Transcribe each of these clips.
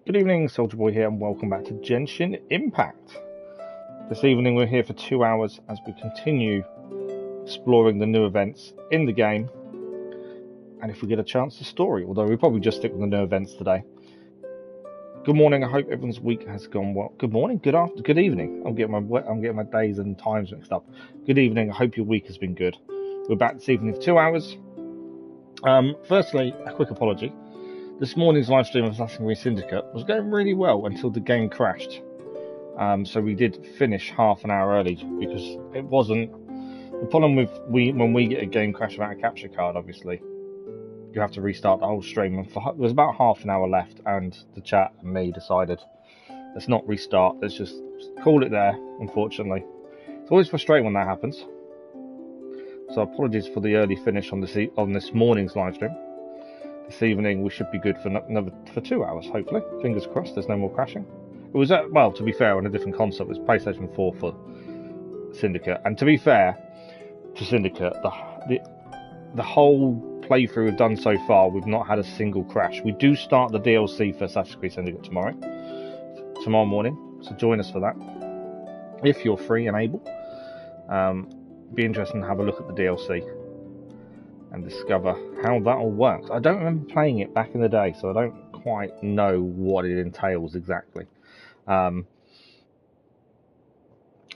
Good evening, Soldier Boy here, and welcome back to Genshin Impact. This evening we're here for 2 hours as we continue exploring the new events in the game, and if we get a chance, the story, although we'll probably just stick with the new events today. Good morning, I hope everyone's week has gone well. Good morning, good evening. I'm getting my days and times mixed up. Good evening, I hope your week has been good. We're back this evening for 2 hours. Firstly, a quick apology. This morning's live stream of Assassin's Creed Syndicate was going really well until the game crashed. So we did finish half an hour early because it wasn't... The problem with when we get a game crash without a capture card, obviously, you have to restart the whole stream. And there was about half an hour left, and the chat and me decided, let's not restart, let's just call it there, unfortunately. It's always frustrating when that happens. So apologies for the early finish on this morning's live stream. This evening we should be good for 2 hours, hopefully. Fingers crossed there's no more crashing. It was, well, to be fair, on a different console. It was PlayStation 4 for Syndicate. And to be fair to Syndicate, the whole playthrough we've done so far, we've not had a single crash. We do start the DLC for Assassin's Creed Syndicate tomorrow morning. So join us for that, if you're free and able. Be interesting to have a look at the DLC and discover how that all works. I don't remember playing it back in the day, so I don't quite know what it entails exactly. One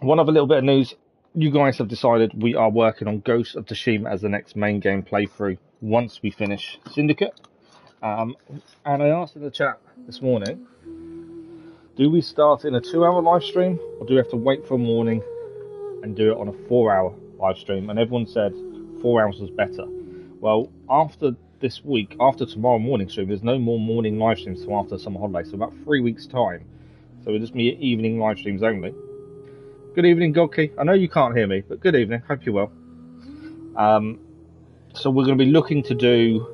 other little bit of news. You guys have decided we are working on Ghost of Tsushima as the next main game playthrough once we finish Syndicate. And I asked in the chat this morning, do we start in a 2-hour live stream, or do we have to wait for a morning and do it on a 4-hour live stream? And everyone said 4 hours was better. Well, after this week, after tomorrow morning stream, there's no more morning live streams until after the summer holiday, so about 3 weeks time. So it'll just be evening live streams only. Good evening, Godkey. I know you can't hear me, but good evening. Hope you're well. So we're going to be looking to do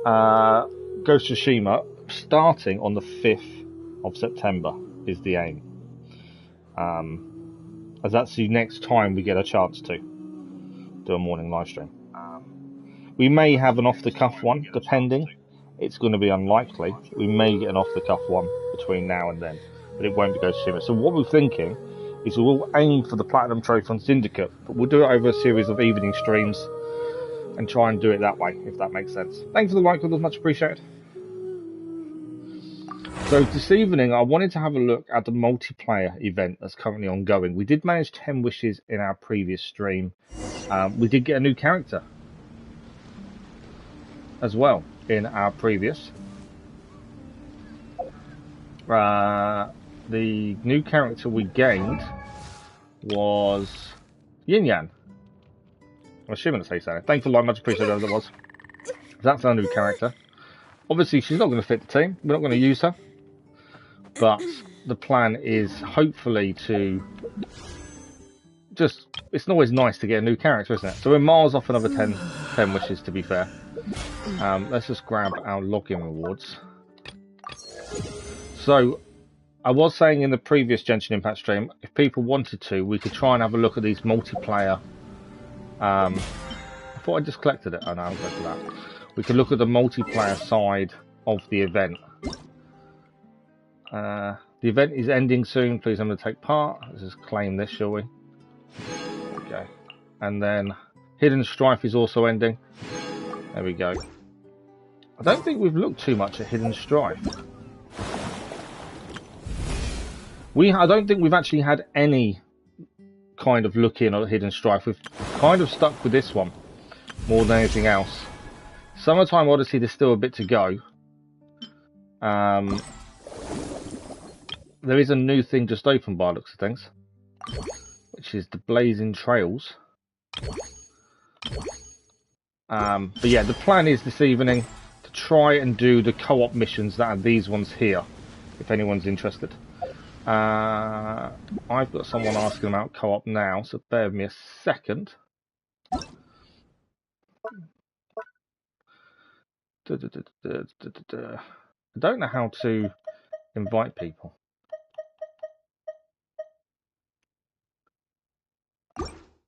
Ghost of Tsushima starting on the 5th of September is the aim. As that's the next time we get a chance to do a morning live stream. We may have an off-the-cuff one, depending. It's going to be unlikely. We may get an off-the-cuff one between now and then, but it won't be Ghost of Tsushima. So what we're thinking is we'll aim for the Platinum Trophy on Syndicate, but we'll do it over a series of evening streams and try and do it that way, if that makes sense. Thanks for the like, Gordon, much appreciated. So this evening, I wanted to have a look at the multiplayer event that's currently ongoing. We did manage 10 wishes in our previous stream. We did get a new character as well in our previous. The new character we gained was Yin Yang. I'm assuming to say so. Thank you for the like, much appreciated as it was. That's our new character. Obviously, she's not going to fit the team. We're not going to use her. But the plan is hopefully to just... It's always nice to get a new character, isn't it? So we're miles off another 10 wishes, to be fair. Let's just grab our login rewards. So, I was saying in the previous Genshin Impact stream, if people wanted to, we could try and have a look at these multiplayer... I thought I just collected it. Oh no, I haven't collected that. We could look at the multiplayer side of the event. The event is ending soon. Please remember to take part. Let's just claim this, shall we? Okay. And then Hidden Strife is also ending. There we go. I don't think we've looked too much at Hidden Strife. I don't think we've actually had any kind of look in at Hidden Strife. We've kind of stuck with this one more than anything else. Summertime Odyssey, there's still a bit to go. There is a new thing just opened by the looks of things, which is the Blazing Trails. But yeah, the plan is this evening to try and do the co-op missions that are these ones here, if anyone's interested. I've got someone asking about co-op now, so bear with me a second. I don't know how to invite people.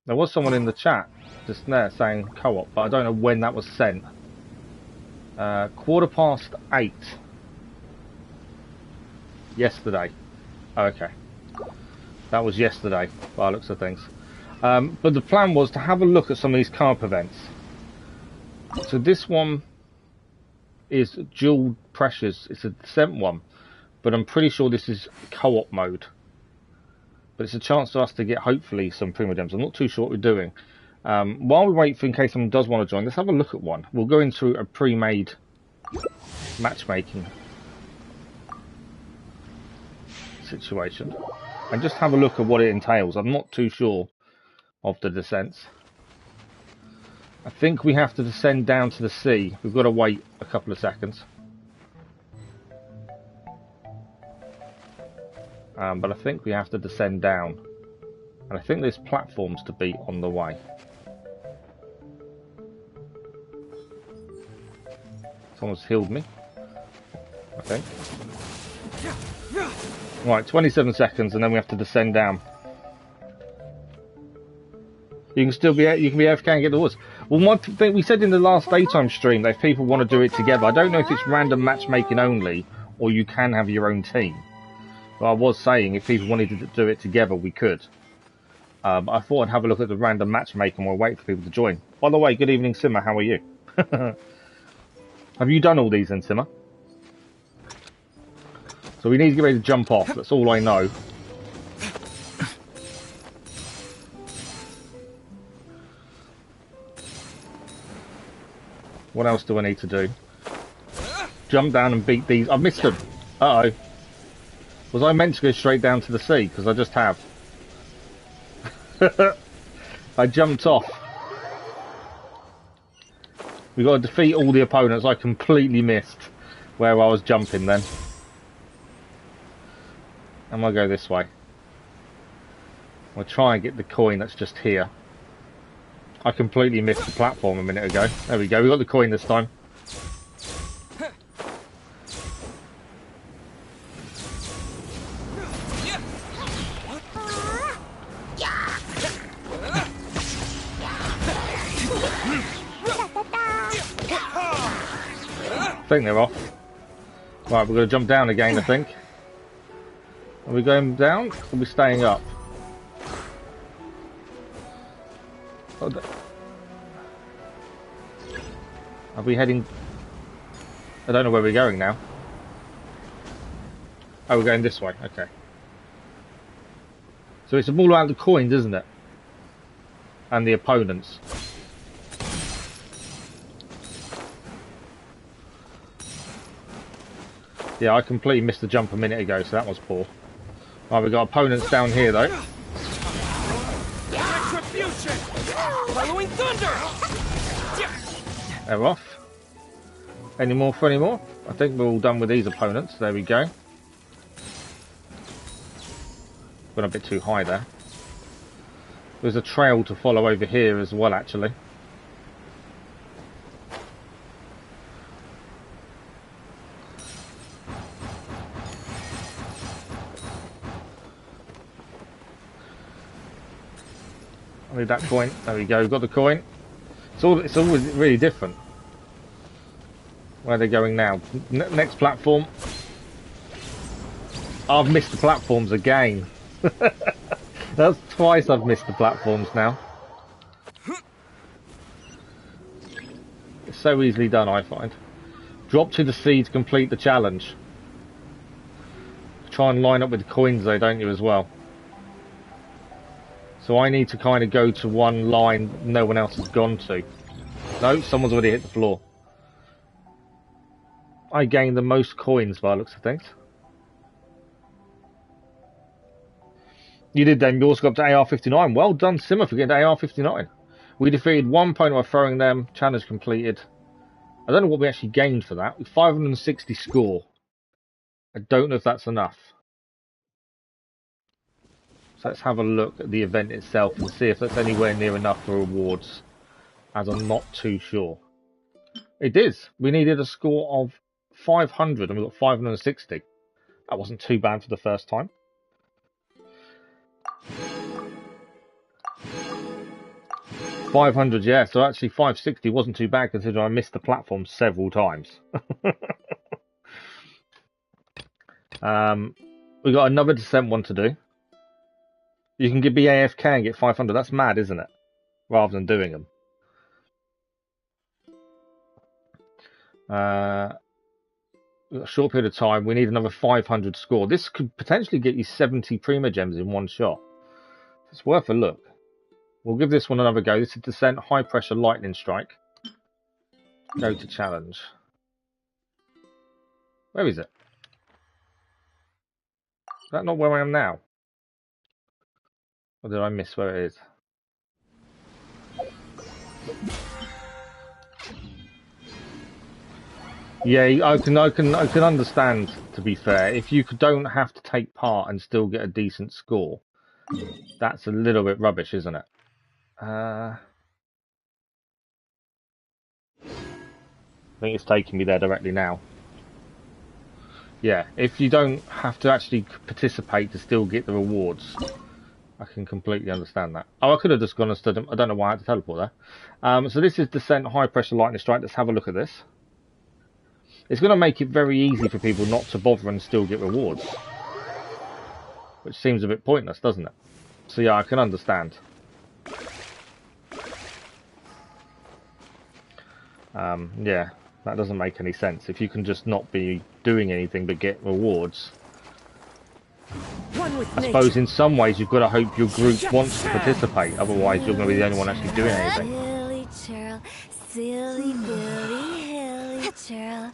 There was someone in the chat just there saying co-op, but I don't know when that was sent. 8:15. Yesterday. Oh, okay. That was yesterday, by the looks of things. But the plan was to have a look at some of these carp events. So this one is dual pressures. It's a descent one. But I'm pretty sure this is co-op mode. But it's a chance for us to get, hopefully, some Primogems. I'm not too sure what we're doing. While we wait for in case someone does want to join, let's have a look at one. We'll go into a pre-made matchmaking situation and just have a look at what it entails. I'm not too sure of the descents. I think we have to descend down to the sea. We've got to wait a couple of seconds. But I think we have to descend down. And I think there's platforms to beat on the way. Someone's healed me, I think. Right, 27 seconds and then we have to descend down. You can still be AFK and get the woods. Well, one thing we said in the last daytime stream that if people want to do it together, I don't know if it's random matchmaking only or you can have your own team. But I was saying if people wanted to do it together, we could. I thought I'd have a look at the random matchmaking while waiting for people to join. By the way, good evening, Simmer. How are you? Have you done all these then, Simmer? So we need to get ready to jump off. That's all I know. What else do I need to do? Jump down and beat these. I've missed them. Uh-oh. Was I meant to go straight down to the sea? Because I just have. I jumped off. We've got to defeat all the opponents. I completely missed where I was jumping then. I'm going to go this way. I'll try and get the coin that's just here. I completely missed the platform a minute ago. There we go. We got the coin this time. I think they're off. Right, we're going to jump down again, I think. Are we going down? Or are we staying up? Oh, are we heading... I don't know where we're going now. Oh, we're going this way. Okay. So it's all about the coins, isn't it? And the opponents. Yeah, I completely missed the jump a minute ago, so that was poor. Right, we've got opponents down here, though. They're off. Any more for any more? I think we're all done with these opponents. There we go. Went a bit too high there. There's a trail to follow over here as well, actually. I need that coin. There we go. Got the coin. It's always really different. Where they're going now? Next platform. I've missed the platforms again. That's twice I've missed the platforms now. It's so easily done, I find. Drop to the sea to complete the challenge. Try and line up with the coins though, don't you, as well? So I need to kind of go to one line no one else has gone to. No, someone's already hit the floor. I gained the most coins by the looks of things. You did then, you also got up to AR-59. Well done, Simmer, for getting to AR-59. We defeated one opponent by throwing them. Challenge completed. I don't know what we actually gained for that. 560 score. I don't know if that's enough. So let's have a look at the event itself and see if that's anywhere near enough for rewards. As I'm not too sure. It is. We needed a score of 500 and we got 560. That wasn't too bad for the first time. $500, yeah. So actually 560 wasn't too bad considering I missed the platform several times. We got another descent one to do. You can be AFK and get 500. That's mad, isn't it? Rather than doing them. A short period of time. We need another 500 score. This could potentially get you 70 Primogems in one shot. It's worth a look. We'll give this one another go. This is Descent High Pressure Lightning Strike. Go to challenge. Where is it? Is that not where I am now? Or did I miss where it is? Yeah, I can understand, to be fair. If you don't have to take part and still get a decent score, that's a little bit rubbish, isn't it? I think it's taking me there directly now. Yeah, if you don't have to actually participate to still get the rewards, I can completely understand that. Oh, I could have just gone and stood. I don't know why I had to teleport there. So this is Descent High Pressure Lightning Strike. Let's have a look at this. It's going to make it very easy for people not to bother and still get rewards. Which seems a bit pointless, doesn't it? So yeah, I can understand. Yeah, that doesn't make any sense. If you can just not be doing anything but get rewards. I suppose in some ways you've got to hope your group wants to participate, otherwise you're going to be the only one actually doing anything. Hilly churl, silly Billy, hilly churl.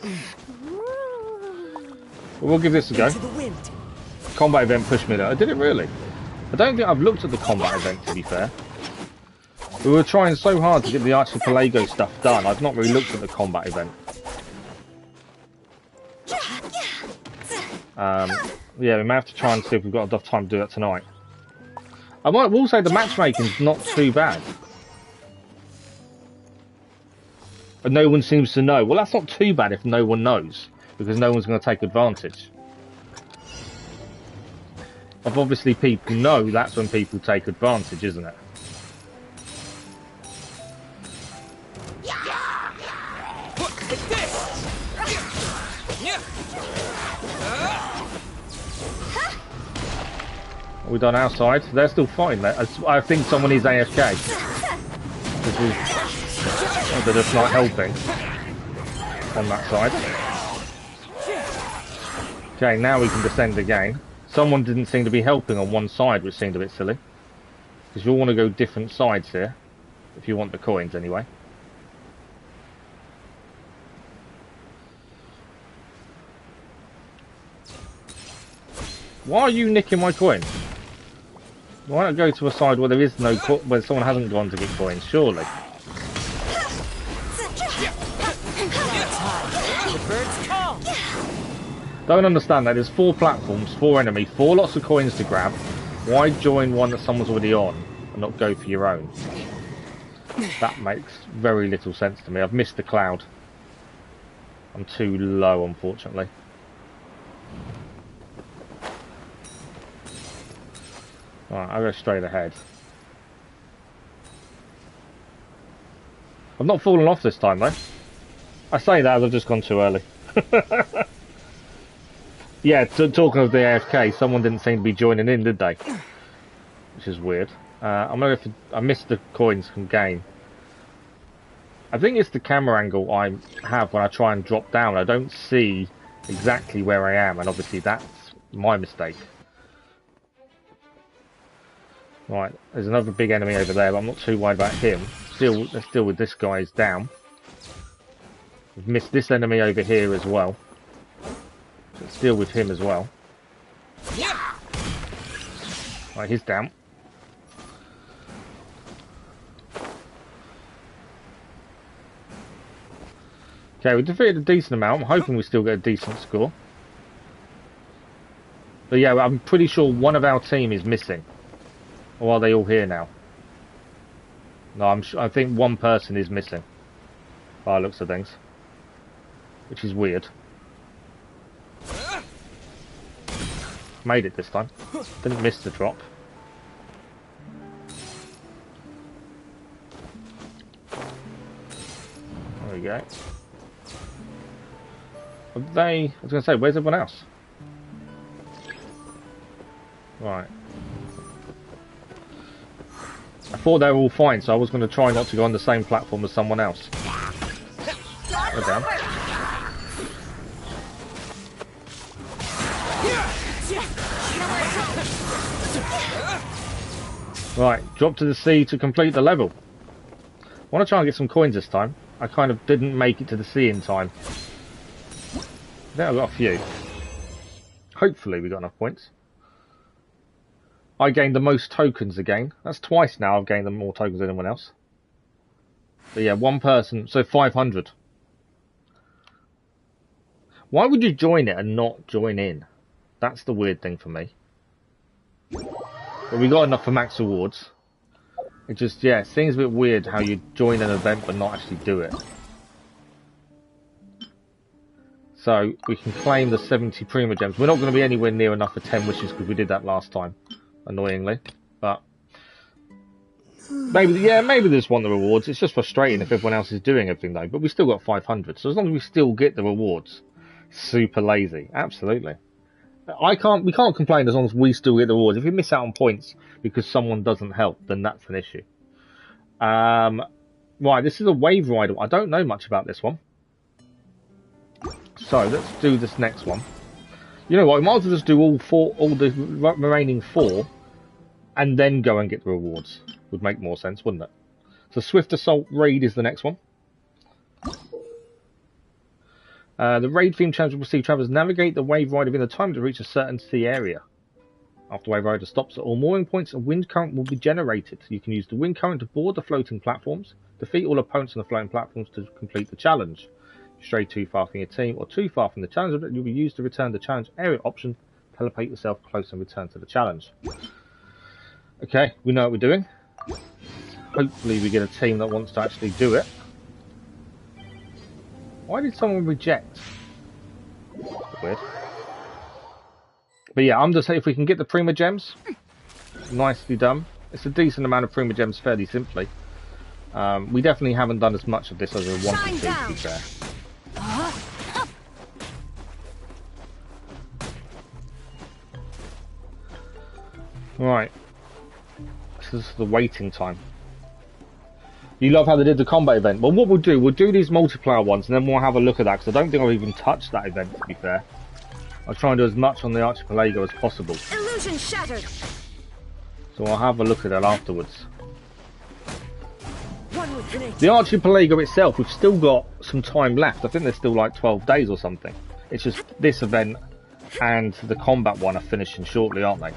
Well, we'll give this a go. Combat event pushed me there. Did it really? I don't think I've looked at the combat event, to be fair. We were trying so hard to get the Archpelago stuff done. I've not really looked at the combat event. Yeah, we may have to try and see if we've got enough time to do that tonight. I will say the matchmaking's not too bad. But no one seems to know. Well, that's not too bad if no one knows, because no one's going to take advantage. If obviously people know, that's when people take advantage, isn't it? We've done our side. They're still fighting there. I think someone is AFK. They're just not helping on that side. Okay, now we can descend again. Someone didn't seem to be helping on one side, which seemed a bit silly. Because you all want to go different sides here. If you want the coins, anyway. Why are you nicking my coins? Why not go to a side where there is no where someone hasn't gone to get coins? Surely. Don't understand that. There's 4 platforms, 4 enemy, 4 lots of coins to grab. Why join one that someone's already on and not go for your own? That makes very little sense to me. I've missed the cloud. I'm too low, unfortunately. Alright, I'll go straight ahead. I've not fallen off this time, though. I say that as I've just gone too early. Yeah, talking of the AFK, someone didn't seem to be joining in, did they? Which is weird. I missed the coins from game. I think it's the camera angle I have when I try and drop down. I don't see exactly where I am, and obviously that's my mistake. Right, there's another big enemy over there, but I'm not too worried about him. Let's deal with this guy's down. We've missed this enemy over here as well. Let's deal with him as well. Right, he's down. Okay, we defeated a decent amount. I'm hoping we still get a decent score. But yeah, I'm pretty sure one of our team is missing. Or are they all here now? No, I think one person is missing. By the looks of things. Which is weird. Made it this time. Didn't miss the drop. There we go. I was going to say, where's everyone else? Right. I thought they were all fine, so I was going to try not to go on the same platform as someone else. Go down. Right, drop to the sea to complete the level. I want to try and get some coins this time. I kind of didn't make it to the sea in time. I think I got a few. Hopefully we got enough points. I gained the most tokens again. That's twice now I've gained more tokens than anyone else. But yeah, one person, so 500. Why would you join it and not join in? That's the weird thing for me. But we got enough for max rewards. It just, yeah, it seems a bit weird how you join an event but not actually do it. So we can claim the 70 Primogems. We're not going to be anywhere near enough for 10 wishes because we did that last time, annoyingly. But maybe, yeah, maybe they just want the rewards. It's just frustrating if everyone else is doing everything though. But we still got 500. So as long as we still get the rewards, super lazy, absolutely. We can't complain as long as we still get the rewards. If we miss out on points because someone doesn't help, then that's an issue. Right, this is a wave rider. I don't know much about this one. So let's do this next one. You know what? We might as well just do all the remaining 4, and then go and get the rewards. Would make more sense, wouldn't it? So Swift Assault Raid is the next one. The raid theme challenge will receive travelers navigate the wave rider within the time to reach a certain sea area. After wave rider stops at all mooring points, a wind current will be generated. You can use the wind current to board the floating platforms, defeat all opponents on the floating platforms to complete the challenge. Stray too far from your team or too far from the challenge, you'll be used to return the challenge area option. Teleport yourself close and return to the challenge. Okay, we know what we're doing. Hopefully we get a team that wants to actually do it. Why did someone reject? Weird. But yeah, I'm just saying if we can get the Primogems, nicely done. It's a decent amount of Primogems fairly simply. We definitely haven't done as much of this as I wanted to be fair. Right. This is the waiting time. You love how they did the combat event. Well, what we'll do these multiplayer ones and then we'll have a look at that because I don't think I've even touched that event to be fair. I'll try and do as much on the Archpelago as possible. Illusion shattered. So I'll have a look at that afterwards. The Archipelago itself, we've still got some time left. I think there's still like 12 days or something. It's just this event and the combat one are finishing shortly, aren't they?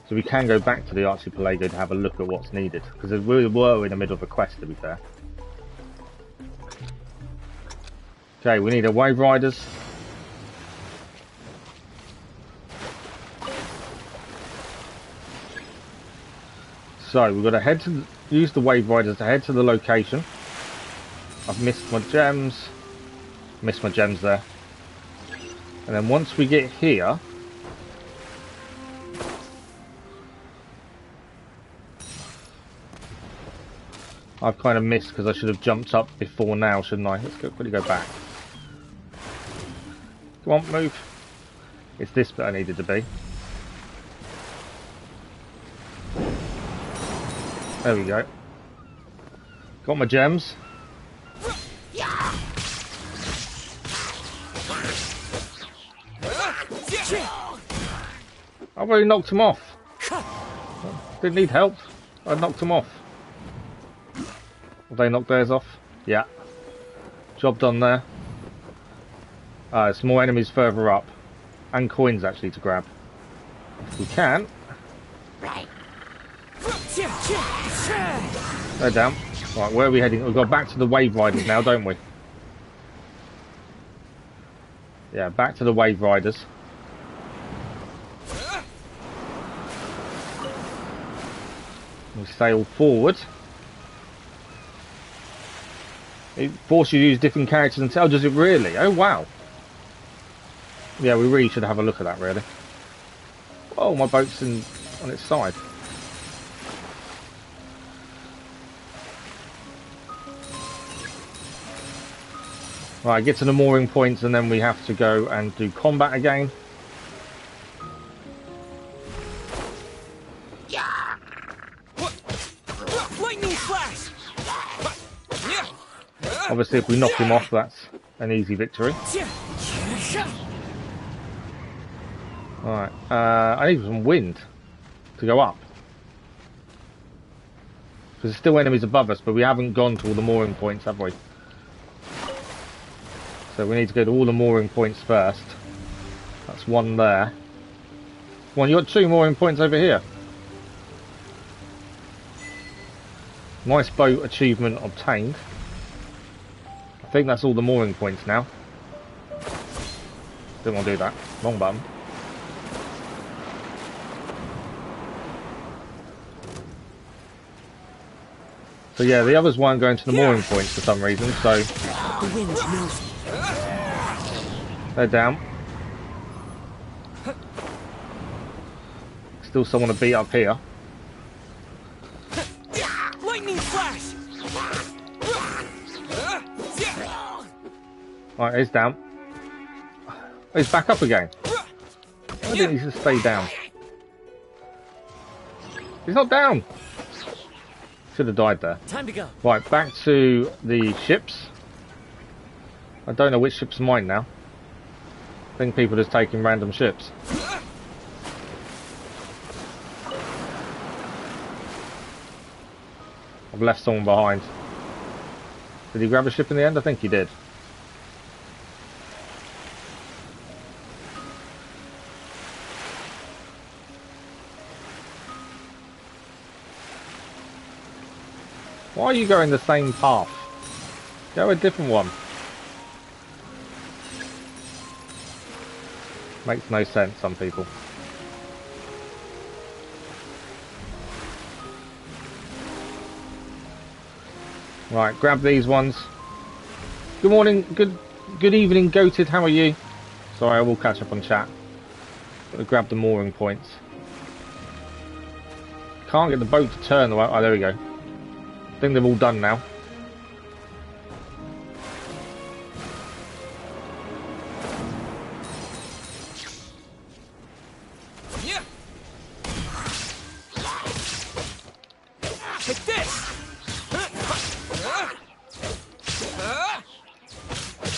So we can go back to the Archipelago to have a look at what's needed. Because we were in the middle of a quest, to be fair. Okay, we need our wave riders. So we've got to head to use the wave riders to head to the location. I've missed my gems. Missed my gems there. And then once we get here, I've kind of missed because I should have jumped up before now, shouldn't I? Let's quickly go back. Come on, move. It's this bit I needed to be. There we go. Got my gems. I've already knocked him off. Didn't need help. I knocked him off. Have they knocked theirs off? Yeah. Job done there. There's more enemies further up. And coins actually to grab. If we can. They're down. Right, where are we heading? We've got back to the wave riders now, don't we? Yeah, back to the wave riders. We sail forward. It forces you to use different characters and tell. Does it really? Oh wow. Yeah, we really should have a look at that really. Oh, my boat's on its side. Right, get to the mooring points and then we have to go and do combat again. Obviously, if we knock him off, that's an easy victory. Alright, I need some wind to go up. Because there's still enemies above us, but we haven't gone to all the mooring points, have we? So we need to go to all the mooring points first. That's one there. One, you got 2 mooring points over here. Nice boat achievement obtained. I think that's all the mooring points now. Didn't want to do that. Wrong button. So yeah, the others weren't going to the mooring points for some reason, so they're down. Still someone to beat up here. Lightning flash. Right, he's down. He's back up again. Why didn't he just stay down? He's not down. Should have died there. Time to go. Right, back to the ships. I don't know which ships are mine now. I think people are just taking random ships. I've left someone behind. Did he grab a ship in the end? I think he did. Why are you going the same path? Go a different one. Makes no sense, some people. Right, grab these ones. Good morning, good evening, Goated, how are you? Sorry, I will catch up on chat. Gotta grab the mooring points. Can't get the boat to turn the way. Oh, there we go. I think they're all done now. Yeah. Take this.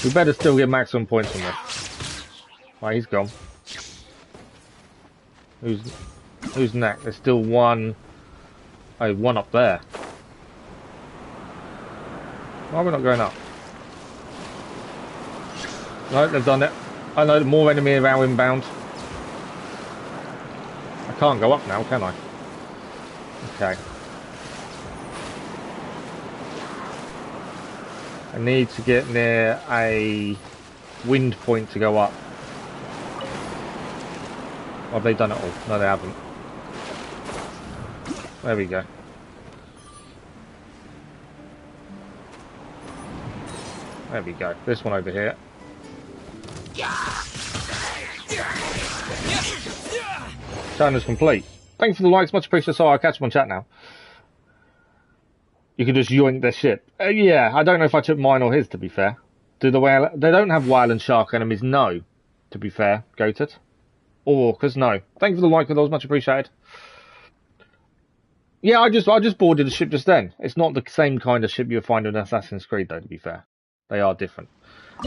We better still get maximum points from this. Right, he's gone. Who's next? There's still one. Oh, one up there. Why are we not going up? No, they've done it. I know more enemy around inbound. I can't go up now, can I? Okay. I need to get near a wind point to go up. Or have they done it all? No, they haven't. There we go. There we go. This one over here. Challenge complete. Thanks for the likes, much appreciated. So I'll catch them on chat now. You can just yoink their ship. Yeah, I don't know if I took mine or his, to be fair. Do the whale? They don't have whale and shark enemies, no. To be fair, Goated. Or orcas, no. Thank you for the like of those, much appreciated. Yeah, I just boarded the ship just then. It's not the same kind of ship you'll find in Assassin's Creed, though, to be fair. They are different.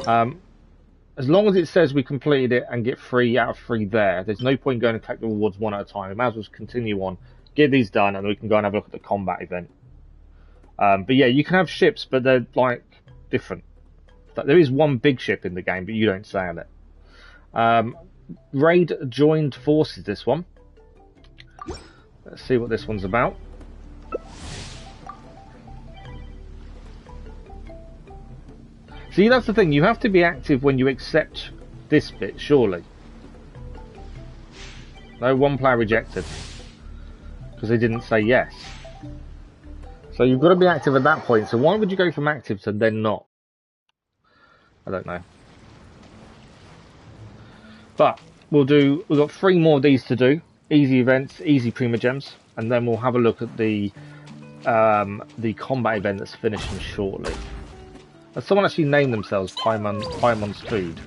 As long as it says we completed it and get 3 out of 3 there, there's no point going to take the rewards one at a time. We might as well continue on, get these done, and we can go and have a look at the combat event. But yeah, you can have ships, but they're like different. There is one big ship in the game, but you don't sail it. Raid joined forces, this one. Let's see what this one's about. See, that's the thing, you have to be active when you accept this bit, surely. No, one player rejected. Because they didn't say yes. So you've got to be active at that point, so why would you go from active to then not? I don't know. But, we've got 3 more of these to do. Easy events, easy Primogems, and then we'll have a look at the combat event that's finishing shortly. Has someone actually named themselves Paimon's Food?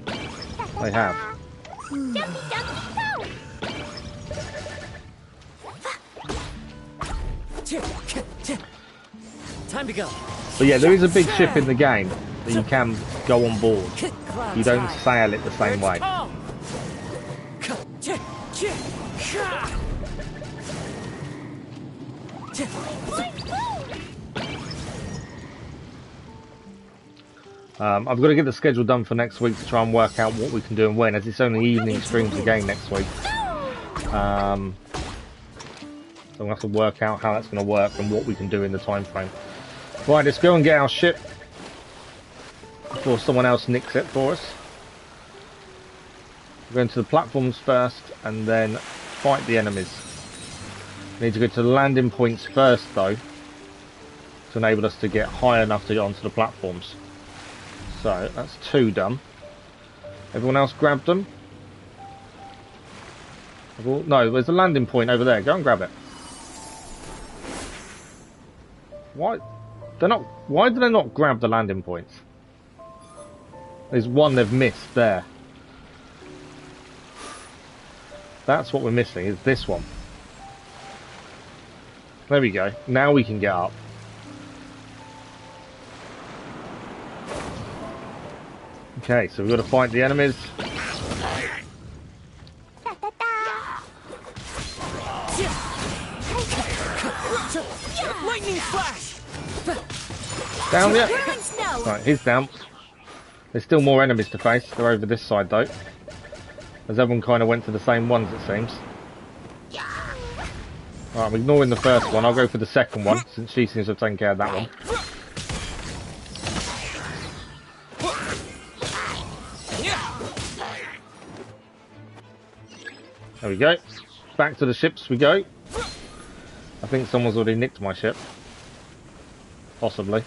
They have. Time to go. But yeah, there is a big ship in the game, that you can go on board. You don't sail it the same way. I've got to get the schedule done for next week to try and work out what we can do and when, as it's only evening streams again next week. So we'll have to work out how that's going to work and what we can do in the time frame. Right, let's go and get our ship before someone else nicks it for us. We're going to the platforms first and then fight the enemies. We need to go to the landing points first though, to enable us to get high enough to get onto the platforms. So that's 2 done. Everyone else grabbed them? No, there's a landing point over there. Go and grab it. Why? Why do they not grab the landing points? There's one they've missed there. That's what we're missing, is this one. There we go. Now we can get up. Okay, so we've got to fight the enemies. Lightning flash. Down yet? Right, he's down. There's still more enemies to face. They're over this side though. As everyone kind of went to the same ones, it seems. Right, I'm ignoring the first one. I'll go for the second one, since she seems to have taken care of that one. There we go. Back to the ships we go. I think someone's already nicked my ship. Possibly.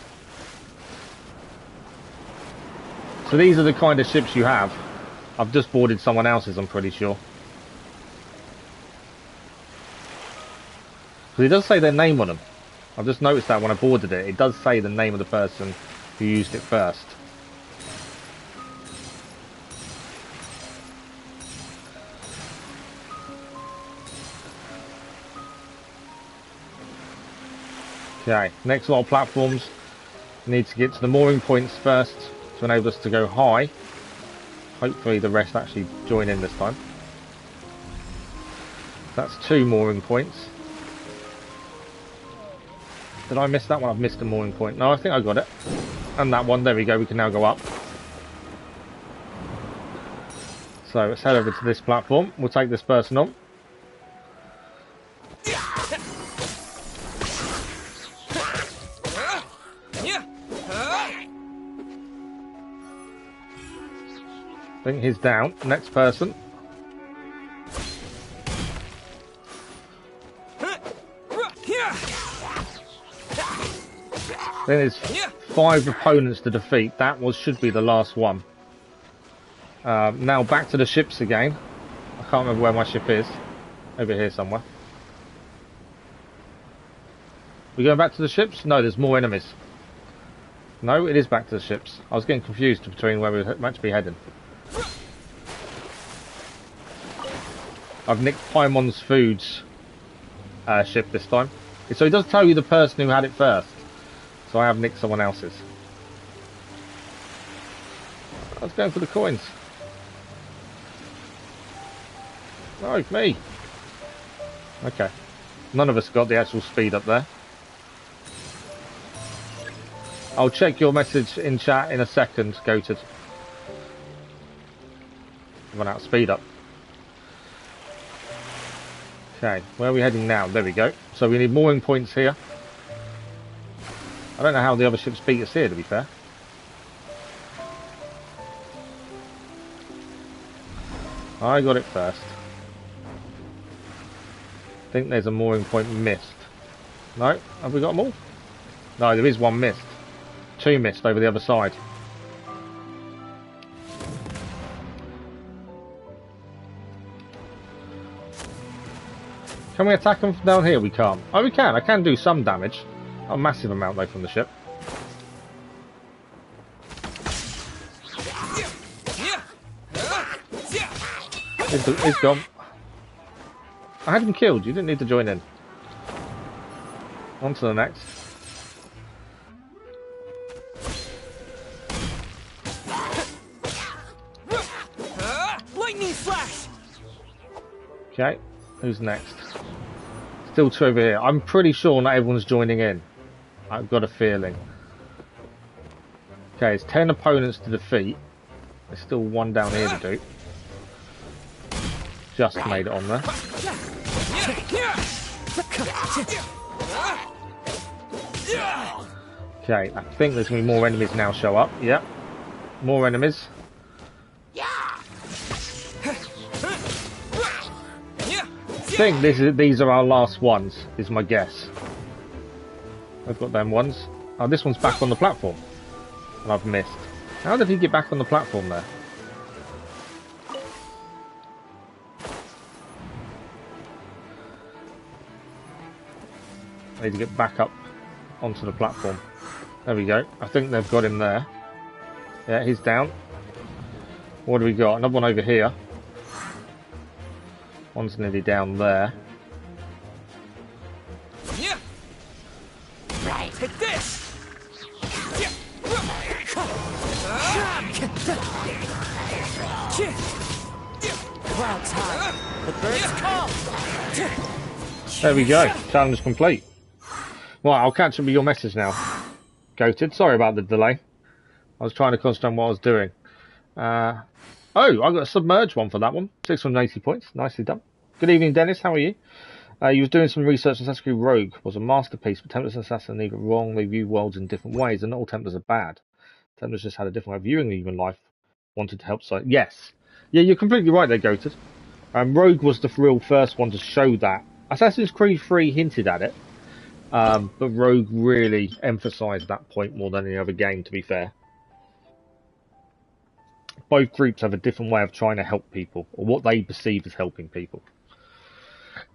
So these are the kind of ships you have. I've just boarded someone else's, I'm pretty sure. Because it does say their name on them. I've just noticed that when I boarded it, it does say the name of the person who used it first. Okay, next lot of platforms. We need to get to the mooring points first to enable us to go high. Hopefully the rest actually join in this time. That's 2 mooring points. Did I miss that one? I've missed a mooring point. No, I think I got it. And that one, there we go, we can now go up. So let's head over to this platform. We'll take this person on. I think he's down. Next person. Then there's 5 opponents to defeat. That should be the last one. Now back to the ships again. I can't remember where my ship is. Over here somewhere. We going back to the ships? No, there's more enemies. No, it is back to the ships. I was getting confused between where we were meant to be heading. I've nicked Paimon's Foods ship this time. So it does tell you the person who had it first. So I have nicked someone else's. I was going for the coins. No, me. Okay. None of us got the actual speed up there. I'll check your message in chat in a second, Goated. Run out of speed up. Okay, where are we heading now? There we go. So we need mooring points here. I don't know how the other ships beat us here, to be fair. I got it first. I think there's a mooring point missed. No? Have we got them all? No, there is one missed. 2 missed over the other side. Can we attack them from down here? We can't. Oh, we can. I can do some damage. Not a massive amount, though, from the ship. He's gone. I had him killed. You didn't need to join in. On to the next. Lightning flash! Okay, who's next? Still two over here. I'm pretty sure not everyone's joining in. I've got a feeling. Okay, it's 10 opponents to defeat. There's still one down here to do. Just made it on there. Okay, I think there's going to be more enemies now show up. Yep. More enemies. I think these are our last ones, is my guess. I've got them ones. Oh, this one's back on the platform. And I've missed. How did he get back on the platform there? I need to get back up onto the platform. There we go. I think they've got him there. Yeah, he's down. What do we got? Another one over here. One's nearly down there. Yeah. Right. Take this. Clouds high. The birds call. There we go. Challenge complete. Right, I'll catch up with your message now. Goated. Sorry about the delay. I was trying to concentrate on what I was doing. Oh, I got a submerged one for that one. 680 points. Nicely done. Good evening, Dennis. How are you? You was doing some research on Assassin's Creed Rogue. Was a masterpiece, but Templars and Assassins are either wrong. They view worlds in different ways, and not all Templars are bad. Templars just had a different way of viewing human life. Wanted to help side. Yes. Yeah, you're completely right there, Goated. Rogue was the real first one to show that. Assassin's Creed 3 hinted at it, but Rogue really emphasised that point more than any other game, to be fair. Both groups have a different way of trying to help people, or what they perceive as helping people.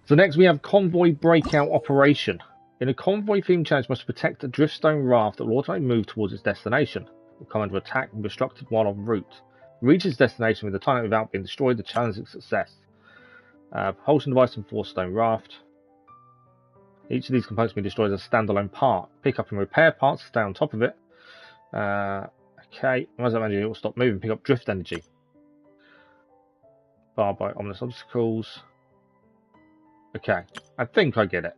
So next we have Convoy Breakout Operation. In a convoy-themed challenge, must protect a driftstone raft that will automatically move towards its destination. It will come under attack and be obstructed while en route. Reach its destination with the time without being destroyed. The challenge is a success. Propulsion device and four-stone raft. Each of these components can be destroyed as a standalone part. Pick up and repair parts to stay on top of it. Okay, once that energy, it will stop moving. Pick up drift energy. Barred by ominous obstacles. Okay, I think I get it.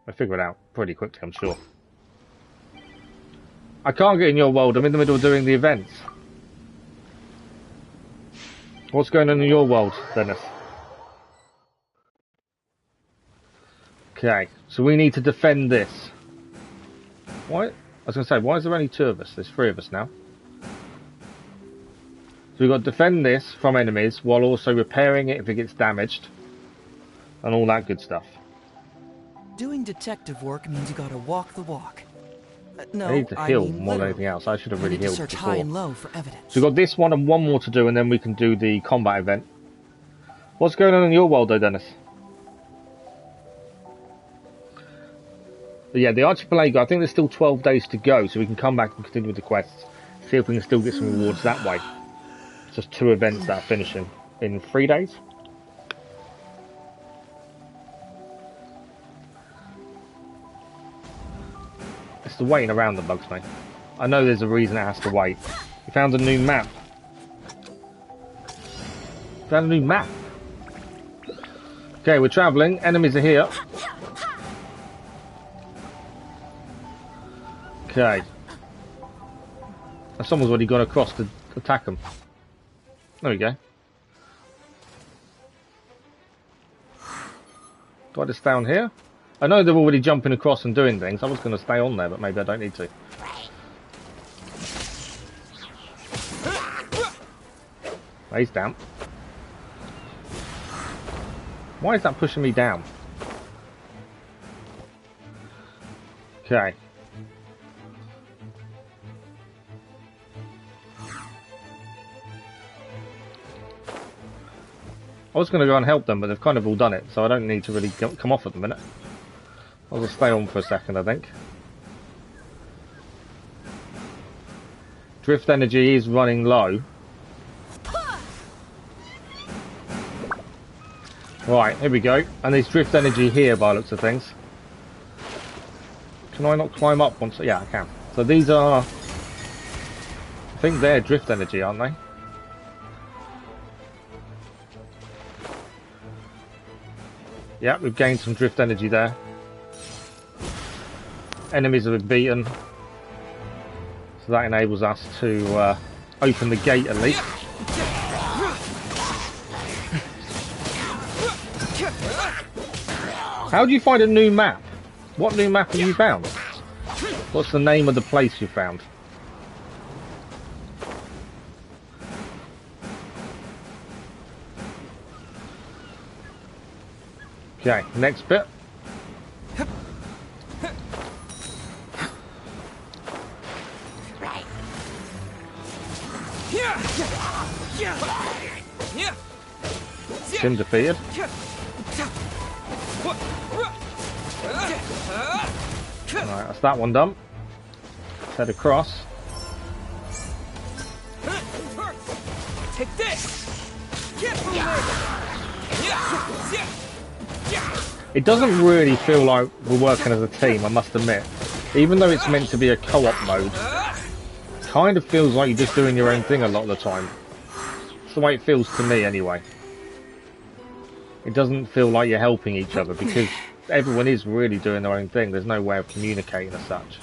I figure it out pretty quickly, I'm sure. I can't get in your world. I'm in the middle of doing the events. What's going on in your world, Dennis? Okay, so we need to defend this. Why? I was going to say, why is there only two of us? There's three of us now. So we've got to defend this from enemies while also repairing it if it gets damaged. And all that good stuff. Doing detective work means you gotta walk the walk. No, I need to heal more than anything else. I should have really healed search before. high and low for evidence. So we've got this one and one more to do, and then we can do the combat event. What's going on in your world, though, Dennis? But yeah, the Archpelago, I think there's still 12 days to go, so we can come back and continue with the quests. See if we can still get some rewards that way. It's just two events that are finishing in 3 days. It's the waiting around that bugs me. I know there's a reason it has to wait. We found a new map. Found a new map. Okay, we're travelling. Enemies are here. Okay. And someone's already gone across to attack them. There we go. Do I just stay on here? I know they're already jumping across and doing things. I was going to stay on there, but maybe I don't need to. Oh, he's down. Why is that pushing me down? Okay. I was going to go and help them, but they've kind of all done it, so I don't need to really come off at the minute. I'll just stay on for a second, I think. Drift energy is running low. Right, here we go. And there's drift energy here by the looks of things. Can I not climb up once? Yeah, I can. So these are... I think they're drift energy, aren't they? Yeah, we've gained some drift energy there. Enemies have been beaten. So that enables us to open the gate at least. How do you find a new map? What new map have you found? What's the name of the place you found? Okay, next bit. Him defeated. Alright, that's that one done. Let's head across. Take this. It doesn't really feel like we're working as a team, I must admit. Even though it's meant to be a co-op mode, it kind of feels like you're just doing your own thing a lot of the time. It's the way it feels to me anyway. It doesn't feel like you're helping each other because everyone is really doing their own thing. There's no way of communicating as such.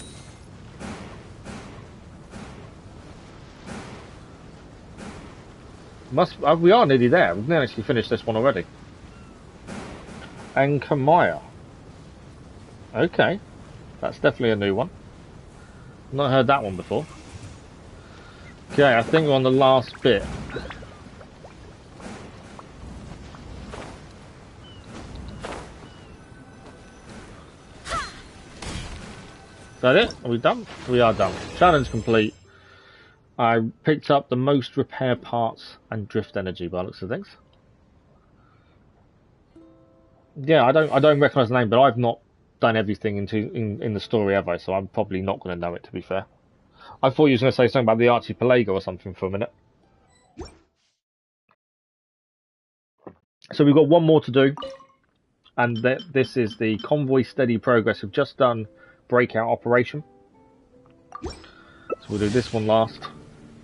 We are nearly there. We've nearly actually finished this one already. And Kamaya. Okay. That's definitely a new one. Not heard that one before. Okay, I think we're on the last bit. Is that it? Are we done? We are done. Challenge complete. I picked up the most repair parts and drift energy by the looks of things. Yeah, I don't recognise the name, but I've not done everything in the story ever, so I'm probably not going to know it, to be fair. I thought you was going to say something about the Archpelago or something for a minute. So we've got one more to do, and this is the Convoy Steady Progress. We've just done Breakout Operation. So we'll do this one last,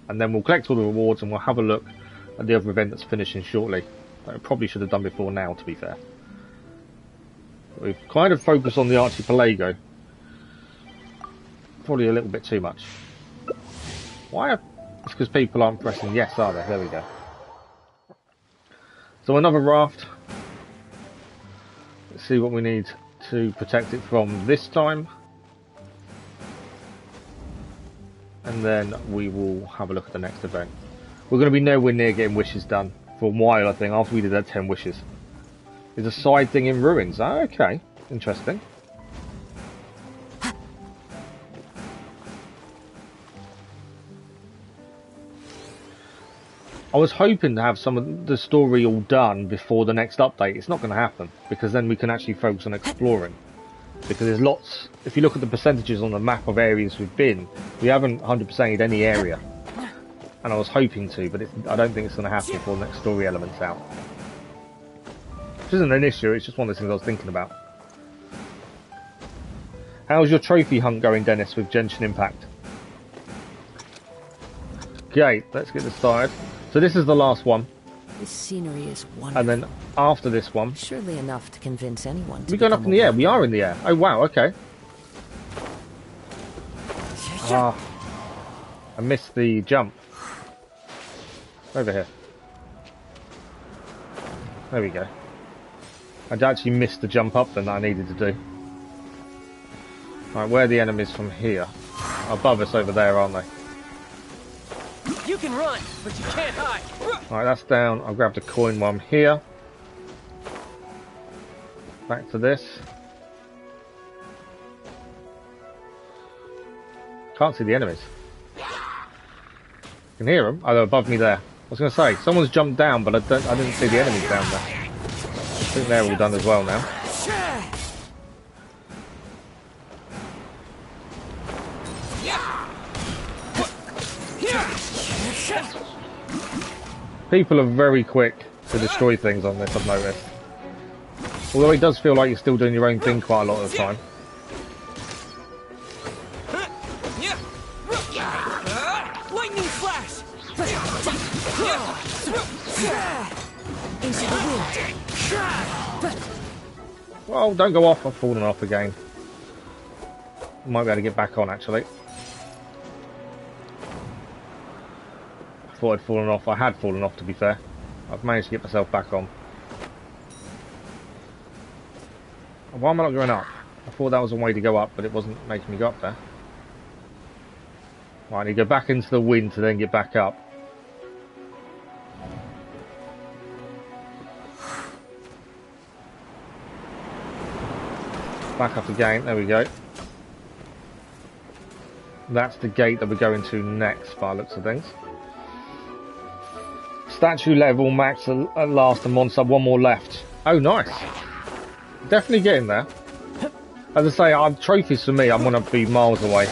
and then we'll collect all the rewards and we'll have a look at the other event that's finishing shortly. I probably should have done before now, to be fair. We've kind of focused on the Archpelago. Probably a little bit too much. Why? It's because people aren't pressing yes, are they? There we go. So another raft. Let's see what we need to protect it from this time. And then we will have a look at the next event. We're going to be nowhere near getting wishes done for a while, I think, after we did that 10 wishes. There's a side thing in ruins. Oh, okay. Interesting. I was hoping to have some of the story all done before the next update. It's not going to happen, because then we can actually focus on exploring. Because there's lots... If you look at the percentages on the map of areas we've been, we haven't 100%ed any area. And I was hoping to, but I don't think it's going to happen before the next story element's out. Which isn't an issue, it's just one of the things I was thinking about. How's your trophy hunt going, Dennis, with Genshin Impact? Okay, let's get this started. So this is the last one. This scenery is wonderful. And then after this one... Surely enough to convince anyone to We're going up in the air. We are in the air. Oh, wow, okay. Ah, I missed the jump. Over here. There we go. I'd actually missed the jump up then that I needed to do. Right, where are the enemies from here? Above us over there, aren't they? You can run, but you can't hide. Alright, that's down. I'll grab the coin while I'm here. Back to this. Can't see the enemies. I can hear them. Oh, they're above me there. I was going to say, someone's jumped down, but I didn't see the enemies down there. I think they're all done as well now. People are very quick to destroy things on this, I've noticed. Although it does feel like you're still doing your own thing quite a lot of the time. Lightning flash! Into the wind. Well, don't go off. I've fallen off again. Might be able to get back on, actually. I thought I'd fallen off. I had fallen off, to be fair. I've managed to get myself back on. Why am I not going up? I thought that was a way to go up, but it wasn't making me go up there. Right, I need to go back into the wind to then get back up. Back up again, there we go. That's the gate that we're going to next, by the looks of things. Statue level, max at last, and monster, one more left. Oh, nice. Definitely getting there. As I say, trophies for me, I'm going to be miles away.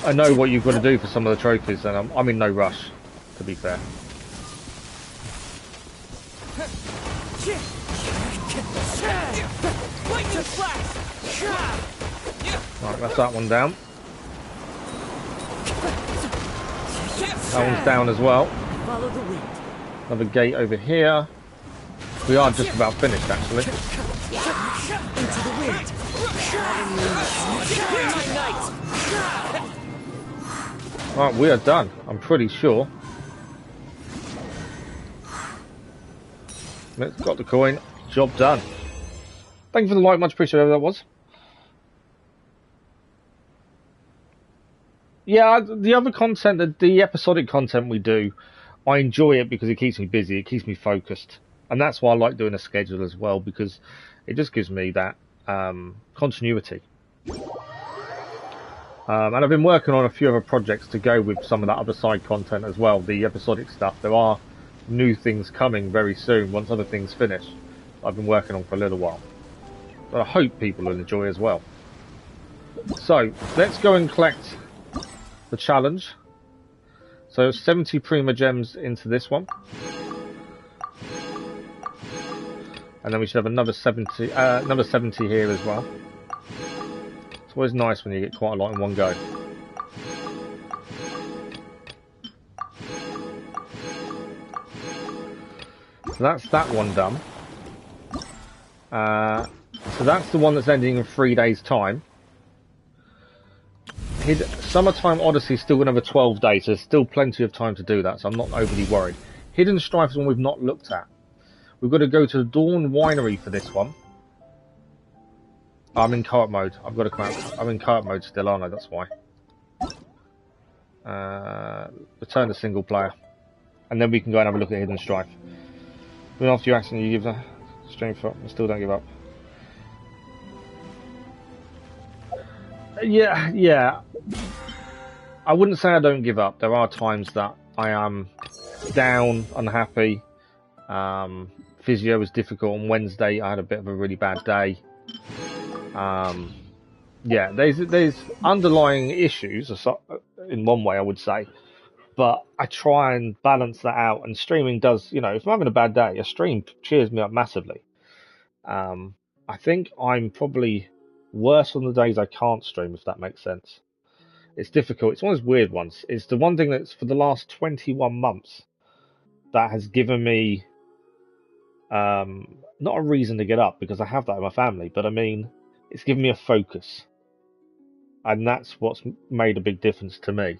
I know what you've got to do for some of the trophies, and I'm in no rush, to be fair. Right, that's that one down. That one's down as well. Another gate over here. We are just about finished, actually. Right, we are done. I'm pretty sure. Got the coin. Job done. Thank you for the like, much appreciated, whoever that was. Yeah, the other content, the episodic content we do, I enjoy it because it keeps me busy, it keeps me focused. And that's why I like doing a schedule as well, because it just gives me that continuity. And I've been working on a few other projects to go with some of that other side content as well, the episodic stuff. There are new things coming very soon, once other things finish. I've been working on for a little while. But I hope people will enjoy as well. So, let's go and collect the challenge. So 70 Primogems into this one. And then we should have another 70 here as well. It's always nice when you get quite a lot in one go. So that's that one done. So that's the one that's ending in 3 days' time. Summertime Odyssey still another 12 days, so there's still plenty of time to do that, so I'm not overly worried. Hidden Strife is one we've not looked at. We've got to go to the Dawn Winery for this one. I'm in co-op mode. I've got to come out. I'm in co-op mode still, aren't I? That's why. Return to single player. And then we can go and have a look at Hidden Strife. But after you accident, you give the strength up. I still don't give up. Yeah. I wouldn't say I don't give up. There are times that I am down, unhappy. Physio was difficult on Wednesday. I had a bit of a really bad day. Yeah, there's underlying issues in one way, I would say. But I try and balance that out. And streaming does, if I'm having a bad day, a stream cheers me up massively. I think I'm probably worse on the days I can't stream, if that makes sense. It's difficult. It's one of those weird ones. It's the one thing that's for the last 21 months that has given me not a reason to get up, because I have that in my family, but I mean, it's given me a focus. And that's what's made a big difference to me.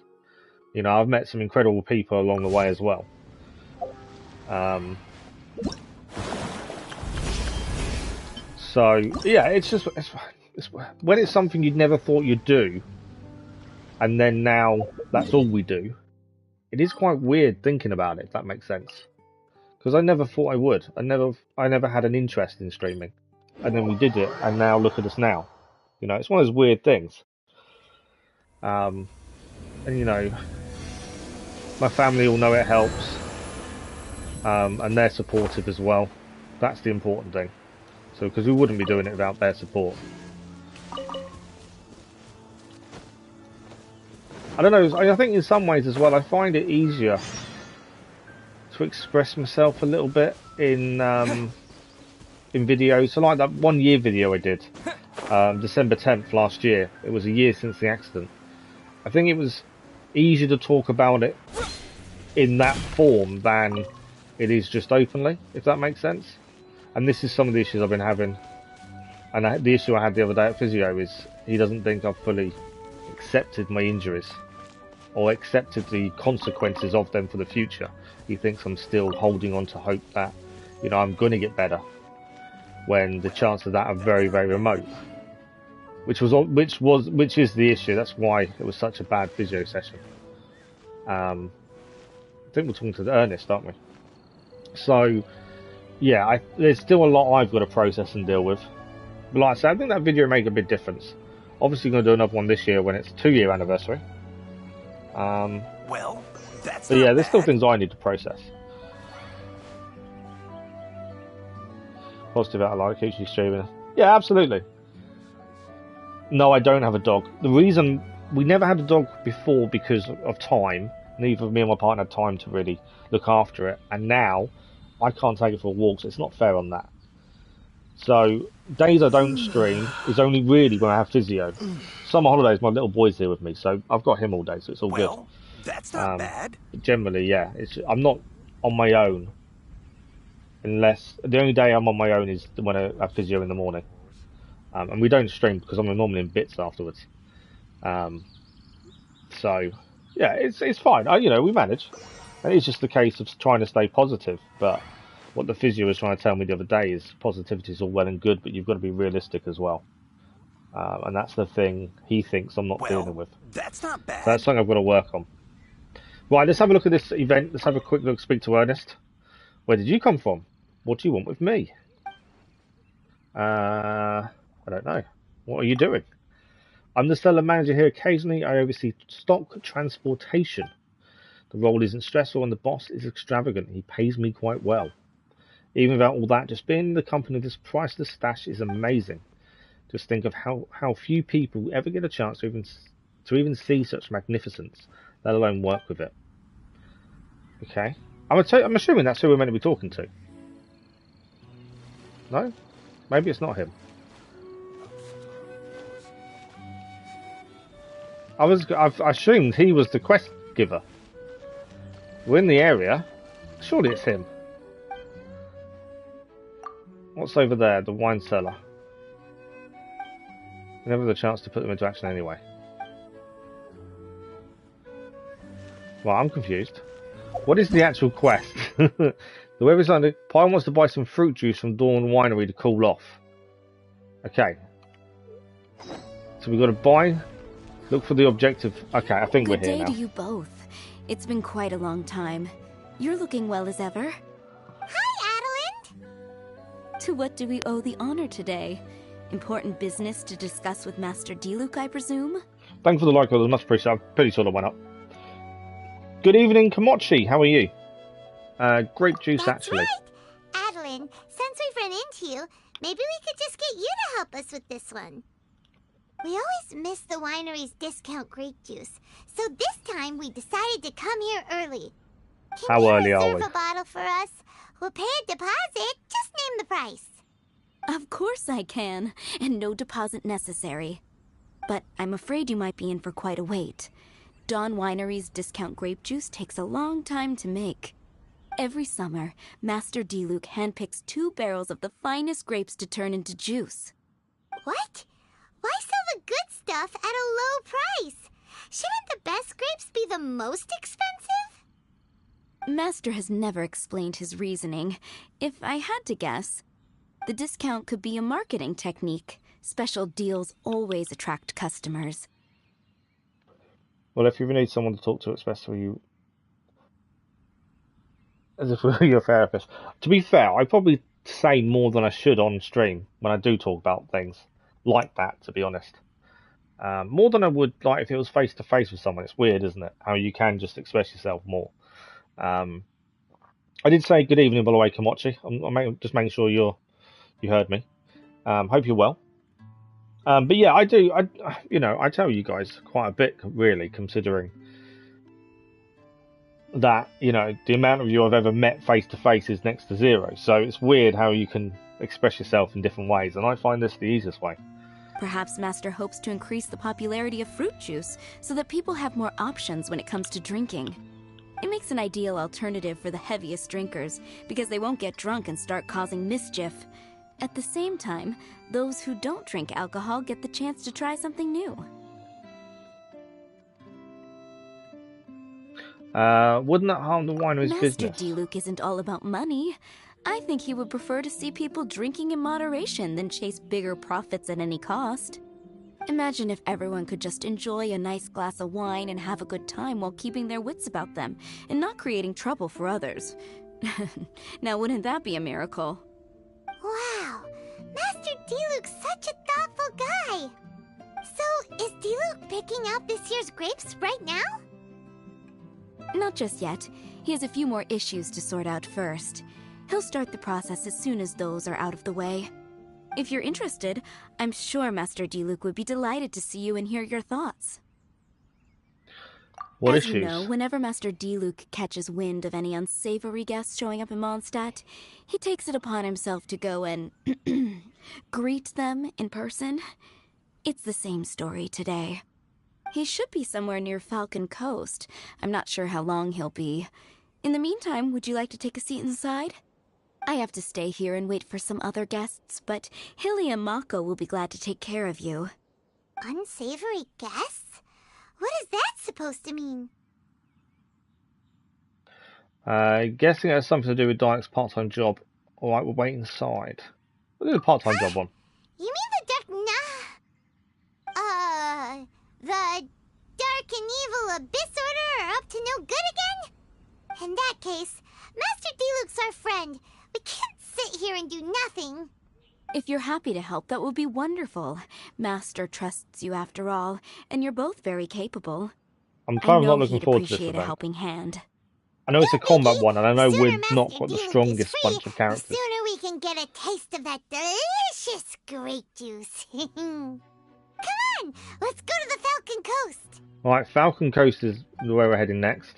I've met some incredible people along the way as well. So, yeah, it's when it's something you'd never thought you'd do, and then now that's all we do, it is quite weird thinking about it, if that makes sense. Because I never thought I would. I never had an interest in streaming. And then we did it, and now look at us now. It's one of those weird things. And my family all know it helps. And they're supportive as well. That's the important thing. So, because we wouldn't be doing it without their support. I don't know, I think in some ways as well, I find it easier to express myself a little bit in videos. So like that 1 year video I did, December 10th last year. It was a year since the accident. I think it was easier to talk about it in that form than it is just openly, if that makes sense. And this is some of the issues I've been having. And the issue I had the other day at physio is he doesn't think I've fully accepted my injuries or accepted the consequences of them for the future. He thinks I'm still holding on to hope that, you know, I'm going to get better, when the chances of that are very, very remote. Which is the issue. That's why it was such a bad physio session. I think we're talking to Ernest, aren't we? So, yeah, there's still a lot I've got to process and deal with. But like I said, I think that video made a big difference. Obviously, going to do another one this year when it's 2-year anniversary. Well, that's but yeah, there's still things I need to process. Positive out loud, keeps you streaming. Yeah, absolutely. No, I don't have a dog. The reason we never had a dog before because of time. Neither me and my partner had time to really look after it, and now I can't take it for walks. It's not fair on that. So days I don't stream is only really when I have physio. Summer holidays, my little boy's here with me, so I've got him all day, so it's all good. Well, that's not bad. Generally, yeah, I'm not on my own. Unless the only day I'm on my own is when I have physio in the morning, and we don't stream because I'm normally in bits afterwards. So yeah, it's fine. We manage. And it's just a case of trying to stay positive. But what the physio was trying to tell me the other day is positivity is all well and good, but you've got to be realistic as well. And that's the thing he thinks I'm not dealing with. That's not bad. So that's something I've got to work on. Right, let's have a look at this event. Let's have a quick look, speak to Ernest. Where did you come from? What do you want with me? I don't know. What are you doing? I'm the seller manager here. Occasionally, I oversee stock transportation. The role isn't stressful and the boss is extravagant. He pays me quite well. Even without all that, just being in the company of this priceless stash is amazing. Just think of how few people ever get a chance to even see such magnificence, let alone work with it. Okay. I'm assuming that's who we're meant to be talking to. No? Maybe it's not him. I've assumed he was the quest giver. We're in the area. Surely it's him. What's over there? The wine cellar. We never had a chance to put them into action anyway. Well, I'm confused. What is the actual quest? The weather's under. Pine wants to buy some fruit juice from Dawn Winery to cool off. Okay. So we've got to buy. Look for the objective. Okay, I think we're here now. Good day to you both. It's been quite a long time. You're looking well as ever. Hi, Adeline! To what do we owe the honor today? Important business to discuss with Master Diluc, I presume? Thanks for the like, I much appreciate. I'm pretty sure that went up. Good evening, Komochi. How are you? Grape juice, That's actually. Right. Adeline, since we've run into you, maybe we could just get you to help us with this one. We always miss the winery's discount grape juice, so this time we decided to come here early. Can How early you are reserve we? a bottle for us? We'll pay a deposit. Just name the price. Of course I can, and no deposit necessary. But I'm afraid you might be in for quite a wait. Dawn Winery's discount grape juice takes a long time to make. Every summer, Master Diluc handpicks 2 barrels of the finest grapes to turn into juice. What? Why sell the good stuff at a low price? Shouldn't the best grapes be the most expensive? Master has never explained his reasoning. If I had to guess, the discount could be a marketing technique. Special deals always attract customers. Well, if you need someone to talk to, especially you, as if we were your therapist. To be fair, I probably say more than I should on stream when I do talk about things like that, to be honest. More than I would like if it was face to face with someone. It's weird, isn't it? How you can just express yourself more. I did say good evening, by the way, Komochi. I'm just making sure you heard me. Hope you're well. But yeah, I do. I tell you guys quite a bit, really, considering that the amount of you I've ever met face to face is next to 0. So it's weird how you can express yourself in different ways, and I find this the easiest way. Perhaps Master hopes to increase the popularity of fruit juice so that people have more options when it comes to drinking. It makes an ideal alternative for the heaviest drinkers, because they won't get drunk and start causing mischief. At the same time, those who don't drink alcohol get the chance to try something new. Wouldn't that harm the winery's Master business? D-Luke isn't all about money. I think he would prefer to see people drinking in moderation than chase bigger profits at any cost. Imagine if everyone could just enjoy a nice glass of wine and have a good time while keeping their wits about them and not creating trouble for others. Now, wouldn't that be a miracle? Wow, Master D-Luke's such a thoughtful guy. So, is D-Luke picking out this year's grapes right now? Not just yet. He has a few more issues to sort out first. He'll start the process as soon as those are out of the way. If you're interested, I'm sure Master D-Luke would be delighted to see you and hear your thoughts. What As issues? you know, whenever Master D-Luke catches wind of any unsavory guests showing up in Mondstadt, he takes it upon himself to go and greet them in person. It's the same story today. He should be somewhere near Falcon Coast. I'm not sure how long he'll be. In the meantime, would you like to take a seat inside? I have to stay here and wait for some other guests, but Hilly and Mako will be glad to take care of you. Unsavory guests? What is that supposed to mean? Guessing it has something to do with Dyke's part-time job. Alright, we'll wait inside. What is a part-time job on? You mean the Dark and Evil Abyss Order are up to no good again? In that case, Master D-Luke's our friend. We can't sit here and do nothing. If you're happy to help, that would be wonderful. Master trusts you after all, and you're both very capable. I'm I kind of know not looking he'd forward to this appreciate a event. helping hand. I know it's a combat one, and I know The we're sooner not Master got the D-Luke is strongest free, bunch of the characters. sooner we can get a taste of that delicious grape juice. Come on, let's go to the Falcon Coast. Alright, Falcon Coast is where we're heading next.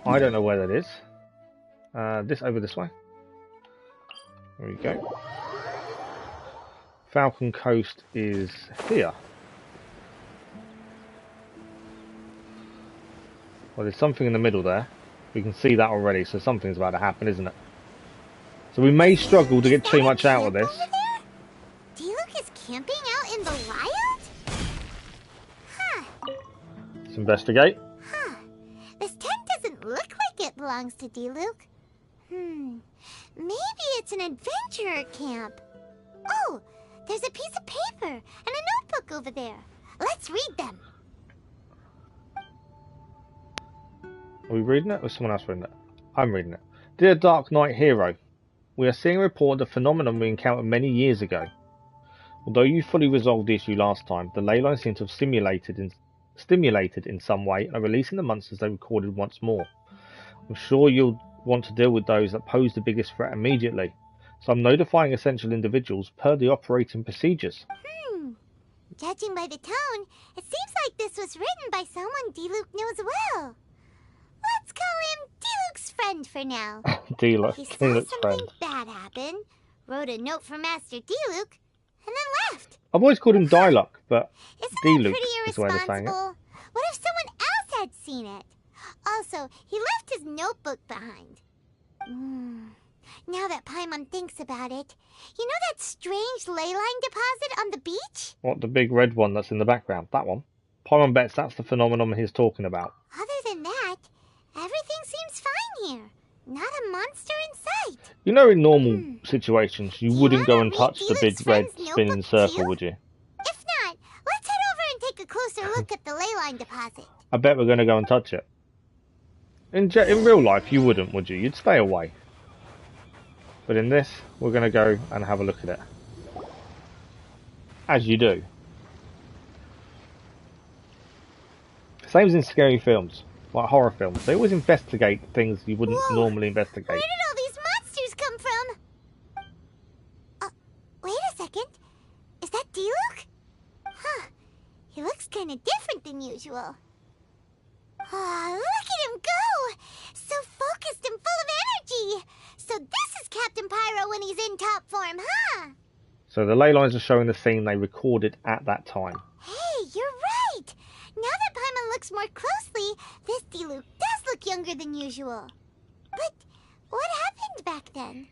I don't know where that is. Over this way. There we go. Falcon Coast is here. Well, there's something in the middle there. We can see that already, so something's about to happen, isn't it? So we may struggle to get too much out of this. D-Luke is camping out in the wild? Huh. Let's investigate. Huh. This tent doesn't look like it belongs to D-Luke. Maybe it's an adventurer camp. Oh, there's a piece of paper and a notebook over there. Let's read them. Are we reading it or is someone else reading it? I'm reading it. Dear Dark Knight Hero, we are seeing a report of a phenomenon we encountered many years ago. Although you fully resolved the issue last time, the ley lines seem to have stimulated in some way and are releasing the monsters they recorded once more. I'm sure you'll want to deal with those that pose the biggest threat immediately, so I'm notifying essential individuals per the operating procedures. Judging by the tone, it seems like this was written by someone D-Luke knows well. Let's call him D-Luke's friend for now. He saw D-Luke's something friend. bad happen, wrote a note for Master D-Luke, and then left. I've always called him Diluc, but Isn't D-Luke that is the way pretty they're saying it. irresponsible? What if someone else had seen it? Also, he left his notebook behind. Now that Paimon thinks about it, you know that strange ley line deposit on the beach? What, the big red one that's in the background? That one? Paimon bets that's the phenomenon he's talking about. Other than that, everything seems fine here. Not a monster in sight. You know, in normal situations, you Do you wouldn't go wanna and read touch the big D-Luke's red friend's spinning notebook circle, too? would you? If not, let's head over and take a closer look at the ley line deposit. I bet we're going to go and touch it. In real life, you wouldn't, would you? You'd stay away. But in this, we're going to go and have a look at it. As you do. Same as in scary films, like horror films. They always investigate things you wouldn't Whoa, normally investigate. Where did all these monsters come from? Wait a second. Is that D-Luke? Huh. He looks kind of different than usual. Ah, look at him go! So focused and full of energy! So this is Captain Pyro when he's in top form, huh? So the ley lines are showing the scene they recorded at that time. Hey, you're right! Now that Paimon looks more closely, this Diluc does look younger than usual. But what happened back then?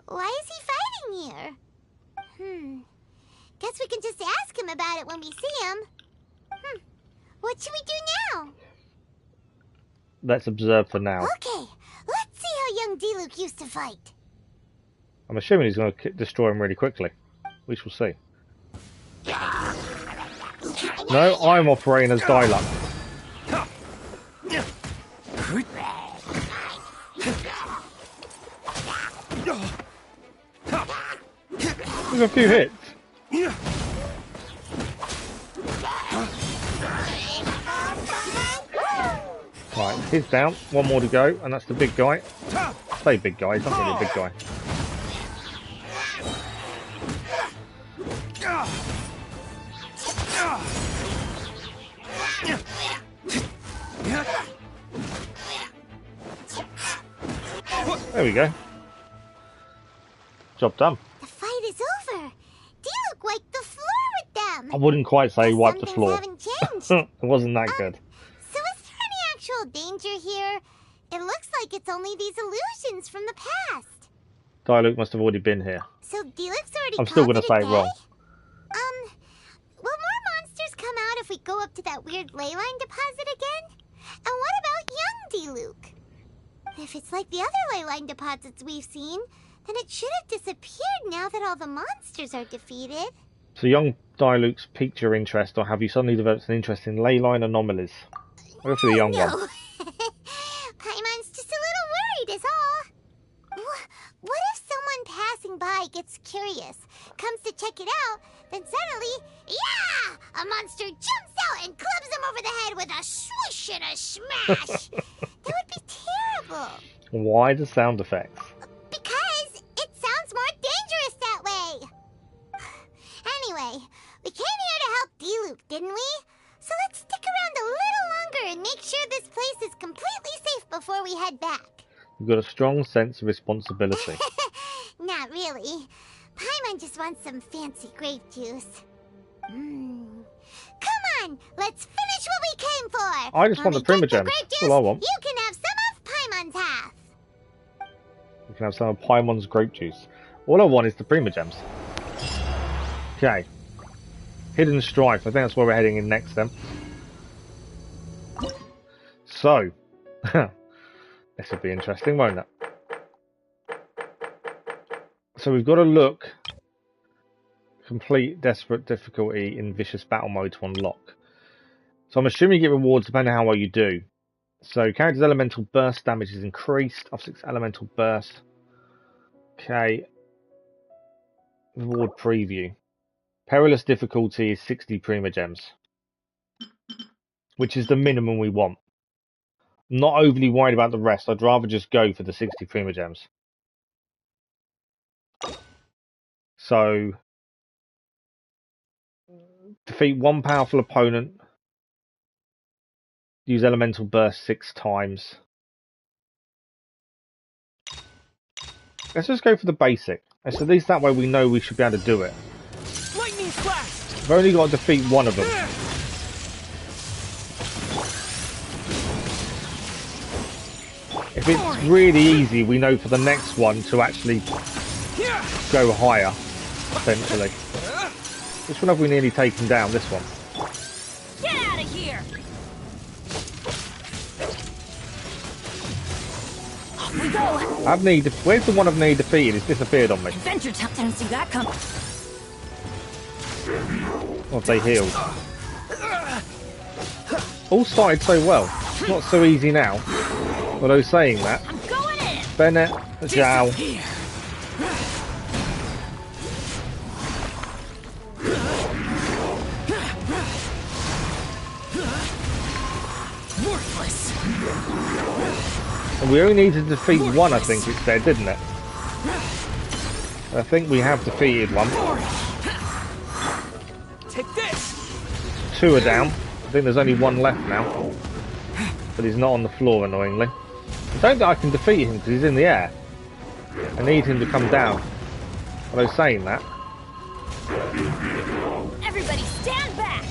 Why is he fighting here? Guess we can just ask him about it when we see him. What should we do now? Let's observe for now. Okay, let's see how young Diluc used to fight. I'm assuming he's going to destroy him really quickly. We shall see. No, I'm operating as Diluc. There's a few hits. Right, he's down. One more to go, and that's the big guy. Say big guy, he's not really a big guy. There we go. Job done. The fight is over. Diluc wiped the floor with them. I wouldn't quite say wipe the Some things floor. haven't changed. It wasn't that good. So is there any actual danger here? It looks like it's only these illusions from the past. Diluc must have already been here. So Diluc's already I'm still going gonna to say it wrong. Will more monsters come out if we go up to that weird ley line deposit again? And what about young Diluc? If it's like the other ley line deposits we've seen, then it should have disappeared now that all the monsters are defeated. So young Diluc's piqued your interest, or have you suddenly developed an interest in ley line anomalies? I'll go for the young one. Paimon's just a little worried is all. What if someone passing by gets curious, comes to check it out, then suddenly, yeah! A monster jumps out and clubs him over the head with a swish and a smash! That would be terrible. Why the sound effects? Because it sounds more dangerous that way. Anyway, we came here to help Diluc, didn't we? So let's stick around a little longer and make sure this place is completely safe before we head back. You've got a strong sense of responsibility. Not really. Paimon just wants some fancy grape juice. Come on, let's finish what we came for. I just want the Primogems. That's all I want. You can have some of Paimon's half. You can have some of Paimon's grape juice. All I want is the Primogems. Okay. Hidden Strife. I think that's where we're heading in next then. So. This will be interesting, won't it? So we've got to look. Complete Desperate Difficulty in Vicious Battle Mode to unlock. So I'm assuming you get rewards depending on how well you do. So character's elemental burst damage is increased. Off 6 elemental burst. Okay. Reward preview. Perilous difficulty is 60 Primogems. Which is the minimum we want. I'm not overly worried about the rest. I'd rather just go for the 60 Primogems. So defeat one powerful opponent. Use elemental burst 6 times. Let's just go for the basic. At least that way we know we should be able to do it. Lightning flash! We've only got to defeat one of them. If it's really easy, we know for the next one to actually go higher, essentially. Which one have we nearly taken down? This one. Get out of here! Off we go! Where's the one I've nearly defeated? It's disappeared on me. Adventure Time didn't see that coming. Or have they healed? All started so well. It's not so easy now. Although saying that, I'm going in! Bennett, Zhao. Worthless! And we only need to defeat one, I think it said, didn't it? I think we have defeated one. Take this! 2 are down. I think there's only 1 left now. But he's not on the floor, annoyingly. I don't think I can defeat him because he's in the air. I need him to come down. Although saying that, Everybody stand back!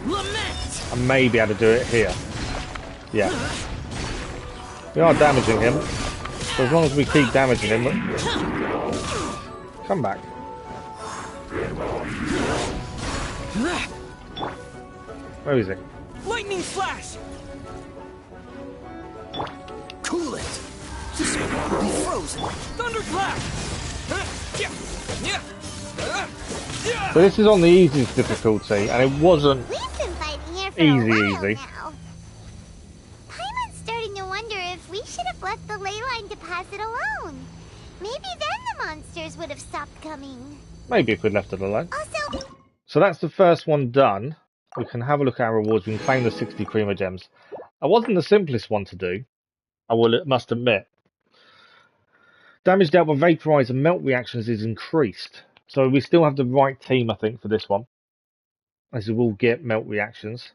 Lament! I may be able to do it here. Yeah. We are damaging him. So as long as we keep damaging him... Come back. Where is he? Lightning flash! Cool it. This one will be frozen. Thunderclap! So this is on the easiest difficulty, and it wasn't We've been fighting here for easy. a while now. Paimon's starting to wonder if we should have left the ley line deposit alone. Maybe then the monsters would have stopped coming. Maybe if we'd left it alone. Also, So that's the first one done. We can have a look at our rewards. We can claim the 60 Primogems. That wasn't the simplest one to do, must admit. Damage dealt by vaporize and melt reactions is increased. So we still have the right team, I think, for this one. As we will get melt reactions.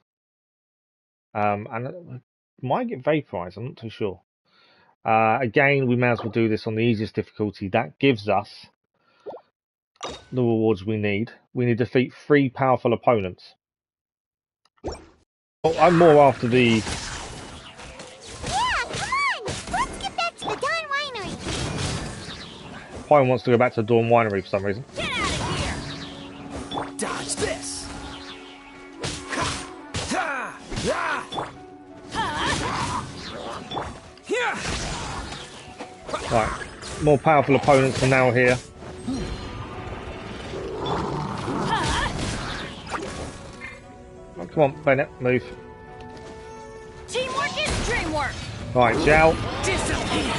And it might get vaporized, I'm not too sure. Again, we may as well do this on the easiest difficulty. That gives us the rewards we need. We need to defeat 3 powerful opponents. Oh, I'm more after the... yeah, come on! Let's get back to the Dawn Winery. Pine wants to go back to Dawn Winery for some reason. Get out of here! Dodge this. Right, more powerful opponents are now here. Oh, come on, Bennett, move. Teamwork is dreamwork! Right, Zhao, Disappear!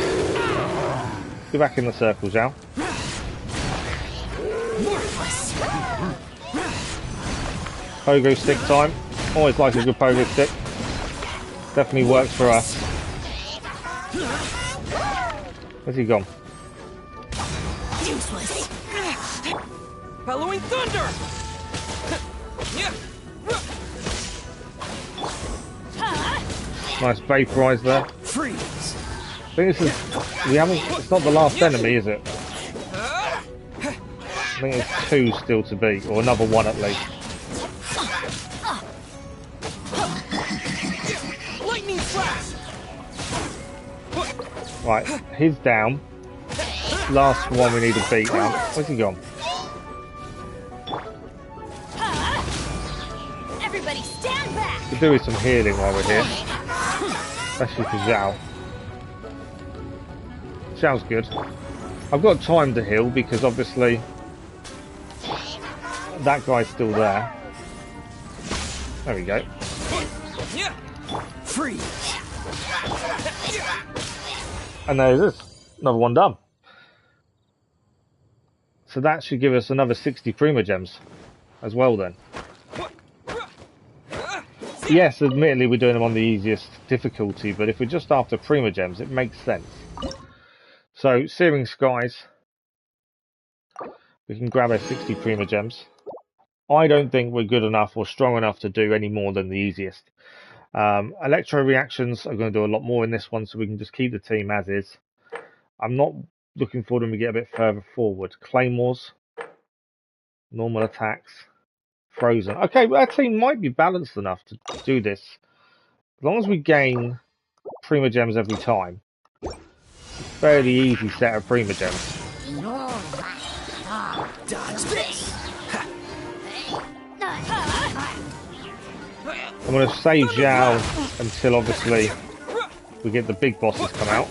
go back in the circle, Zhao. Pogo stick time. Always like a good pogo stick. Definitely works for us. Where's he gone? Useless! Bellowing thunder! Nice vaporize there. Freeze. I think this is... It's not the last enemy, is it? I think there's 2 still to beat, or another 1 at least. Lightning flash! Right, he's down. Last one we need to beat now. Where's he gone? Everybody stand back! Could do with some healing while we're here. Especially for Zhao. Zhao's good. I've got time to heal because obviously that guy's still there. There we go. Freeze. And there's this. Another one done. So that should give us another 60 Primogems as well then. Yes, admittedly we're doing them on the easiest difficulty, but if we're just after Primogems, it makes sense. So, Searing Skies. We can grab our 60 Primogems. I don't think we're good enough or strong enough to do any more than the easiest. Electro reactions are going to do a lot more in this one, so we can just keep the team as is. I'm not looking for them to get a bit further forward. Claymores, normal attacks, frozen. Okay, well, our team might be balanced enough to do this. As long as we gain Primogems every time. It's a fairly easy set of Primogems. Dodge this. I'm going to save Zhao until obviously we get the big bosses come out.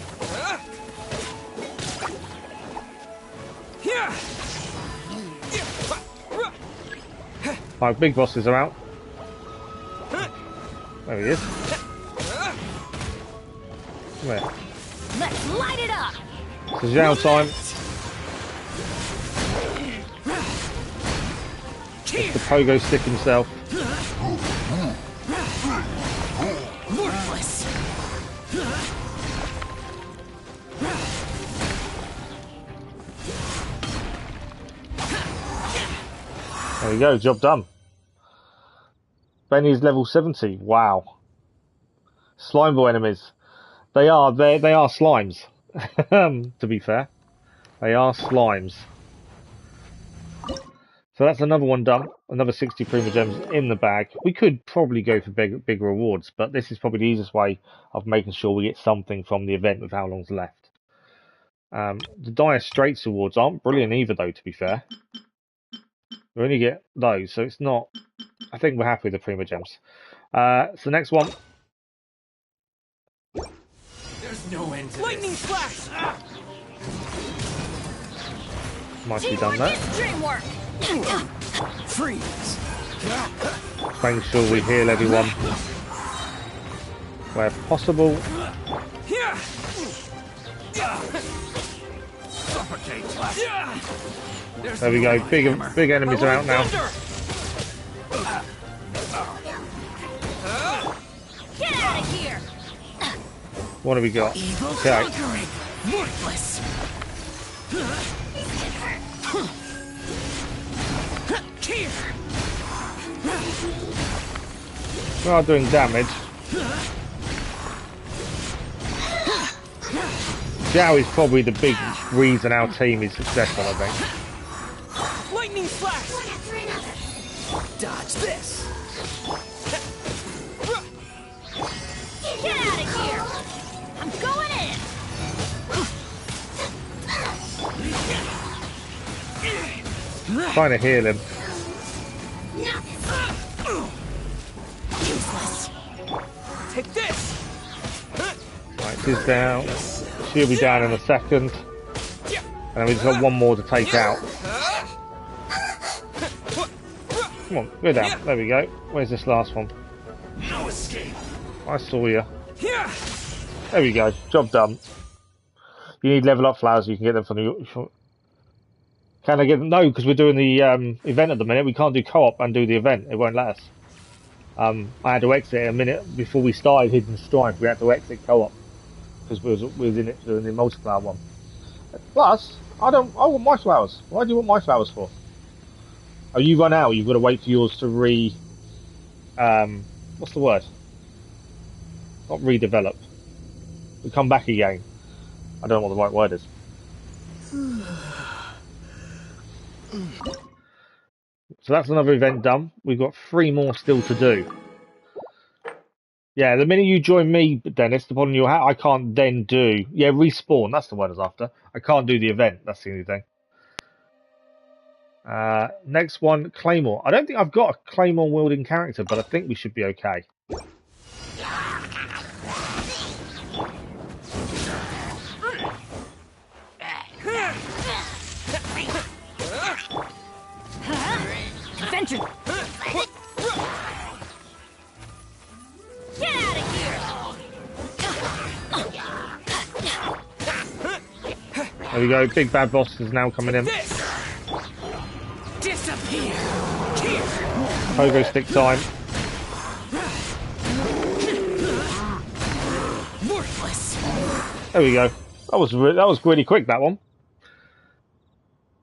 Right, big bosses are out. There he is. Come here. Let's light it up! So Zhao time. It's the pogo stick himself. Worthless! There we go, job done. Benny's level 70. Wow. Slime ball enemies. They are slimes. To be fair. They are slimes. So that's another one done. Another 60 Primogems in the bag. We could probably go for big rewards, but this is probably the easiest way of making sure we get something from the event with how long's left. The Dire Straits awards aren't brilliant either, though, to be fair. We only get those, so it's not... I think we're happy with the Primogems. So next one. There's no end to lightning flash. Nicely done that. Dream work. Freeze! Making sure we heal everyone where possible. There we go. Big enemies are out now. Get out of here. What have we got? Okay. Worthless! We are doing damage. Zhao is probably the big reason our team is successful, I think. Lightning flash. Dodge this! Get out of here. I'm going in. Trying to heal him. Take this. Right, she's down. She'll be down in a second. And then we just got one more to take out. Come on, go down. There we go. Where's this last one? No escape! I saw you. There we go. Job done. You need level up flowers. You can get them from the... Can I get them? No, because we're doing the event at the minute. We can't do co-op and do the event. It won't let us. I had to exit a minute before we started Hidden Strife. We had to exit co-op because we was in it doing the multiplayer one. Plus, I want my flowers. Why do you want my flowers for? Oh, you run out. You've got to wait for yours to what's the word? Not redevelop. We come back again. I don't know what the right word is. So that's another event done. We've got 3 more still to do. Yeah, the minute you join me, Dennis, depending on your hat, I can't then do... Yeah, respawn. That's the word I was after. I can't do the event. That's the only thing. Next one, Claymore. I don't think I've got a Claymore wielding character, but I think we should be okay. Adventure. Get out of here. There we go. Big bad boss is now coming in. Disappear! Pogo stick time. Worthless! There we go. That was really quick, that one.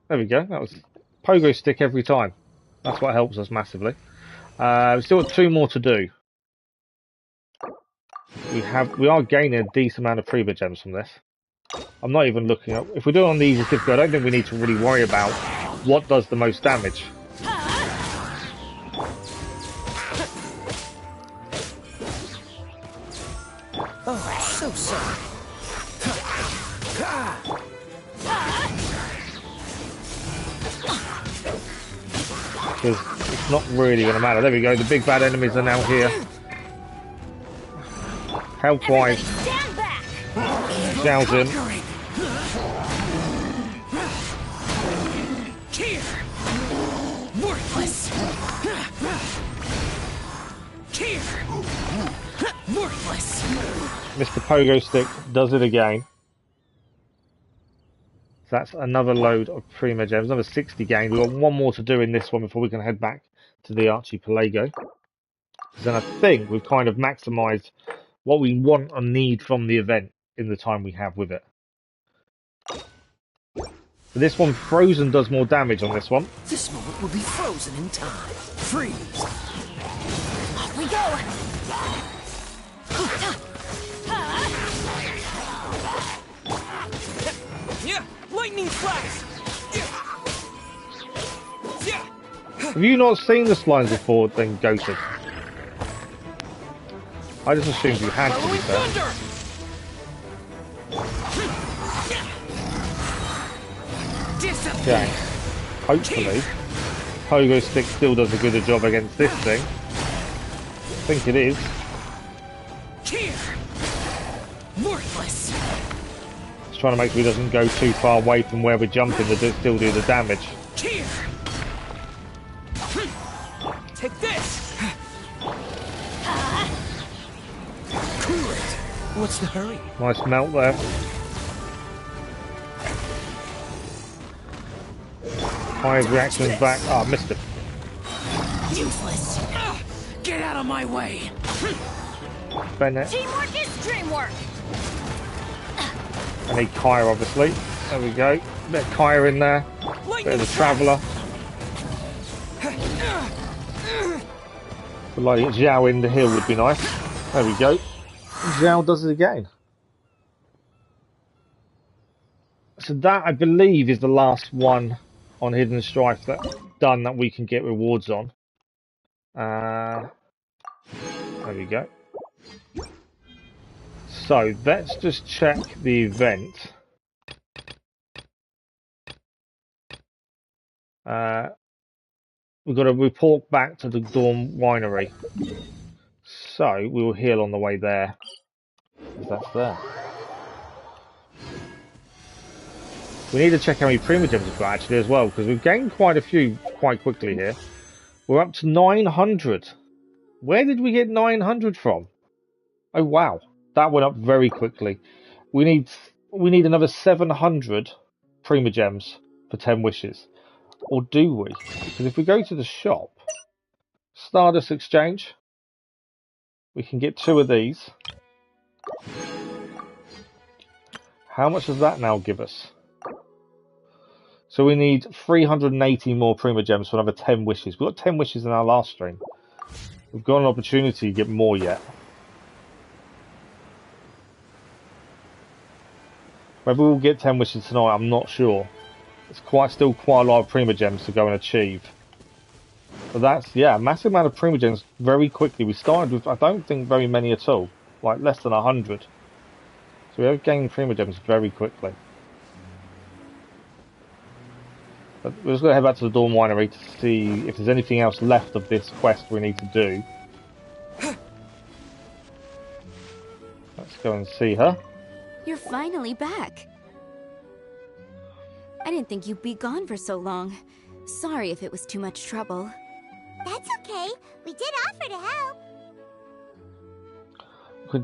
There we go. That was pogo stick every time. That's what helps us massively. We've still got 2 more to do. We are gaining a decent amount of Primogems from this. I'm not even looking up. If we do it on the easy difficulty, I don't think we need to really worry about what does the most damage. Oh, so sorry. Because it's not really going to matter. There we go. The big bad enemies are now here. Health-wise, Zhao's in. Worthless! Worthless! Mr. Pogo Stick does it again. So that's another load of Primogems, another 60 gained. We've got 1 more to do in this one before we can head back to the Archipelago. Then I think we've kind of maximised what we want and need from the event in the time we have with it. For this one, Frozen does more damage on this one. This moment will be frozen in time. Freeze! Off we go. Yeah, lightning flash. Yeah. Have you not seen the slimes before, then Ghosted? I just assumed you had, to be fair. Okay. Hopefully, Pogo Stick still does a good job against this thing. I think it is. Worthless. Just trying to make sure he doesn't go too far away from where we're jumping to still do the damage. Take this. Cool it. What's the hurry? Nice melt there. Five reactions back. Ah, oh, missed it. Useless. Get out of my way. Bennett. Teamwork is dreamwork. I need Kaya, obviously. There we go. Bit of Kaya in there. Bit of the Traveller. Would like Zhao in the hill would be nice. There we go. Zhao does it again. So that, I believe, is the last one on Hidden Strife that we can get rewards on. There we go. So let's just check the event. We've got to report back to the Dawn Winery. So we will heal on the way there. That's there. We need to check how many Primogems we've got actually as well, because we've gained quite a few quite quickly here. We're up to 900. Where did we get 900 from? Oh wow, that went up very quickly. We need another 700 Primogems for 10 wishes. Or do we? Because if we go to the shop, Stardust Exchange, we can get 2 of these. How much does that now give us? So we need 380 more Primogems for another 10 wishes. We got 10 wishes in our last stream. We've got an opportunity to get more yet. Whether we'll get 10 wishes tonight, I'm not sure. It's still quite a lot of Primogems to go and achieve. But that's, yeah, a massive amount of Primogems very quickly. We started with, I don't think, very many at all. Like, less than 100. So we have gained Primogems very quickly. But we're just going to head back to the Dawn Winery to see if there's anything else left of this quest we need to do. Let's go and see her. You're finally back. I didn't think you'd be gone for so long. Sorry if it was too much trouble. That's okay. We did offer to help.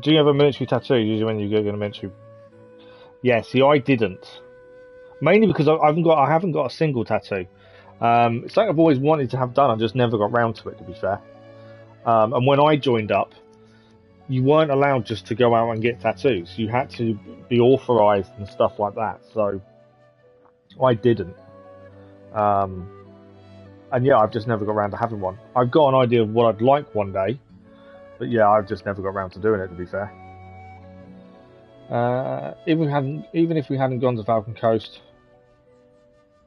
Do you have a military tattoo? Usually when you go get a military... Yeah, see, I didn't. Mainly because I haven't got a single tattoo. It's something I've always wanted to have done. I just never got round to it, to be fair. And when I joined up, you weren't allowed just to go out and get tattoos. You had to be authorized and stuff like that. So I didn't. And yeah, I've just never got around to having one. I've got an idea of what I'd like one day, but yeah, I've just never got around to doing it, to be fair. Even if we hadn't gone to Falcon Coast,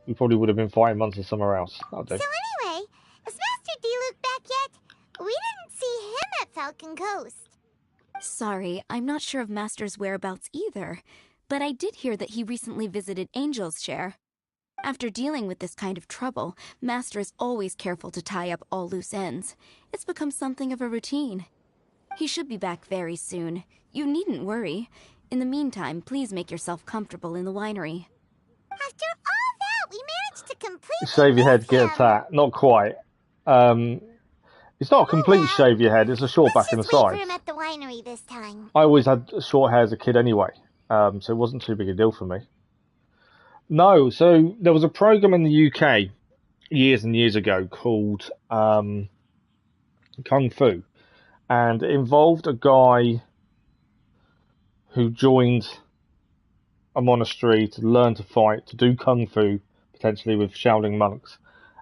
we probably would have been fighting monsters somewhere else. That'll do. So anyway, is Master D-Luke back yet? We didn't see him at Falcon Coast. Sorry, I'm not sure of Master's whereabouts either, but I did hear that he recently visited Angel's Share. After dealing with this kind of trouble, Master is always careful to tie up all loose ends. It's become something of a routine. He should be back very soon. You needn't worry. In the meantime, please make yourself comfortable in the winery. After all that, we managed to complete. Shave your head, get a tat. Not quite. It's not a complete shave your head. It's a short back and the sides. Let's just wait for sides. him at the winery this time. I always had short hair as a kid anyway, so it wasn't too big a deal for me. No, so there was a program in the UK years and years ago called Kung Fu, and it involved a guy who joined a monastery to learn to fight, to do Kung Fu, potentially with Shaolin monks.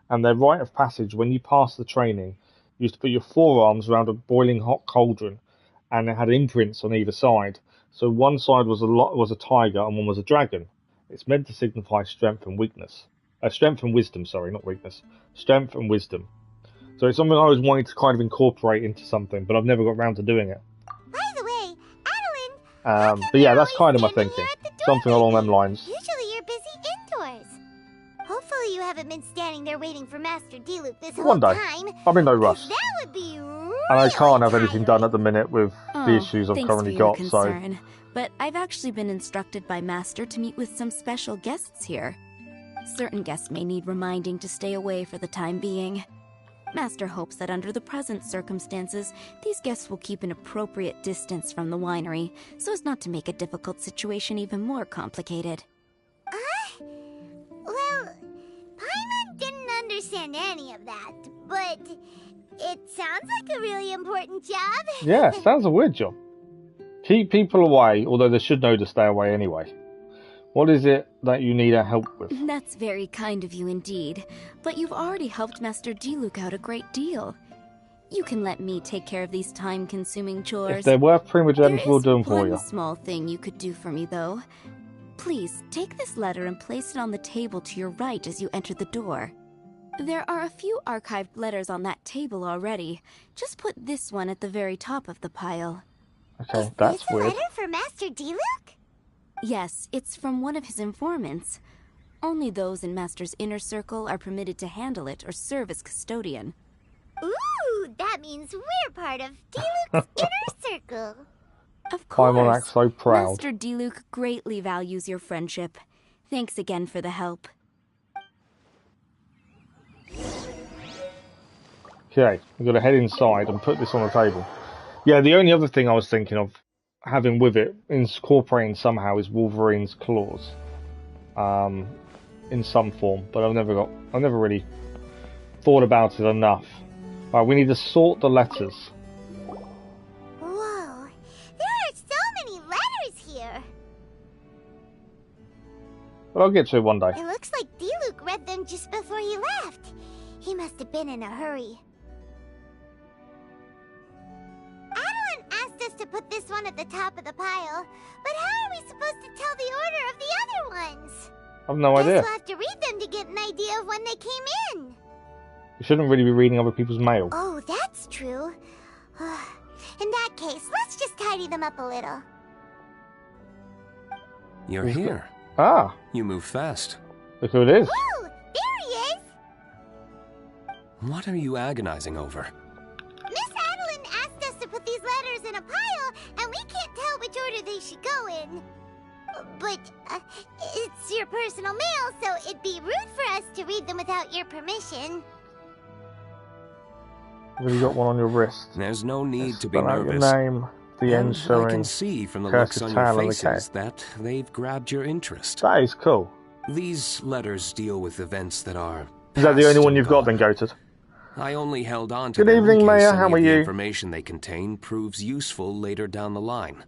And their rite of passage, when you pass the training, you used to put your forearms around a boiling hot cauldron, and it had imprints on either side. So one side was a tiger and one was a dragon. It's meant to signify strength and weakness. Strength and wisdom, sorry, not weakness. Strength and wisdom. So it's something I was wanting to kind of incorporate into something, but I've never got around to doing it. By the way, Adeline, But yeah, that's kind of my thinking. Something along them lines. Usually you're busy indoors. Hopefully you haven't been standing there waiting for Master D-Luke this whole One day. time. I'm in no rush. That would be really And I can't have anything done tiring. at the minute with the issues I've thanks currently for your got, concern, but I've actually been instructed by Master to meet with some special guests here. Certain guests may need reminding to stay away for the time being. Master hopes that under the present circumstances, these guests will keep an appropriate distance from the winery, so as not to make a difficult situation even more complicated. Well, Paimon didn't understand any of that, but it sounds like a really important job. Yeah, sounds a weird job. Keep people away, although they should know to stay away anyway. What is it that you need our help with? That's very kind of you indeed, but you've already helped Master D-Luke out a great deal. You can let me take care of these time-consuming chores. If they're worth Primogems, we'll do them for There is you. one small thing you could do for me, though. Please, take this letter and place it on the table to your right as you enter the door. There are a few archived letters on that table already. Just put this one at the very top of the pile. Okay, Is that's this a weird. letter for Master D-Luke? Yes, it's from one of his informants. Only those in Master's inner circle are permitted to handle it or serve as custodian. Ooh, that means we're part of D-Luke's inner circle. Of course. Paimon acts so proud. Master D-Luke greatly values your friendship. Thanks again for the help. Okay, we've got to head inside and put this on the table. Yeah, the only other thing I was thinking of having with it, incorporating somehow, is Wolverine's claws. In some form, but I've never really thought about it enough. Right, we need to sort the letters. Whoa, there are so many letters here. But I'll get to it one day. It looks like D-Luke read them just before he left. He must have been in a hurry. Adeline asked us to put this one at the top of the pile, but how are we supposed to tell the order of the other ones? I've no Guess idea. we'll have to read them to get an idea of when they came in. You shouldn't really be reading other people's mail. Oh, that's true. In that case, let's just tidy them up a little. You're here. Ah, You move fast. look who it is. Oh, there he is! What are you agonizing over? Miss Adeline asked us to put these letters in a pile, and we can't tell which order they should go in. But, it's your personal mail, so it'd be rude for us to read them without your permission. You've really got one on your wrist. There's no need to be Spell out your nervous. name, the end And I showing. can see from the Curse's looks on your tail and the faces K. that they've grabbed your interest. That is cool. These letters deal with events that are Is that the past only one and you've got gone. then, Goated? I only held on to Good them evening, in case Mayor. any How of are the you? information they contain proves useful later down the line.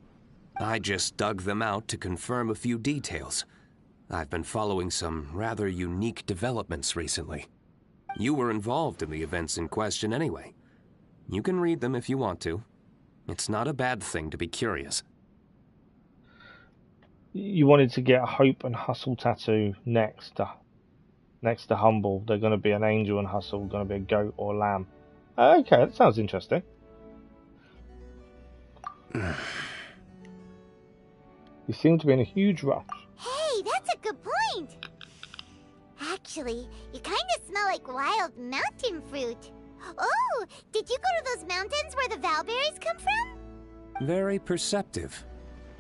I just dug them out to confirm a few details. I've been following some rather unique developments recently. You were involved in the events in question anyway. You can read them if you want to. It's not a bad thing to be curious. You wanted to get a Hope and Hustle tattoo next to Humble. They're going to be an angel and Hustle, going to be a goat or a lamb. Okay, that sounds interesting. You seem to be in a huge rush. Hey, that's a good point. Actually, you kind of smell like wild mountain fruit. Oh, did you go to those mountains where the valberries come from? Very perceptive.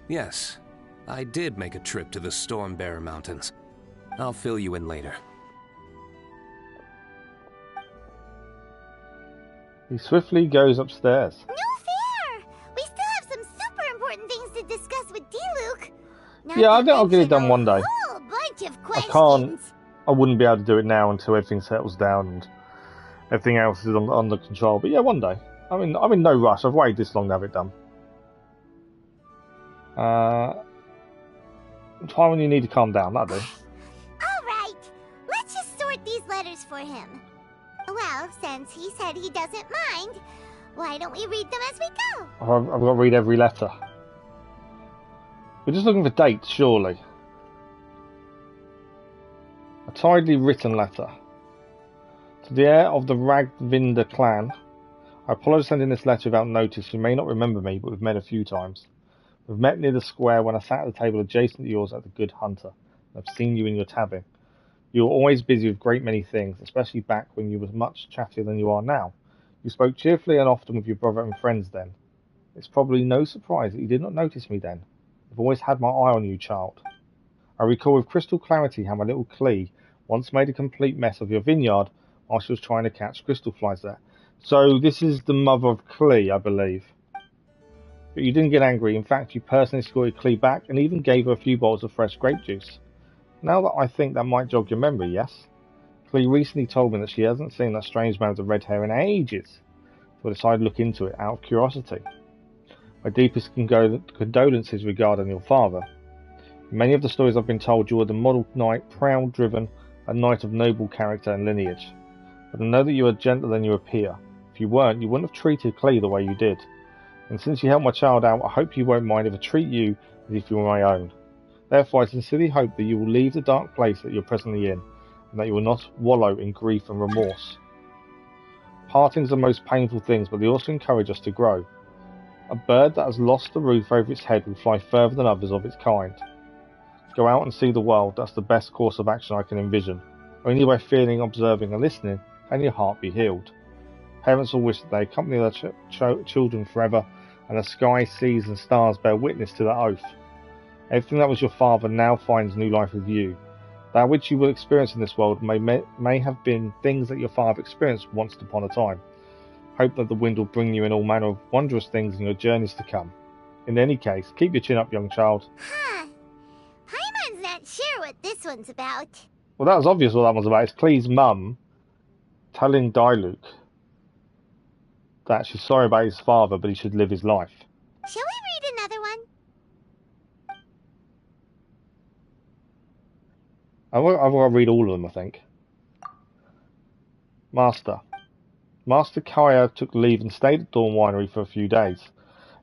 Yes, I did make a trip to the Storm Bear Mountains. I'll fill you in later. He swiftly goes upstairs. No fair! We still have some super important things to discuss with D-Luke. Not Yeah, I to think I'll get it mention done a one day. whole bunch of questions. can't- I wouldn't be able to do it now until everything settles down and everything else is under control. But yeah, one day. I'm in no rush. I've waited this long to have it done. Time when you need to calm down, that'll do. Alright, let's just sort these letters for him. Well, since he said he doesn't mind, why don't we read them as we go? I've got to read every letter. We're just looking for dates, surely. A tidily written letter. To the heir of the Ragvinda clan, I apologise for sending this letter without notice. You may not remember me, but we've met a few times. We've met near the square when I sat at the table adjacent to yours at the Good Hunter. I've seen you in your tavern. You were always busy with a great many things, especially back when you were much chattier than you are now. You spoke cheerfully and often with your brother and friends then. It's probably no surprise that you did not notice me then. I've always had my eye on you, child. I recall with crystal clarity how my little Clee once made a complete mess of your vineyard while she was trying to catch crystal flies there. So this is the mother of Clee, I believe. But you didn't get angry. In fact, you personally escorted Clee back and even gave her a few bottles of fresh grape juice. Now that I think that might jog your memory, yes? Clee recently told me that she hasn't seen that strange man with the red hair in ages, so I decided to look into it out of curiosity. My deepest condolences regarding your father. In many of the stories I've been told, you are the model knight, proud, driven, a knight of noble character and lineage. But I know that you are gentler than you appear. If you weren't, you wouldn't have treated Clee the way you did. And since you helped my child out, I hope you won't mind if I treat you as if you were my own. Therefore, I sincerely hope that you will leave the dark place that you're presently in, and that you will not wallow in grief and remorse. Partings are the most painful things, but they also encourage us to grow. A bird that has lost the roof over its head will fly further than others of its kind. Go out and see the world. That's the best course of action I can envision. Only by feeling, observing, and listening can your heart be healed. Parents all wish that they accompany their children forever, and the sky, seas, and stars bear witness to that oath. Everything that was your father now finds new life with you. That which you will experience in this world may have been things that your father experienced once upon a time. Hope that the wind will bring you in all manner of wondrous things in your journeys to come. In any case, keep your chin up, young child. Huh. Paimon's not sure what this one's about. Well, that was obvious what that one's about. It's Clee's mum telling Diluc that she's sorry about his father, but he should live his life. Shall we read another one? I've got to read all of them, I think. Master Kaya took leave and stayed at Dawn Winery for a few days.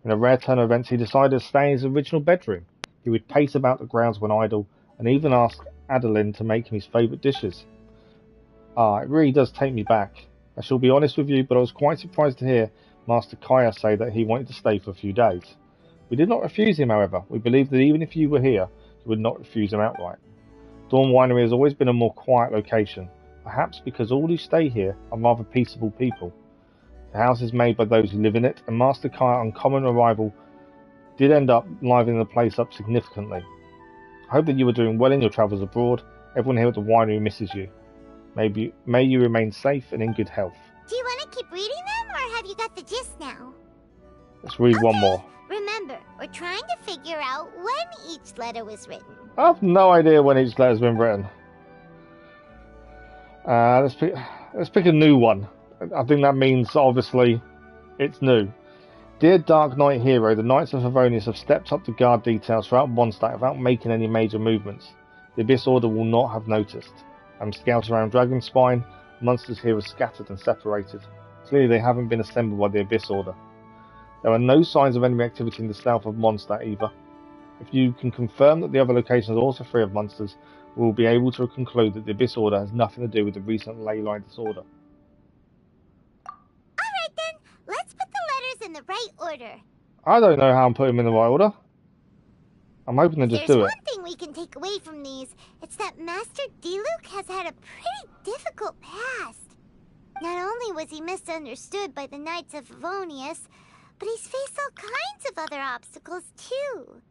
In a rare turn of events, he decided to stay in his original bedroom. He would pace about the grounds when idle, and even ask Adeline to make him his favourite dishes. It really does take me back. I shall be honest with you, but I was quite surprised to hear Master Kaya say that he wanted to stay for a few days. We did not refuse him, however. We believed that even if you were here, you would not refuse him outright. Dawn Winery has always been a more quiet location, perhaps because all who stay here are rather peaceable people. The house is made by those who live in it, and Master Kaya, on common arrival, did end up livening the place up significantly. I hope that you are doing well in your travels abroad. Everyone here at the winery misses you. May you remain safe and in good health. Do you want to keep reading them, or have you got the gist now? Let's read one more. Remember, we're trying to figure out when each letter was written. I have no idea when each letter's been written. Let's pick a new one. I think that means, obviously, it's new. Dear Dark Knight Hero, the Knights of Favonius have stepped up to guard details throughout Mondstadt without making any major movements. The Abyss Order will not have noticed. I'm scouting around Dragonspine. Monsters here are scattered and separated. Clearly they haven't been assembled by the Abyss Order. There are no signs of enemy activity in the south of Mondstadt either. If you can confirm that the other locations are also free of monsters, we will be able to conclude that the Abyss Order has nothing to do with the recent ley line disorder. Alright then, let's put the letters in the right order. I don't know how I'm putting them in the right order. I'm hoping to just do it. There's one thing we can take away from these. It's that Master Diluc has had a pretty difficult past. Not only was he misunderstood by the Knights of Favonius, but he's faced all kinds of other obstacles too.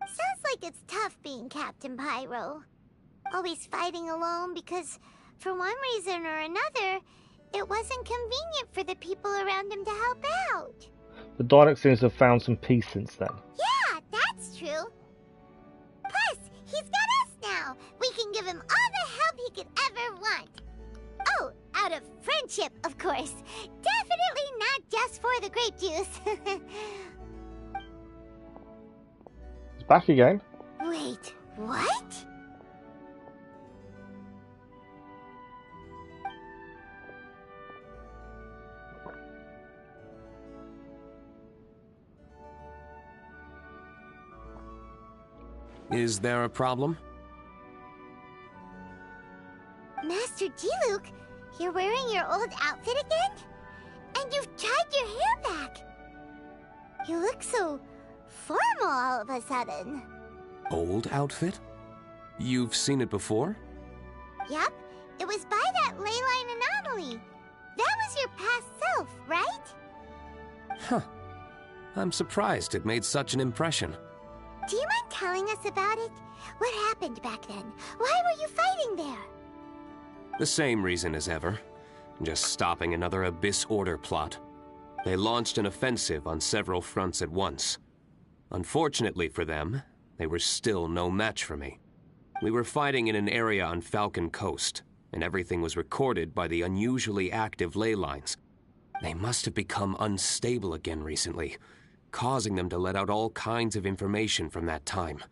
Sounds like it's tough being Captain Pyro. Always fighting alone because, for one reason or another, it wasn't convenient for the people around him to help out. The Diluc seems to have found some peace since then. Yeah, that's true. Plus, he's got us now. We can give him all the help he could ever want. Oh, out of friendship, of course. Definitely not just for the grape juice. It's back again. Wait, what? Is there a problem? Diluc, you're wearing your old outfit again? And you've tied your hair back. You look so formal all of a sudden. Old outfit? You've seen it before? Yep, it was by that ley line anomaly. That was your past self, right? Huh. I'm surprised it made such an impression. Do you mind telling us about it? What happened back then? Why were you fighting there? The same reason as ever. Just stopping another Abyss Order plot. They launched an offensive on several fronts at once. Unfortunately for them, they were still no match for me. We were fighting in an area on Falcon Coast, and everything was recorded by the unusually active ley lines. They must have become unstable again recently, causing them to let out all kinds of information from that time.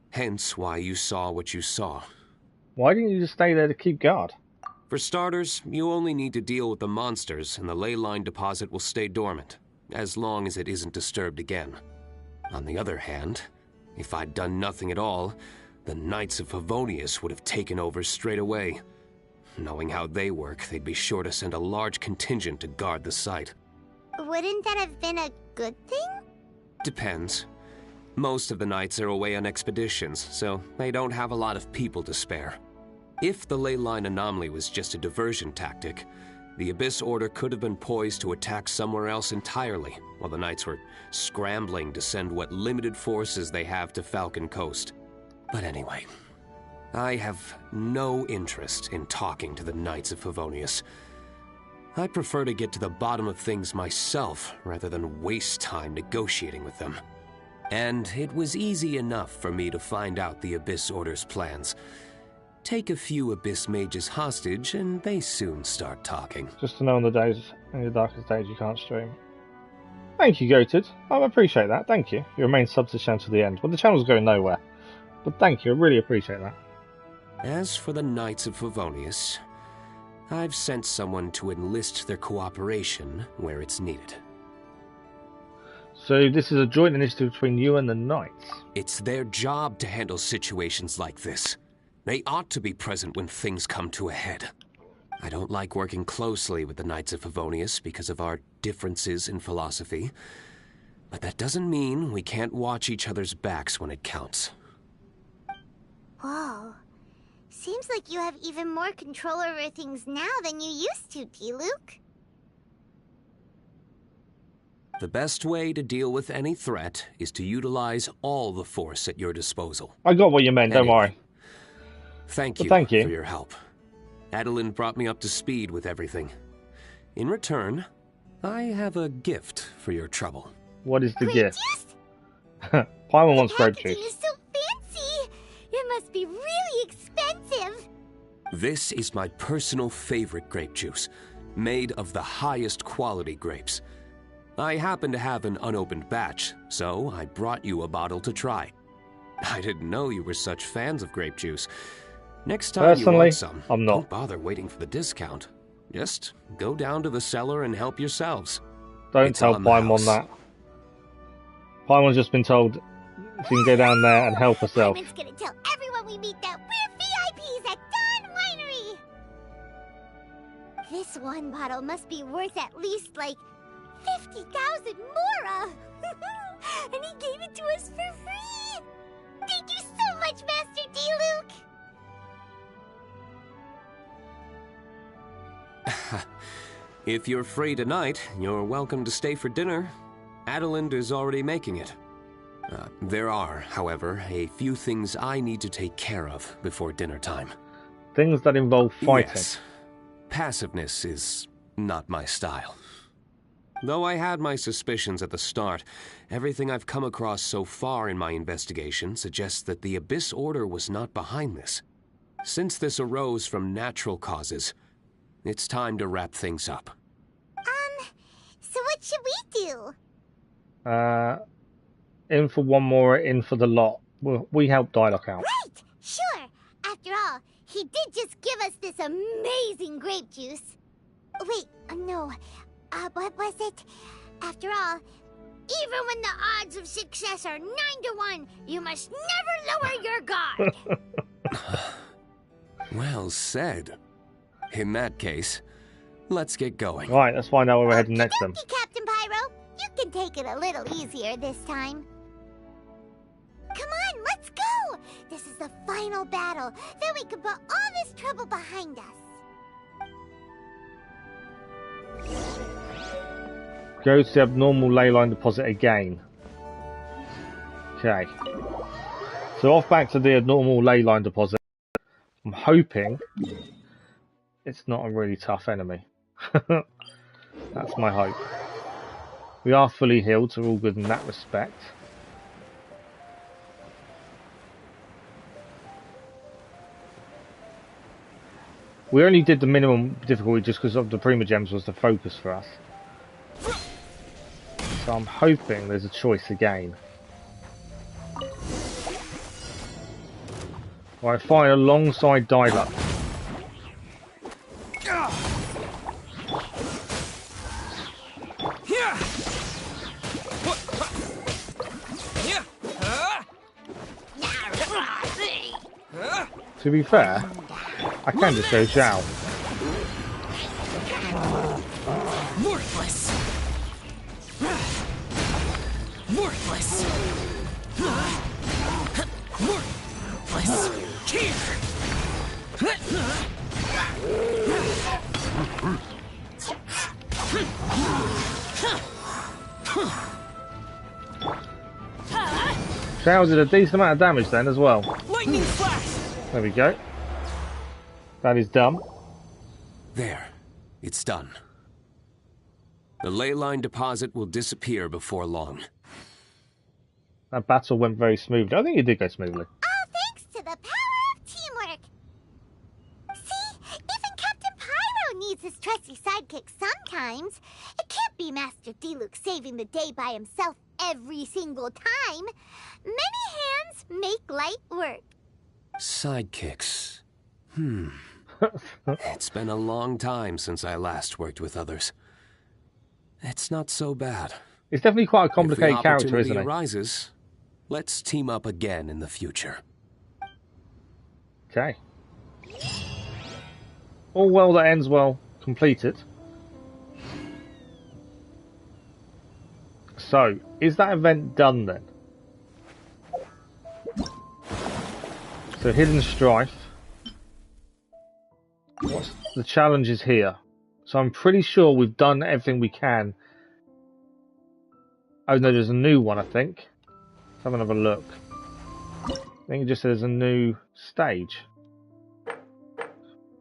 Hence why you saw what you saw. Why didn't you just stay there to keep guard? For starters, you only need to deal with the monsters, and the ley line deposit will stay dormant, as long as it isn't disturbed again. On the other hand, if I'd done nothing at all, the Knights of Favonius would have taken over straight away. Knowing how they work, they'd be sure to send a large contingent to guard the site. Wouldn't that have been a good thing? Depends. Most of the Knights are away on expeditions, so they don't have a lot of people to spare. If the ley line anomaly was just a diversion tactic, the Abyss Order could have been poised to attack somewhere else entirely, while the Knights were scrambling to send what limited forces they have to Falcon Coast. But anyway, I have no interest in talking to the Knights of Favonius. I prefer to get to the bottom of things myself, rather than waste time negotiating with them. And it was easy enough for me to find out the Abyss Order's plans. Take a few Abyss Mages hostage, and they soon start talking. Just to know on the darkest days you can't stream. Thank you, Goated. I appreciate that, thank you. You remain sub to the channel to the end. Well, the channel's going nowhere. But thank you, I really appreciate that. As for the Knights of Favonius, I've sent someone to enlist their cooperation where it's needed. So this is a joint initiative between you and the Knights? It's their job to handle situations like this. They ought to be present when things come to a head. I don't like working closely with the Knights of Favonius because of our differences in philosophy, but that doesn't mean we can't watch each other's backs when it counts. Whoa. Seems like you have even more control over things now than you used to, Diluc. The best way to deal with any threat is to utilize all the force at your disposal. I got what you meant, don't worry. Thank you for your help. Adeline brought me up to speed with everything. In return, I have a gift for your trouble. What is the Grape gift? Paimon wants grape juice. It's so fancy! It must be really expensive! This is my personal favorite grape juice, made of the highest quality grapes. I happen to have an unopened batch, so I brought you a bottle to try. I didn't know you were such fans of grape juice. Next time you want some, I'm not. Don't bother waiting for the discount. Just go down to the cellar and help yourselves. Don't tell Paimon that. Paimon's just been told she can go down there and help herself. Paimon's gonna tell everyone we meet that we're VIPs at Dawn Winery! This one bottle must be worth at least, like, 50,000 mora! And he gave it to us for free! Thank you so much, Master Diluc! If you're free tonight, you're welcome to stay for dinner. Adeline is already making it. There are, however, a few things I need to take care of before dinner time. Things that involve fighting. Yes. Passiveness is not my style. Though I had my suspicions at the start, everything I've come across so far in my investigation suggests that the Abyss Order was not behind this. Since this arose from natural causes, it's time to wrap things up. So what should we do? In for one more, in for the lot. We help Diluc out. Right! Sure! After all, he did just give us this amazing grape juice. Wait, no. What was it? After all, even when the odds of success are 9-1, you must never lower your guard! Well said. In that case, let's get going. Right, let's find out where we're heading next then. Captain Pyro, you can take it a little easier this time. Come on, let's go! This is the final battle. Then we can put all this trouble behind us. Go to the abnormal ley line deposit again. Okay. So off back to the abnormal ley line deposit. I'm hoping it's not a really tough enemy. That's my hope. We are fully healed, so we're all good in that respect. We only did the minimum difficulty just because of the Primogems was the focus for us. So I'm hoping there's a choice again. Right, fire alongside dial-up. To be fair, I can just go Zhao. Worthless. Worthless. Worthless. Here. Zhao did a decent amount of damage then as well. Lightning flash. There we go. That is done. There. It's done. The ley line deposit will disappear before long. That battle went very smoothly. I think it did go smoothly. All thanks to the power of teamwork. See, even Captain Pyro needs his trusty sidekick sometimes. It can't be Master D-Luke saving the day by himself every single time. Many hands make light work. Sidekicks. It's been a long time since I last worked with others. It's not so bad. It's definitely quite a complicated character, isn't If the it? opportunity arises, let's team up again in the future. Okay. All well that ends well. Completed. So, is that event done then? So, Hidden Strife. What's the challenge is here. So I'm pretty sure we've done everything we can. Oh no, there's a new one I think. Let's have another look. I think it just says a new stage.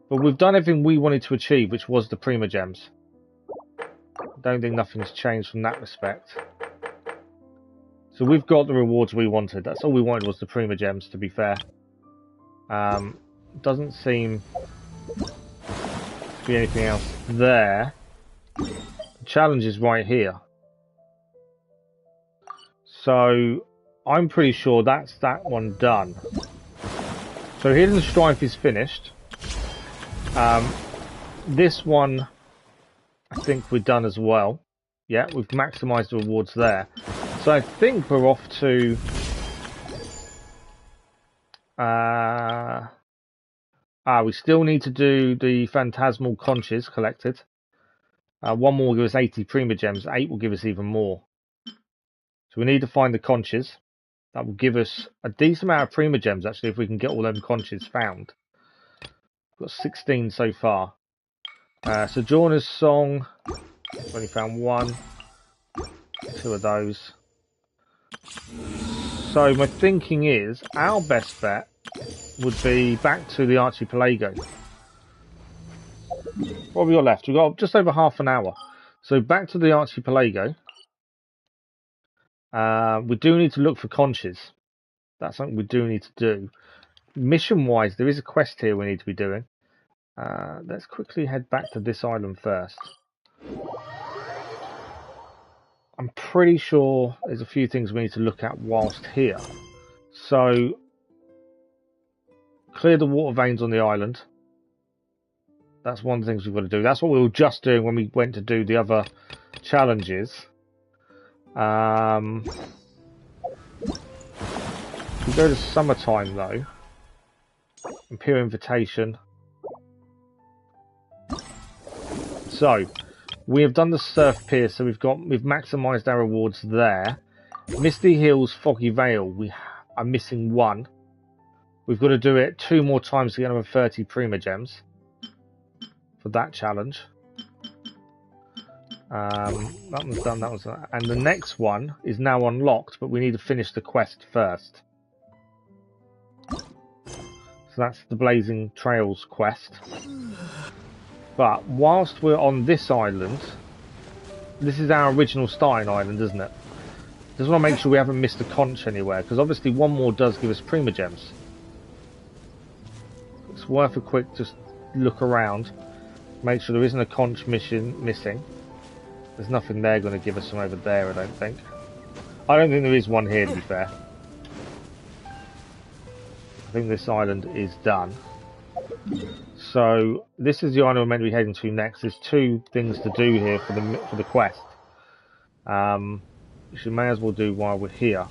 But we've done everything we wanted to achieve, which was the Primogems. Don't think nothing's changed from that respect. So we've got the rewards we wanted. That's all we wanted was the Primogems, to be fair. Doesn't seem to be anything else there. The challenge is right here. So I'm pretty sure that's that one done. So Hidden Strife is finished. This one I think we're done as well. Yeah, we've maximised the rewards there. So I think we're off to we still need to do the Phantasmal Conches collected. One more will give us 80 Primogems, 8 will give us even more. So we need to find the conches. That will give us a decent amount of Primogems actually if we can get all them conches found. We've got 16 so far. Sojourner's Song, we've only found 1. 2 of those. So my thinking is our best bet would be back to the Archipelago. What have we got left? We've got just over half an hour. So back to the Archipelago. We do need to look for conches. That's something we do need to do. Mission-wise, there is a quest here we need to be doing. Let's quickly head back to this island first. I'm pretty sure there's a few things we need to look at whilst here. So, clear the water veins on the island. That's one of the things we've got to do. That's what we were just doing when we went to do the other challenges. We go to summertime though. Imperial Invitation. So we have done the surf pier, so we've maximised our rewards there. Misty Hills, Foggy Vale, I'm missing one. We've got to do it 2 more times to get another 30 Primogems for that challenge. That one's done, that one's done. And the next one is now unlocked, but we need to finish the quest first. So that's the Blazing Trails quest. But whilst we're on this island, this is our original starting island, isn't it? Just want to make sure we haven't missed a conch anywhere, because obviously one more does give us Primogems. It's worth a quick just look around, make sure there isn't a conch mission missing. There's nothing there going to give us from over there, I don't think. I don't think there is one here, to be fair. I think this island is done. So this is the island we're meant to be heading to next. There's 2 things to do here for the quest. Which we may as well do while we're here.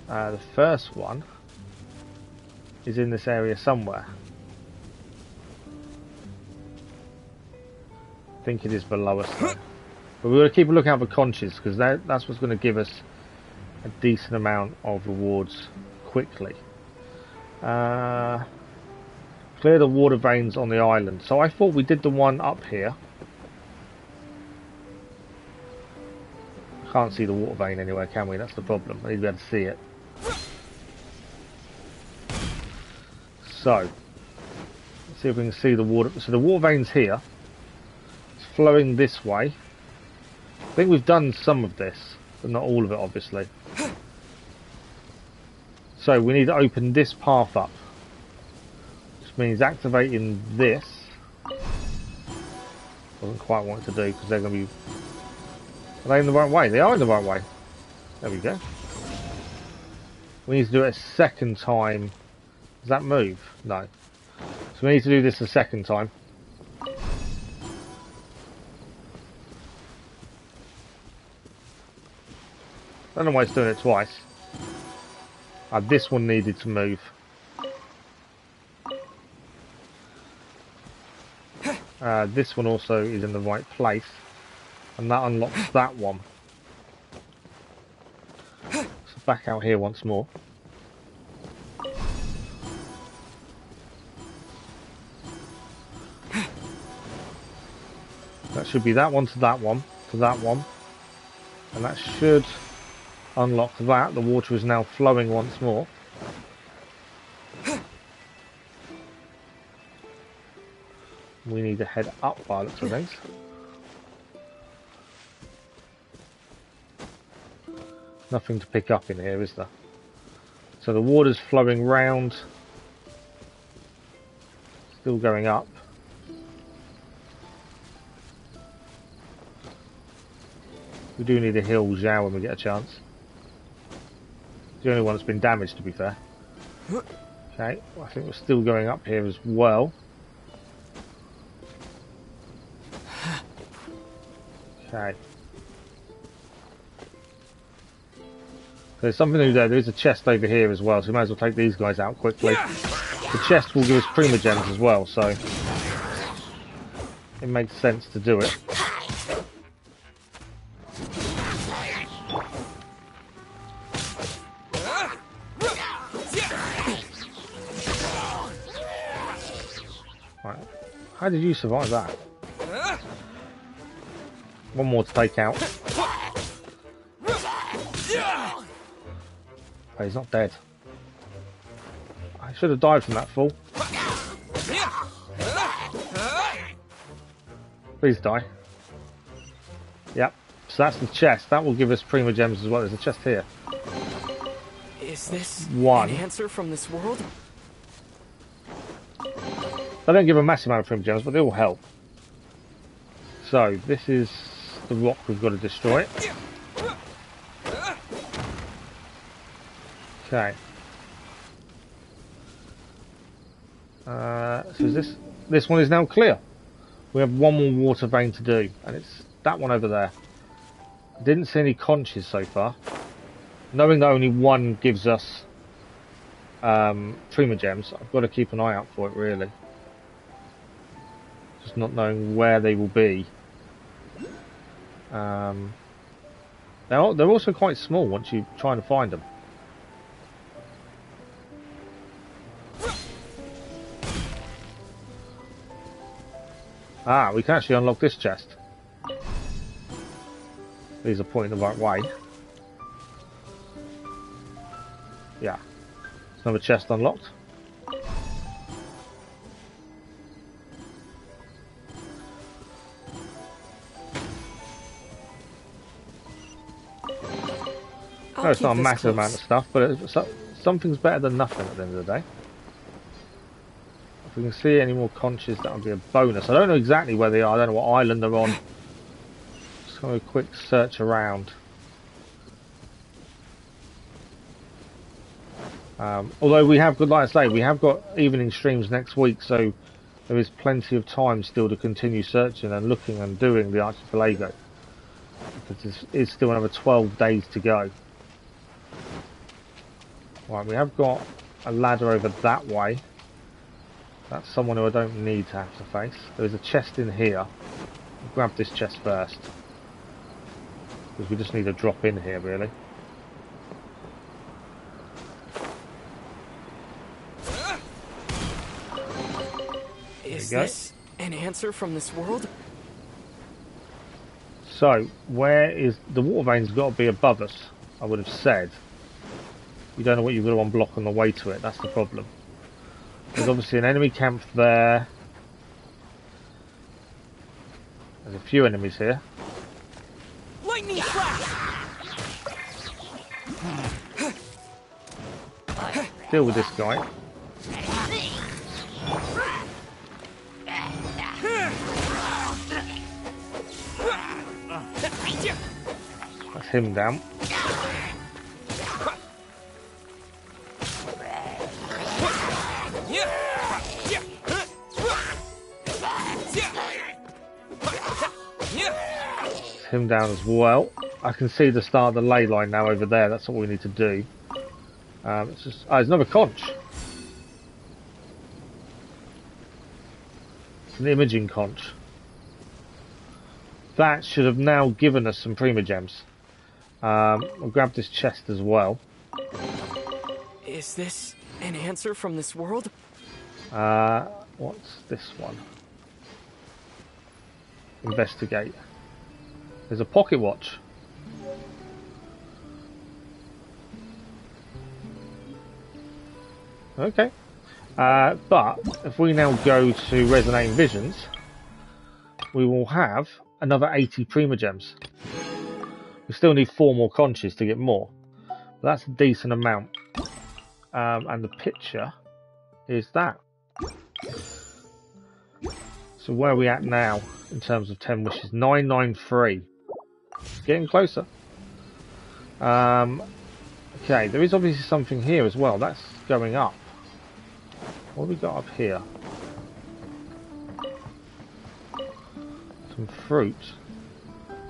The first one is in this area somewhere. I think it is below us though. But we're going to keep a lookout for conches, because that's what's going to give us a decent amount of rewards quickly. Clear the water veins on the island. So I thought we did the one up here. Can't see the water vein anywhere, can we? That's the problem. I need to be able to see it. So, let's see if we can see the water. So the water vein's here. It's flowing this way. I think we've done some of this, but not all of it, obviously. So we need to open this path up, which means activating this. Doesn't quite want it to do, because they're going to be... Are they in the right way? They are in the right way. There we go. We need to do it a second time. Does that move? No. So we need to do this a second time. I don't know why it's doing it twice. This one needed to move. This one also is in the right place. And that unlocks that one. So back out here once more. That should be that one to that one to that one. And that should unlock that. The water is now flowing once more. We need to head up by the looks of things. Nothing to pick up in here, is there? So the water's flowing round. Still going up. We do need a heal Zhao when we get a chance. It's the only one that's been damaged, to be fair. Okay, I think we're still going up here as well. Okay. There's something new there. There is a chest over here as well, so we might as well take these guys out quickly. The chest will give us Primogems as well, so it makes sense to do it. Right. How did you survive that? One more to take out. Oh, he's not dead. I should have died from that fall. Please die. Yep. So that's the chest. That will give us Primogems as well. There's a chest here. Is this one an answer from this world? They don't give a massive amount of Primogems, but they all help. So this is the rock we've got to destroy. Okay. So is this one is now clear. We have one more water vein to do, and it's that one over there. I didn't see any conches so far. Knowing that only one gives us Primogems, I've got to keep an eye out for it, really. Just not knowing where they will be. They're also quite small once you try and find them. Ah, we can actually unlock this chest. These are pointing the right way. Yeah. There's another chest unlocked. No, it's not a massive amount of stuff, but something's better than nothing at the end of the day. If we can see any more conches, that would be a bonus. I don't know exactly where they are. I don't know what island they're on. Just have a quick search around. Although we have, like I say, we have got evening streams next week, so there is plenty of time still to continue searching and looking and doing the Archpelago. Because it's still another 12 days to go. Right, we have got a ladder over that way. That's someone who I don't need to have to face. There's a chest in here. I'll grab this chest first. Because we just need to drop in here, really. Is this an answer from this world? So, where is... The water vein's got to be above us, I would have said. You don't know what you've got to unblock on the way to it, that's the problem. There's obviously an enemy camp there. There's a few enemies here. Lightning flash! Deal with this guy. That's him down. Him down as well. I can see the start of the ley line now over there. That's what we need to do. It's just there's another conch. It's an imaging conch. That should have now given us some Primogems. I'll grab this chest as well. Is this an answer from this world? What's this one? Investigate. There's a pocket watch. Okay. But if we now go to Resonating Visions, we will have another 80 Primogems. We still need 4 more conches to get more. But that's a decent amount. And the picture is that. So where are we at now in terms of 10 wishes? 993. Getting closer. Okay, there is obviously something here as well. That's going up. What have we got up here? Some fruit.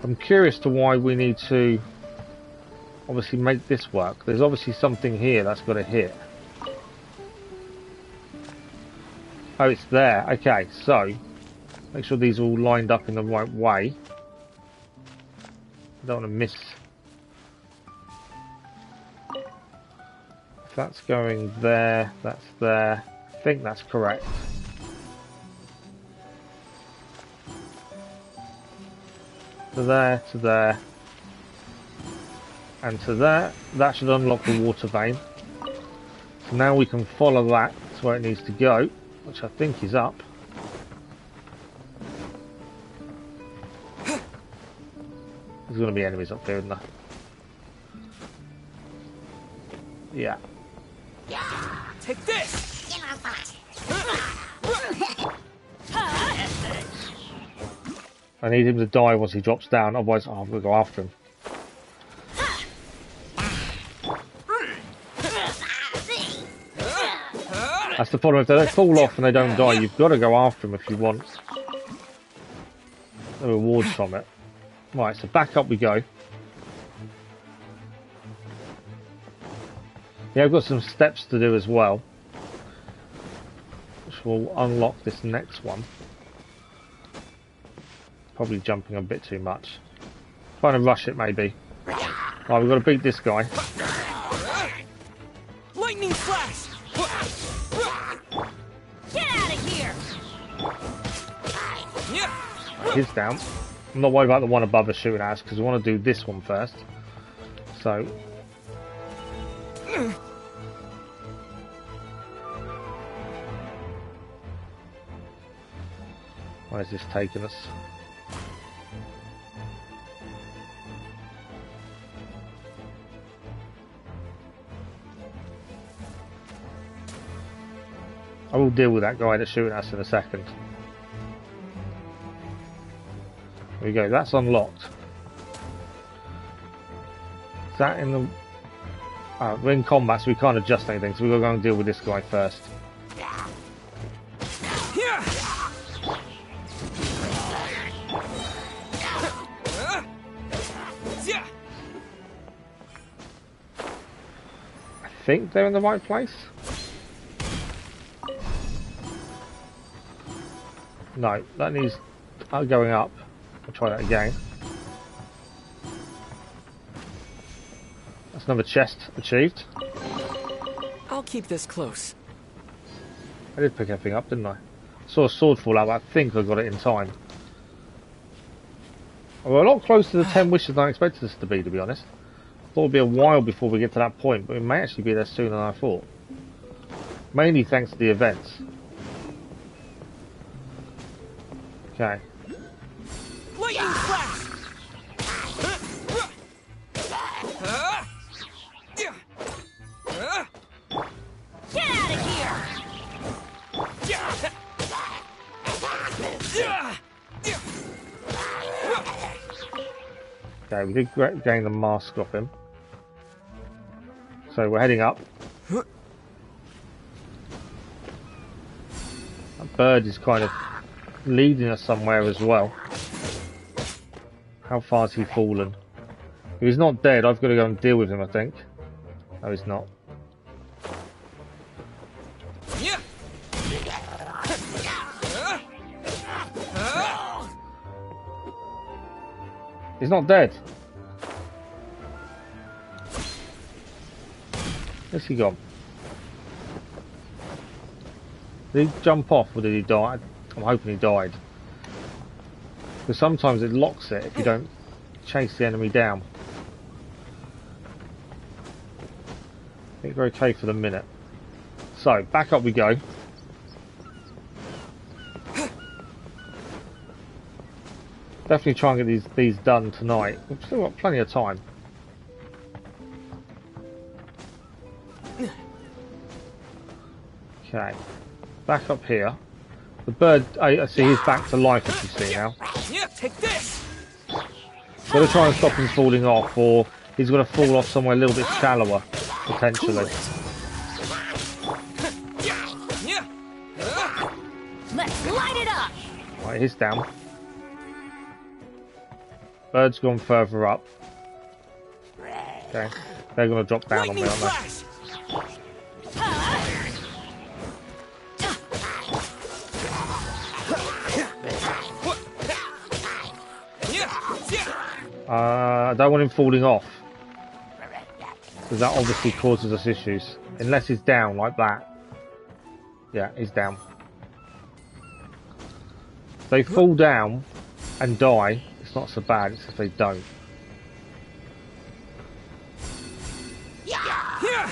I'm curious to why we need to obviously make this work. There's obviously something here that's got to hit. Oh, it's there. Okay, so make sure these are all lined up in the right way. I don't want to miss. If that's going there, that's there. I think that's correct. To there, to there, and to there. That should unlock the water vein. So now we can follow that to where it needs to go, which I think is up. There's going to be enemies up there, isn't there? Yeah. Take this! I need him to die once he drops down, otherwise I'm going to go after him. That's the problem, if they don't fall off and they don't die, you've got to go after them if you want the rewards from it. Right, so back up we go. Yeah, I've got some steps to do as well, which will unlock this next one. Probably jumping a bit too much. Trying to rush it, maybe. Right, we've got to beat this guy. Lightning flash! Get out of here! He's down. I'm not worried about the one above us shooting at us because we want to do this one first. So. Where's this taking us? I will deal with that guy that's shooting at us in a second. There we go, that's unlocked. Is that in the... we're in combat, so we can't adjust anything, so we've got to go and deal with this guy first. I think they're in the right place. No, that needs going up. I'll try that again. That's another chest achieved. I'll keep this close. I did pick everything up, didn't I? Saw a sword fall out, but I think I got it in time. We're a lot closer to the 10 wishes than I expected us to be honest. Thought it'd be a while before we get to that point, but we may actually be there sooner than I thought. Mainly thanks to the events. Okay. Lightning flash! Get out of here! Okay, we did gain the mask off him. So we're heading up. That bird is kind of leading us somewhere as well. How far has he fallen? If he's not dead, I've got to go and deal with him, I think. No, he's not. He's not dead. Where's he gone? Did he jump off or did he die? I'm hoping he died. Because sometimes it locks it if you don't chase the enemy down. I think we're okay for the minute. So, back up we go. Definitely try and get these done tonight. We've still got plenty of time. Okay, back up here. The bird, I see he's back to life, as you see now. Yeah, take this. Got to try and stop him falling off, or he's going to fall off somewhere a little bit shallower, potentially. Let's light it up! Right, he's down. Bird's gone further up. Okay, they're going to drop down on me, aren't they? I don't want him falling off, because that obviously causes us issues. Unless he's down like that. Yeah, he's down. If they fall down and die, it's not so bad, it's if they don't. Get out of here!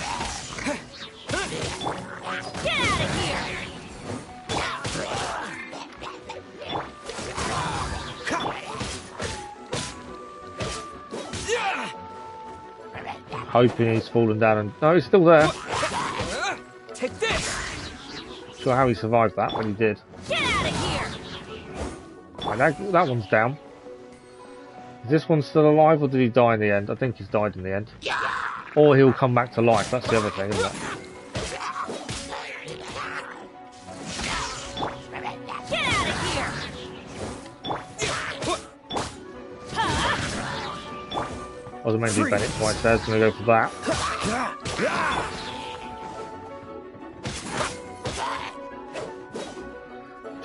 Hoping he's fallen down and... No, he's still there. Take this. Sure how he survived that, but he did. Get out of here! Right, that one's down. Is this one still alive or did he die in the end? I think he's died in the end. Or he'll come back to life, that's the other thing, isn't it? Get out of here! I wasn't meant to do Bennett twice there, so I'm going to go for that.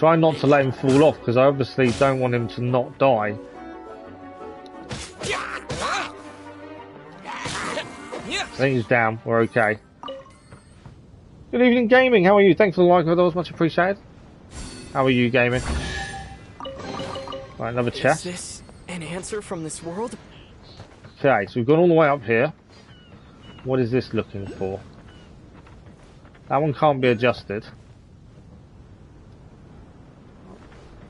try not to let him fall off, because I obviously don't want him to not die. I think he's down. We're okay. Good evening, Gaming. How are you? Thanks for the like. That was much appreciated. How are you, Gaming? Right, another chest. Is this an answer from this world? Okay, so we've gone all the way up here. What is this looking for? That one can't be adjusted.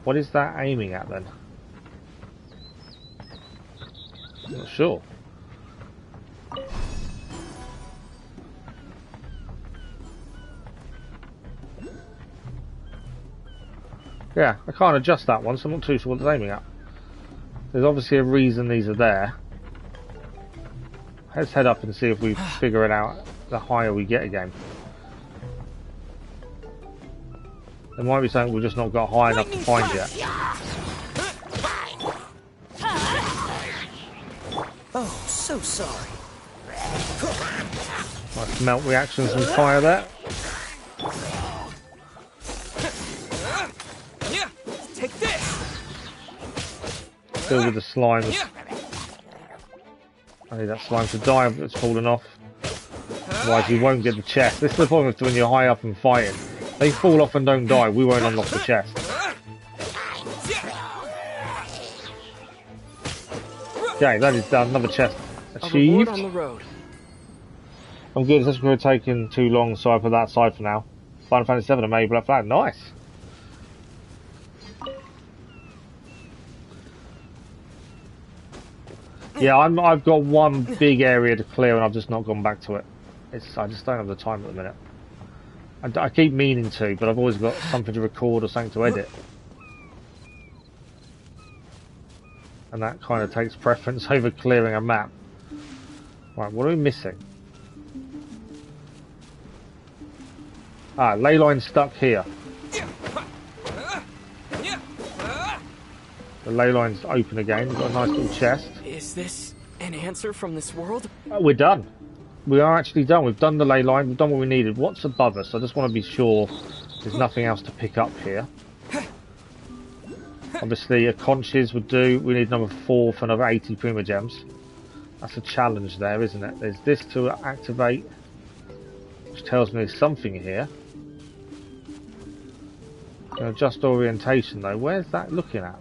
What is that aiming at then? Not sure. Yeah, I can't adjust that one, so I'm not too sure what it's aiming at. There's obviously a reason these are there. Let's head up and see if we figure it out the higher we get again. There might be something we've just not got high enough to find yet. Oh, so sorry. Nice melt reactions and fire there. Take this. Still with the slimes. I need that slime to die if it's fallen off. Otherwise we won't get the chest. This is the problem with when you're high up and fighting. They fall off and don't die, we won't unlock the chest. Okay, that is done. Another chest achieved. On the road. I'm good. This is taking too long, so I put that aside for now. Final Fantasy 7 and maybe Black Flag. Nice. Yeah, I've got one big area to clear, and I've just not gone back to it. I just don't have the time at the minute. I keep meaning to, but I've always got something to record or something to edit. And that kind of takes preference over clearing a map. Right, what are we missing? Ah, ley line stuck here. The ley line's open again. We've got a nice little chest. Is this an answer from this world? We're done. We are actually done. We've done the ley line. We've done what we needed. What's above us? I just want to be sure there's nothing else to pick up here. Obviously, a conches would do. We need number 4 for another 80 Primogems. That's a challenge there, isn't it? There's this to activate, which tells me there's something here. Adjust orientation though. Where's that looking at?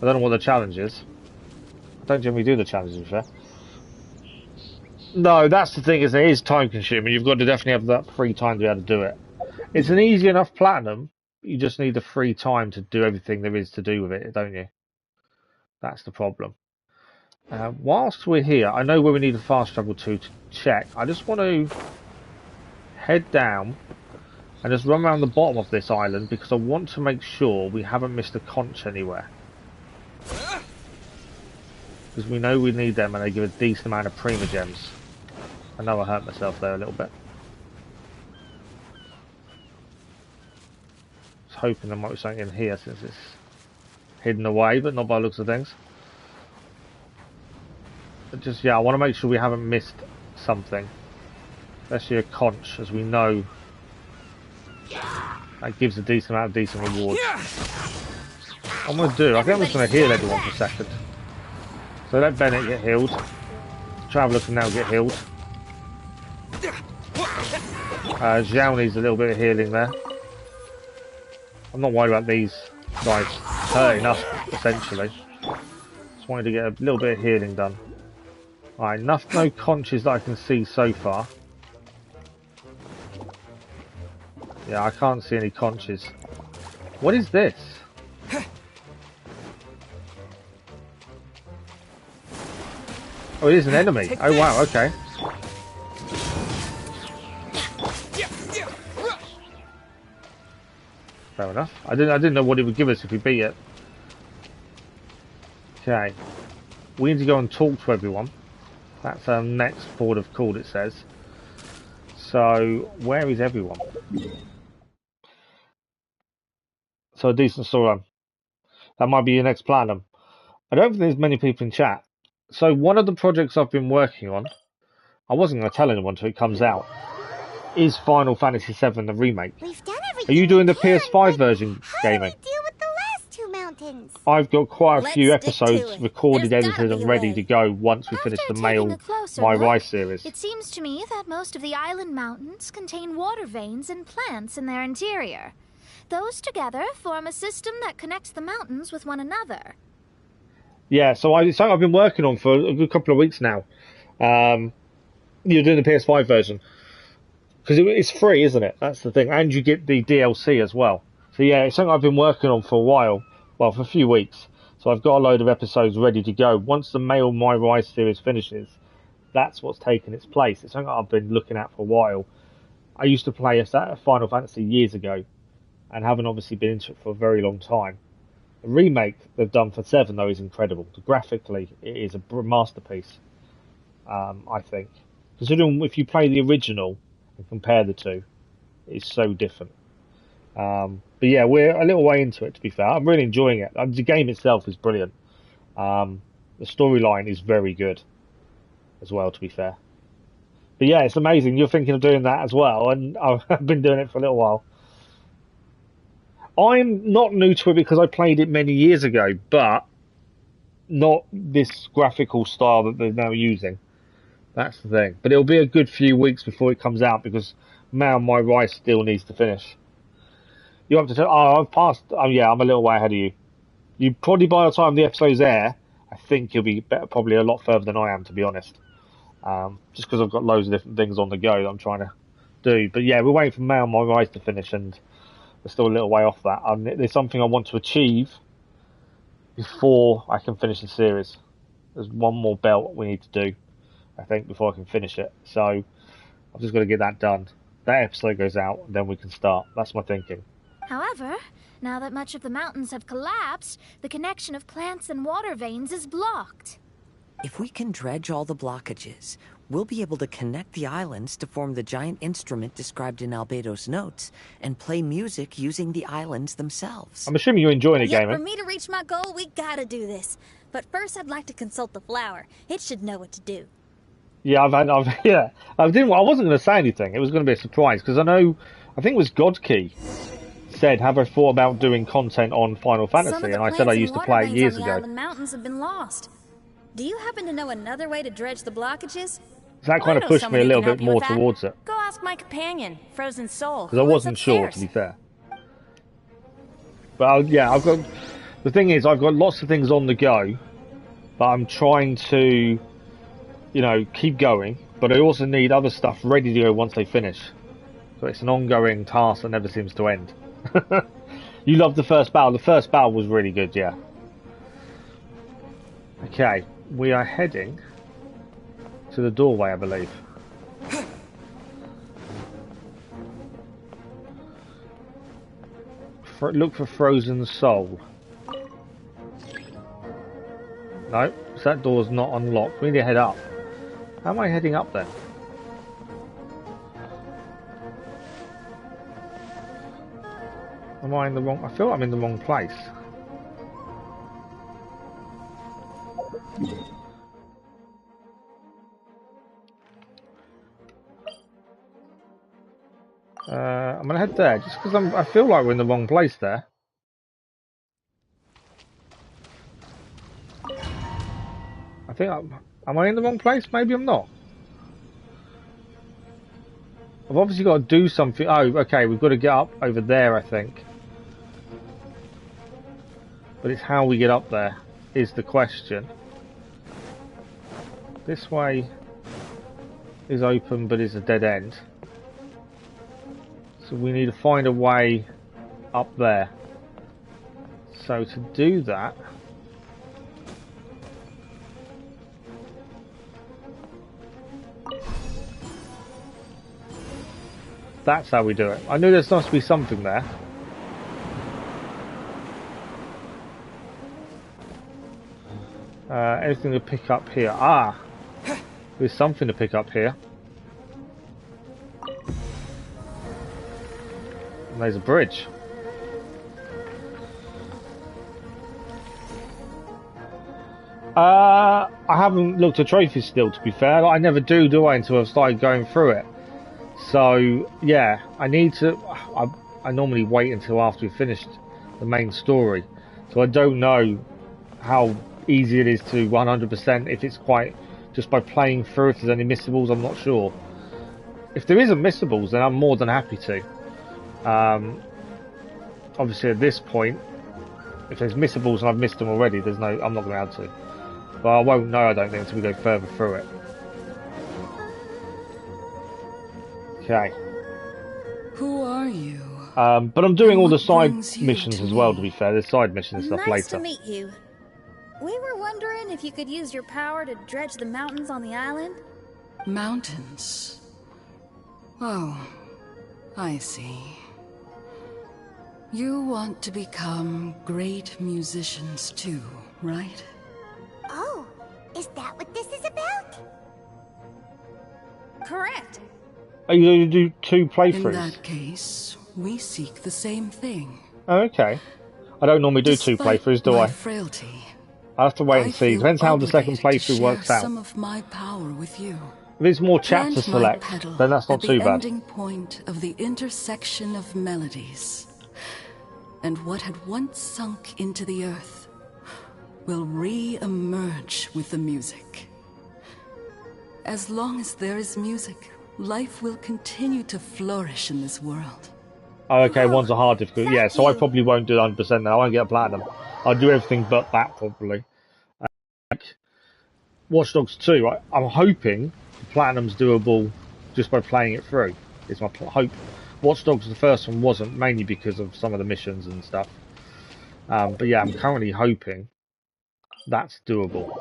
I don't know what the challenge is. I don't generally do the challenges, to be fair. No, that's the thing, is it is time consuming. You've got to definitely have that free time to be able to do it. It's an easy enough platinum. You just need the free time to do everything there is to do with it, don't you? That's the problem. Whilst we're here, I know where we need a fast travel to check. I just want to head down and just run around the bottom of this island, because I want to make sure we haven't missed a conch anywhere. Because we know we need them and they give a decent amount of Primogems. I know I hurt myself there a little bit. I was hoping there might be something in here since it's hidden away, but not by the looks of things. But just, yeah, I want to make sure we haven't missed something. Especially a conch, as we know that gives a decent amount of decent rewards. What I'm going to do, I think I'm just going to heal everyone for a second. So let Bennett get healed. Traveller can now get healed. Zhao needs a little bit of healing there. I'm not worried about these guys hurting us, essentially. Just wanted to get a little bit of healing done. Alright, no conches that I can see so far. Yeah, I can't see any conches. What is this? Oh, it is an enemy. Oh wow, okay. Fair enough. I didn't know what it would give us if we beat it. Okay. We need to go and talk to everyone. That's our next port of call, it says. So, where is everyone? So, a decent storyline. That might be your next platinum. I don't think there's many people in chat. So, one of the projects I've been working on, I wasn't going to tell anyone until it comes out, is Final Fantasy VII the remake. We've done Are everything you doing the we can, PS5 but version how gaming? do we deal with the last two mountains? I've got quite a Let's few stick to episodes it. recorded, There's gotta edited, be and a ready way. to go once we After finish the taking Mail a closer My look, Rise series. It seems to me that most of the island mountains contain water veins and plants in their interior. Those together form a system that connects the mountains with one another. Yeah, so it's something I've been working on for a good couple of weeks now. You're doing the PS5 version. Because it's free, isn't it? That's the thing. And you get the DLC as well. So yeah, it's something I've been working on for a while. Well, for a few weeks. So I've got a load of episodes ready to go. Once the Mail My Rise series finishes, that's what's taken its place. It's something I've been looking at for a while. I used to play a Final Fantasy years ago. And haven't obviously been into it for a very long time. The remake they've done for 7, though, is incredible. Graphically, it is a masterpiece, I think. Considering if you play the original and compare the two, it's so different. But yeah, we're a little way into it, to be fair. I'm really enjoying it. The game itself is brilliant. The storyline is very good as well, to be fair. But yeah, it's amazing. You're thinking of doing that as well, and I've been doing it for a little while. I'm not new to it because I played it many years ago, but not this graphical style that they're now using. That's the thing. But it'll be a good few weeks before it comes out because Mail My Rise still needs to finish. You have to tell. Oh, I've passed. Oh, yeah, I'm a little way ahead of you. You probably by the time the episode's air, I think you'll be probably a lot further than I am, to be honest. Just because I've got loads of different things on the go that I'm trying to do. But yeah, we're waiting for Mail My Rise to finish, and we're still a little way off that. There's something I want to achieve before I can finish the series. There's one more belt we need to do, I think, before I can finish it. So I've just got to get that done. That episode goes out, and then we can start. That's my thinking. However, now that much of the mountains have collapsed, the connection of plants and water veins is blocked. If we can dredge all the blockages, we'll be able to connect the islands to form the giant instrument described in Albedo's notes and play music using the islands themselves. I'm assuming you're enjoying it, Yeah, gamer. for me to reach my goal, we gotta do this. But first, I'd like to consult the flower. It should know what to do. Yeah, I wasn't going to say anything. It was going to be a surprise because I think it was Godkey said, "Have I thought about doing content on Final Fantasy?" And I said I used to play it years ago. The island mountains have been lost. Do you happen to know another way to dredge the blockages? So that kind of pushed me a little bit more towards it. Go ask my companion, Frozen Soul. Because I wasn't sure, to be fair. But I've got... The thing is, I've got lots of things on the go, but I'm trying to, keep going. But I also need other stuff ready to go once they finish. So it's an ongoing task that never seems to end. You loved the first battle. The first battle was really good, yeah. Okay, we are heading to the doorway, I believe. Look for Frozen Soul. No, so that door's not unlocked. We need to head up. How am I heading up then? Am I in the wrong... I feel I'm in the wrong place. I'm gonna head there just because I feel like we're in the wrong place there. I think am I in the wrong place? Maybe I'm not. I've obviously got to do something. Oh, okay, we've got to get up over there, I think. But it's how we get up there is the question. This way is open, but it's a dead end. So we need to find a way up there. So to do that, that's how we do it. I knew there must be something there. Anything to pick up here? Ah, there's something to pick up here. And there's a bridge. I haven't looked at trophies still, to be fair. I never do I, until I've started going through it. So yeah, I need to. I normally wait until after we've finished the main story, so I don't know how easy it is to 100%. If it's quite just by playing through, if there's any missables, I'm not sure. If there isn't missables, then I'm more than happy to. Obviously, at this point, if there's missables and I've missed them already, I'm not going to be able to. But I won't know, I don't think, until we go further through it. Okay. Who are you? But I'm doing all the side missions as well, to be fair. There's side missions and stuff later. Nice to meet you. We were wondering if you could use your power to dredge the mountains on the island? Mountains? Oh, I see. You want to become great musicians too, right? Oh, is that what this is about? Correct. Are you going to do 2 playthroughs? In that case, we seek the same thing. Oh, okay. I don't normally do 2 playthroughs, do I? Frailty, I'll have to wait and see. Depends how the second playthrough works out. Some of my power with you. If it's more chapter select, then that's not too bad. The ending point of the intersection of melodies, and what had once sunk into the earth will re-emerge with the music. As long as there is music, life will continue to flourish in this world. Oh, okay, one's a hard difficulty. Yeah, so I probably won't do 100% then. I won't get a platinum. I'll do everything but that, probably. Watch Dogs 2, I'm hoping the platinum's doable just by playing it through. It's my hope. Watch Dogs, the first one, wasn't, mainly because of some of the missions and stuff. But yeah, I'm currently hoping that's doable.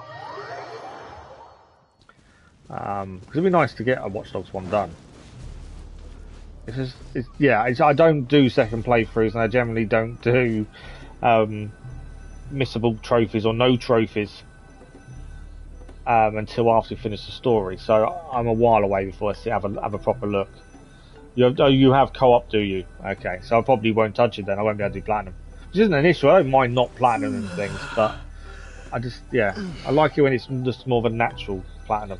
Because it'd be nice to get a Watch Dogs 1 done. I don't do second playthroughs, and I generally don't do missable trophies or no trophies until after we finish the story. So I'm a while away before I have a proper look. You have co-op, do you? Okay, so I probably won't touch it then. I won't be able to do platinum, which isn't an issue. I don't mind not platinum and things, but I like it when it's just more of a natural platinum.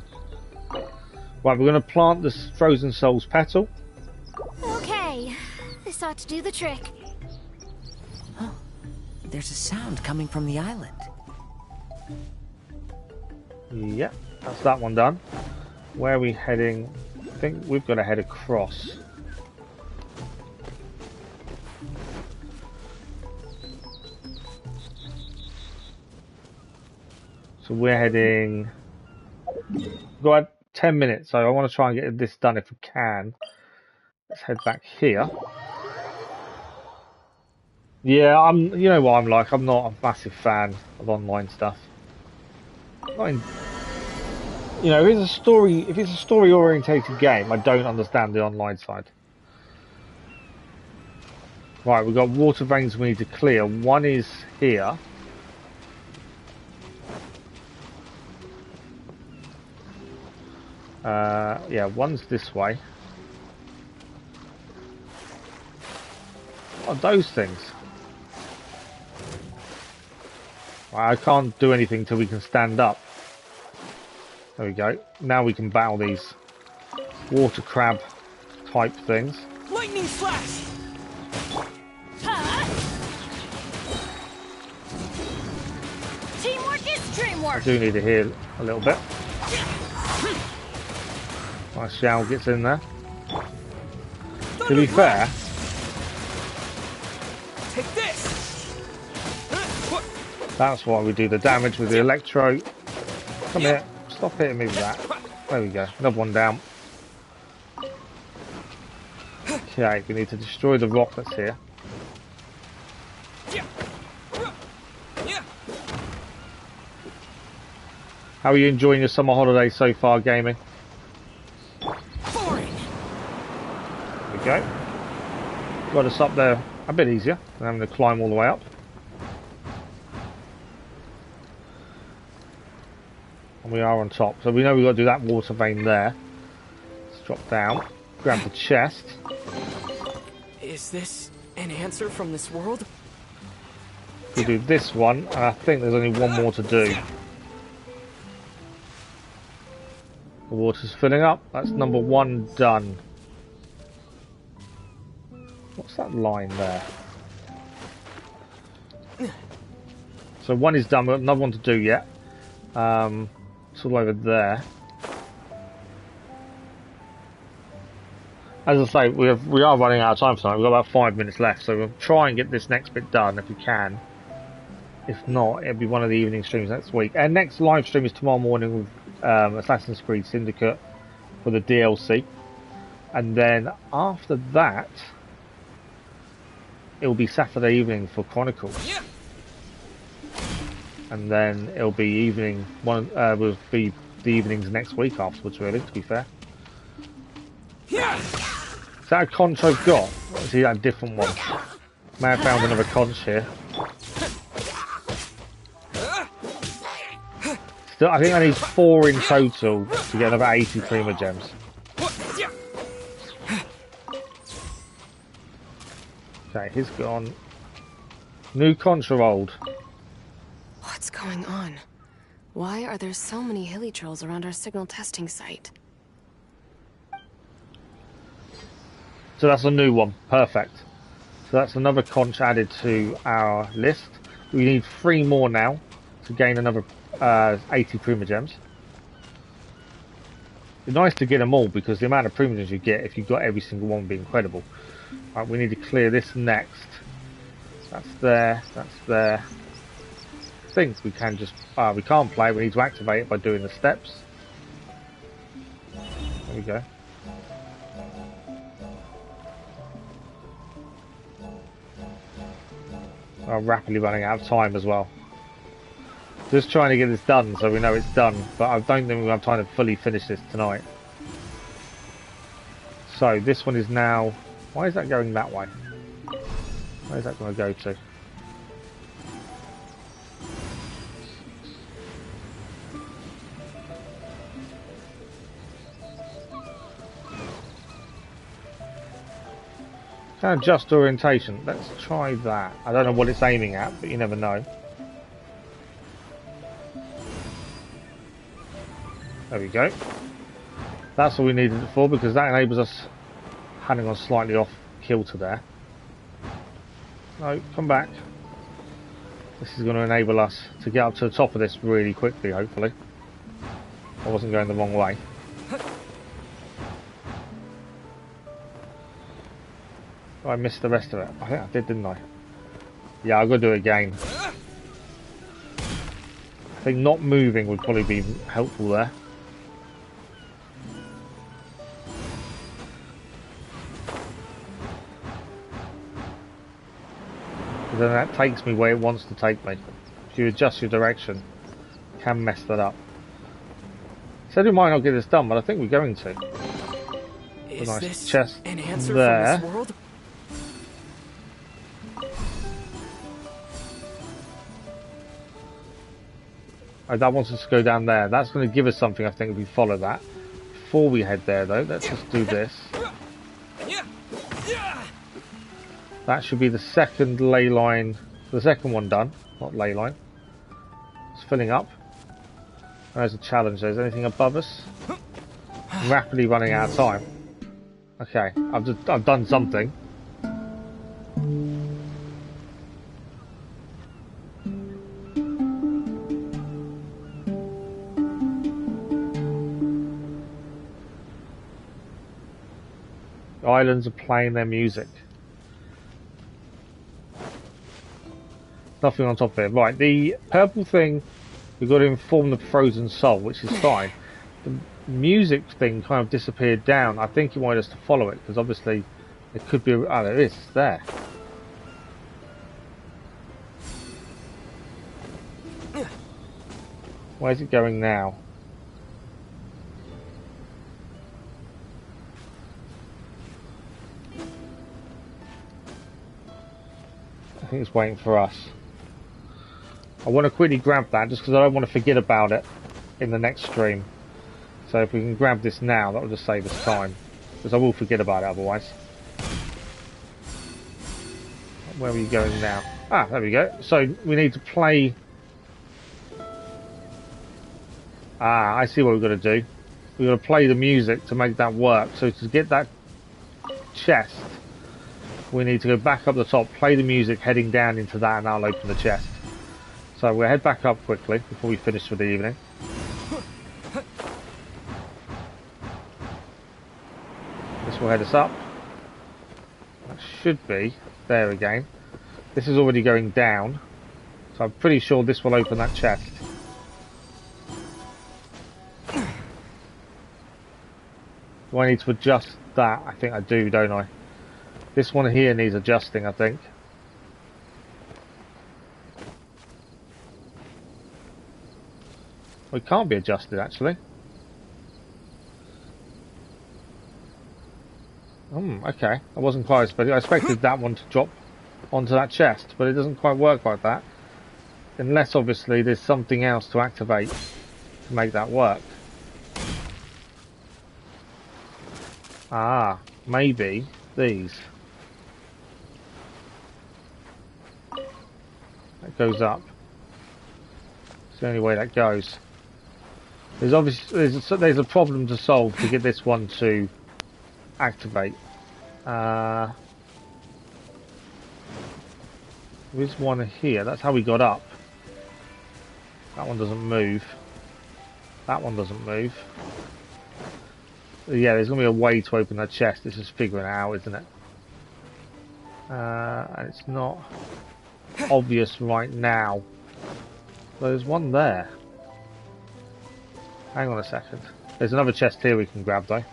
Right, we're going to plant this Frozen Souls petal. Okay, this ought to do the trick. Huh. There's a sound coming from the island. Yeah, that's that one done. Where are we heading? I think we've got to head across. So we're heading... Go ahead. 10 minutes, so I want to try and get this done if we can. Let's head back here. Yeah, you know what I'm like. I'm not a massive fan of online stuff. If it's a story orientated game, I don't understand the online side. Right, we've got water veins we need to clear. One is here. Yeah, one's this way. What are those things? Right, I can't do anything till we can stand up. There we go. Now we can battle these water crab type things. Lightning slash! Teamwork is dreamwork! I do need to heal a little bit. Nice Xiao gets in there. To be fair, take this. That's why we do the damage with the electro. Come here, stop hitting me with that. There we go, another one down. Okay, we need to destroy the rock that's here. How are you enjoying your summer holiday so far, gaming? There we go. Got us up there a bit easier than having to climb all the way up. And we are on top, so we know we've got to do that water vein there. Let's drop down, grab the chest. Is this an answer from this world? We do this one, and I think there's only one more to do. The water's filling up. That's number one done. What's that line there? So one is done, we've got another one to do yet. It's all over there. As I say, we are running out of time tonight. We've got about 5 minutes left, so we'll try and get this next bit done if we can. If not, it'll be one of the evening streams next week. Our next live stream is tomorrow morning with Assassin's Creed Syndicate for the DLC. And then after that, it'll be Saturday evening for Chronicles. And then it'll be evening, will be the evenings next week afterwards, really, to be fair. Is that a conch I've got? Or is that a different one? May have found another conch here. Still, I think I need 4 in total to get another 80 Primogems. Okay, he's gone. New conch or old? What's going on? Why are there so many hilly trolls around our signal testing site? So that's a new one. Perfect. So that's another conch added to our list. We need 3 more now to gain another 80 Primogems. It's nice to get them all because the amount of Primogems you get if you've got every single one would be incredible. Right, we need to clear this next. That's there. That's there. I think we can just... we can't play. We need to activate it by doing the steps. There we go. I'm rapidly running out of time as well. Just trying to get this done so we know it's done, but I don't think we'll have time to fully finish this tonight. So this one is now... Why is that going that way? Where is that going to go to? Can adjust orientation. Let's try that. I don't know what it's aiming at, but you never know. There we go. That's all we needed it for because that enables us handing on slightly off kilter there. No, come back. This is going to enable us to get up to the top of this really quickly, hopefully. I wasn't going the wrong way. Oh, I missed the rest of it. I think I did, didn't I? Yeah, I've got to do it again. I think not moving would probably be helpful there. Because then that takes me where it wants to take me. If you adjust your direction, you can mess that up. Said we might not get this done, but I think we're going to. Is nice this chest an answer there. from this world? Oh, that wants us to go down there. That's going to give us something, I think, if we follow that. Before we head there, though, let's just do this. That should be the second ley line. The second one done, not ley line. It's filling up. And there's a challenge. There's anything above us? I'm rapidly running out of time. Okay, I've done something. The islands are playing their music. Nothing on top of it. Right, the purple thing, we've got to inform the frozen soul, which is fine. The music thing kind of disappeared down. I think he wanted us to follow it, because obviously it could be... Oh, there it is. It's there. Where's it going now? I think it's waiting for us. I want to quickly grab that just because I don't want to forget about it in the next stream. So if we can grab this now, that will just save us time. Because I will forget about it otherwise. Where are you going now? Ah, there we go. So we need to play... Ah, I see what we've got to do. We've got to play the music to make that work. So to get that chest, we need to go back up the top, play the music heading down into that, and that'll open the chest. So we'll head back up quickly before we finish for the evening. This will head us up. That should be there again. This is already going down, so I'm pretty sure this will open that chest. Do I need to adjust that? I think I do, don't I? This one here needs adjusting, I think. Well, it can't be adjusted, actually. Okay. I wasn't quite expecting. I expected that one to drop onto that chest, but it doesn't quite work like that. Unless, obviously, there's something else to activate to make that work. Ah, maybe these. That goes up. It's the only way that goes. There's obviously there's a problem to solve to get this one to activate. There is one here. That's how we got up. That one doesn't move. That one doesn't move. Yeah, there's going to be a way to open that chest. This is figuring it out, isn't it? And it's not obvious right now. There's one there. Hang on a second. There's another chest here we can grab, though.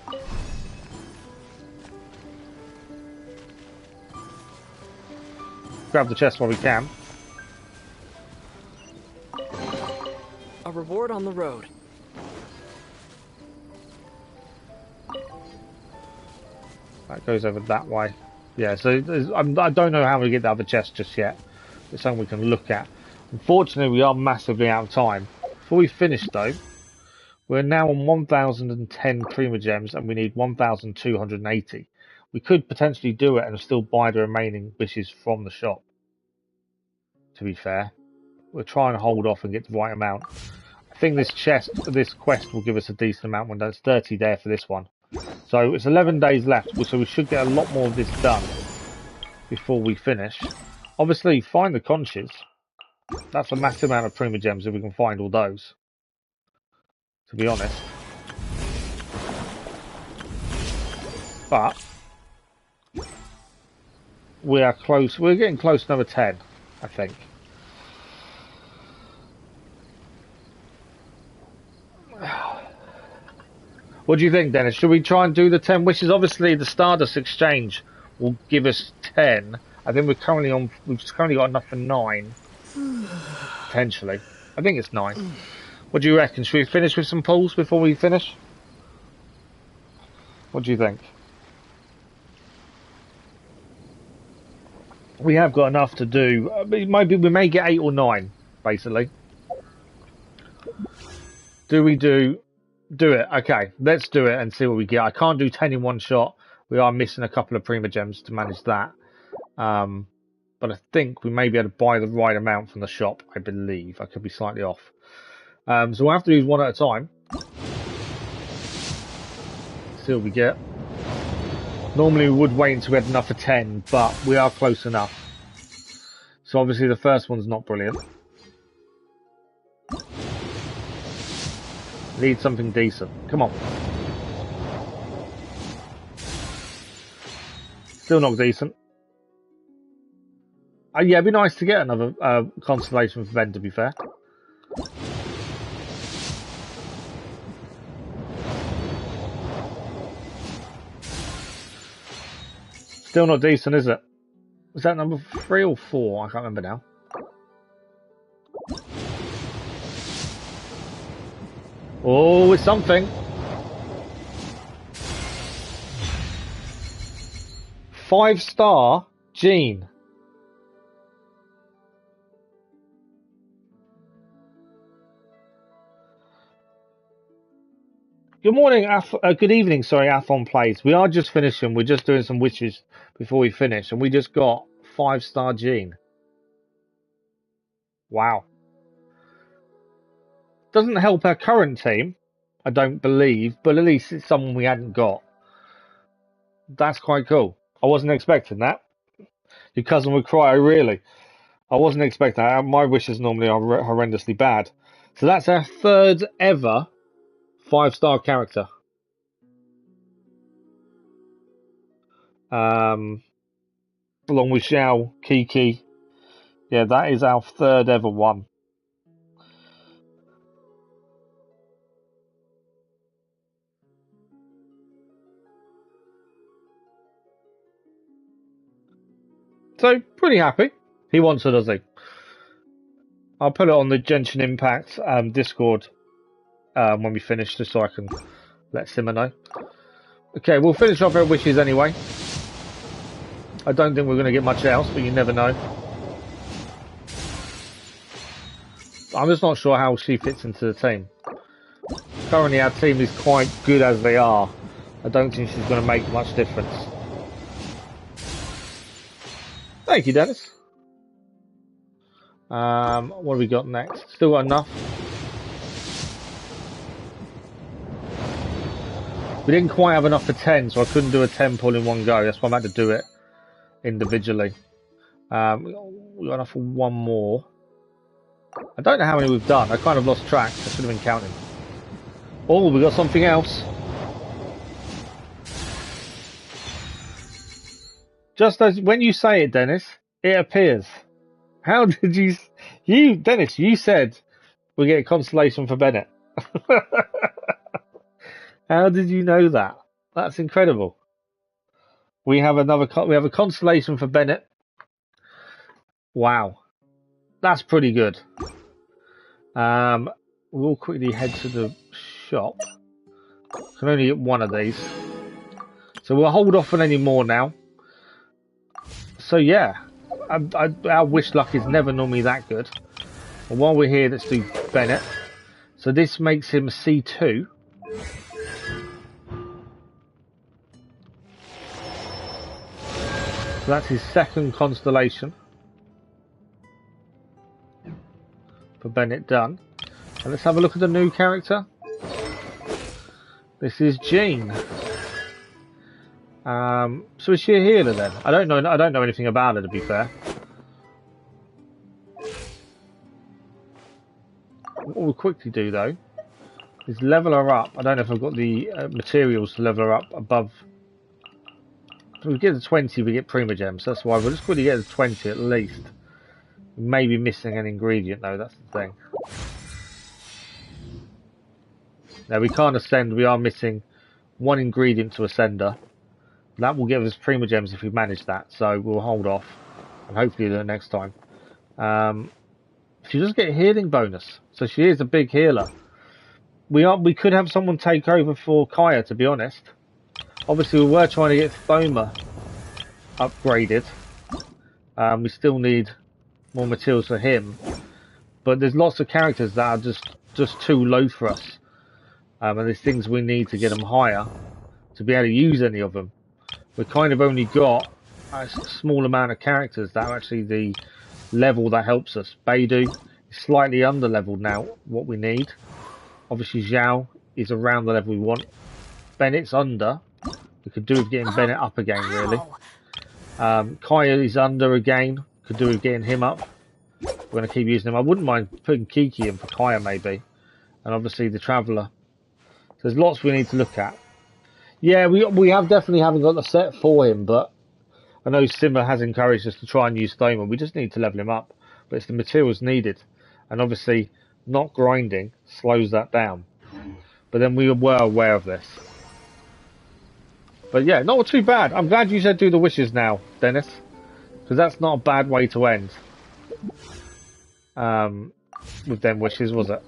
Grab the chest while we can. A reward on the road. That goes over that way. Yeah, so I don't know how we get the other chest just yet. It's something we can look at. Unfortunately, we are massively out of time. Before we finish, though, we're now on 1,010 Primogems and we need 1,280. We could potentially do it and still buy the remaining wishes from the shop. To be fair, we'll try and hold off and get the right amount. I think this quest will give us a decent amount when there's 30 there for this one. So it's 11 days left, so we should get a lot more of this done before we finish. Obviously, find the conches. That's a massive amount of Primogems if we can find all those. To be honest. But we are close. We're getting close to number 10, I think. What do you think, Dennis? Should we try and do the 10 wishes? Obviously, the Stardust Exchange will give us 10. I think we've currently got enough for 9. Potentially. I think it's 9. What do you reckon? Should we finish with some pulls before we finish? What do you think? We have got enough to do. Maybe we may get 8 or 9, basically. Do we do it? Okay, let's do it and see what we get. I can't do 10 in one shot. We are missing a couple of Primogems to manage that. But I think we may be able to buy the right amount from the shop, I believe. I could be slightly off. So we'll have to do one at a time. See what we get. Normally we would wait until we had enough for 10, but we are close enough. So obviously the first one's not brilliant. Need something decent. Come on. Still not decent. Yeah, it'd be nice to get another Constellation for Ben, to be fair. Still not decent, is it? Was that number 3 or 4? I can't remember now. Oh, it's something. 5-star Jean. Good morning, good evening, sorry, Athon Plays. We are just finishing, we're just doing some wishes before we finish, and we just got 5-star Jean. Wow. Doesn't help our current team, I don't believe, but at least it's someone we hadn't got. That's quite cool. I wasn't expecting that. Your cousin would cry. Really? I wasn't expecting that. My wishes normally are horrendously bad. So that's our third ever 5-star character. Along with Xiao, Kiki. Yeah, that is our third ever one. So, pretty happy. He wants it, does he? I'll put it on the Genshin Impact Discord when we finish, just so I can let Simmer know. Okay, we'll finish off our wishes anyway. I don't think we're going to get much else, but you never know. I'm just not sure how she fits into the team. Currently, our team is quite good as they are. I don't think she's going to make much difference. Thank you, Dennis. What have we got next? Still got enough. We didn't quite have enough for 10, so I couldn't do a 10 pull in one go. That's why I had to do it individually. We got enough for one more. I don't know how many we've done. I kind of lost track. I should have been counting. Oh, we got something else. Just as when you say it, Dennis, it appears. How did you, Dennis, you said we get a constellation for Bennett. How did you know that? That's incredible. We have a constellation for Bennett. Wow. That's pretty good. We'll quickly head to the shop. Can only get one of these. So we'll hold off on any more now. So yeah, our wish luck is never normally that good. And while we're here, let's do Bennett. So this makes him C2. So that's his second constellation for Bennett done. And let's have a look at the new character. This is Jean. So is she a healer then? I don't know anything about her, to be fair. What we'll quickly do though is level her up. I don't know if I've got the materials to level her up above. If we get to 20, we get Primogems. That's why we'll just quickly get to 20 at least. We may be missing an ingredient though, that's the thing. Now we can't ascend, we are missing one ingredient to ascender. That will give us Primogems if we manage that, so we'll hold off and hopefully do it next time. She does get a healing bonus, so she is a big healer. We could have someone take over for Kaya, to be honest. Obviously we were trying to get Thoma upgraded. We still need more materials for him, but there's lots of characters that are just too low for us. And there's things we need to get them higher to be able to use any of them. We've kind of only got a small amount of characters that are actually the level that helps us. Beidou is slightly under leveled now, what we need. Obviously Xiao is around the level we want. Bennett's under. We could do with getting Bennett up again, really. Kaya is under again. Could do with getting him up. We're going to keep using him. I wouldn't mind putting Kiki in for Kaya, maybe. And obviously the Traveller. So there's lots we need to look at. Yeah, we haven't got the set for him, but I know Simmer has encouraged us to try and use Thoma. We just need to level him up. But it's the materials needed. And obviously, not grinding slows that down. But then we were aware of this. But yeah, not too bad. I'm glad you said do the wishes now, Dennis. Because that's not a bad way to end. With them wishes, was it?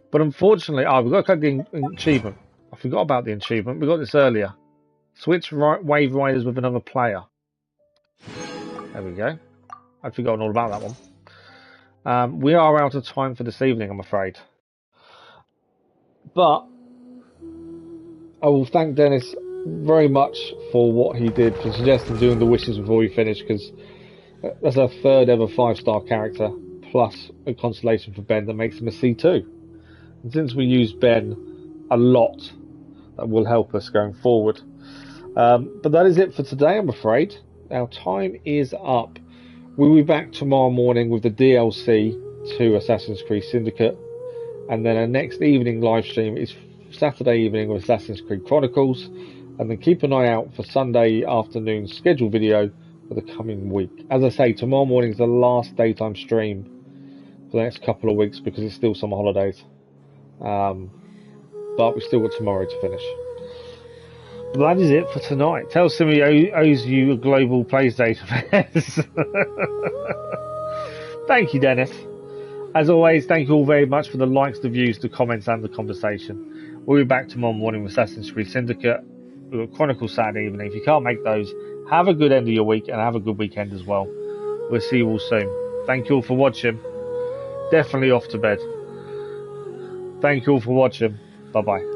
But unfortunately, we've got to cut the achievement. I forgot about the achievement. We got this earlier. Switch wave riders with another player. There we go. I'd forgotten all about that one. We are out of time for this evening, I'm afraid. But I will thank Dennis very much for what he did, for suggesting doing the wishes before we finish, because that's our third ever 5-star character, plus a constellation for Ben that makes him a C2. And since we use Ben a lot, that will help us going forward. But that is it for today, I'm afraid. our time is up. We'll be back tomorrow morning with the DLC to Assassin's Creed Syndicate, and then our next evening live stream is Saturday evening with Assassin's Creed Chronicles, and then keep an eye out for Sunday afternoon scheduled video for the coming week. As I say, tomorrow morning is the last daytime stream for the next couple of weeks because it's still summer holidays, but we've still got tomorrow to finish. But that is it for tonight. Tell Simi owes you a global PlayStation fest. Thank you, Dennis. As always, thank you all very much for the likes, the views, the comments, and the conversation. We'll be back tomorrow morning with Assassin's Creed Syndicate. We've got Chronicles Saturday evening. If you can't make those, have a good end of your week and have a good weekend as well. We'll see you all soon. Thank you all for watching. Definitely off to bed. Thank you all for watching. Bye-bye.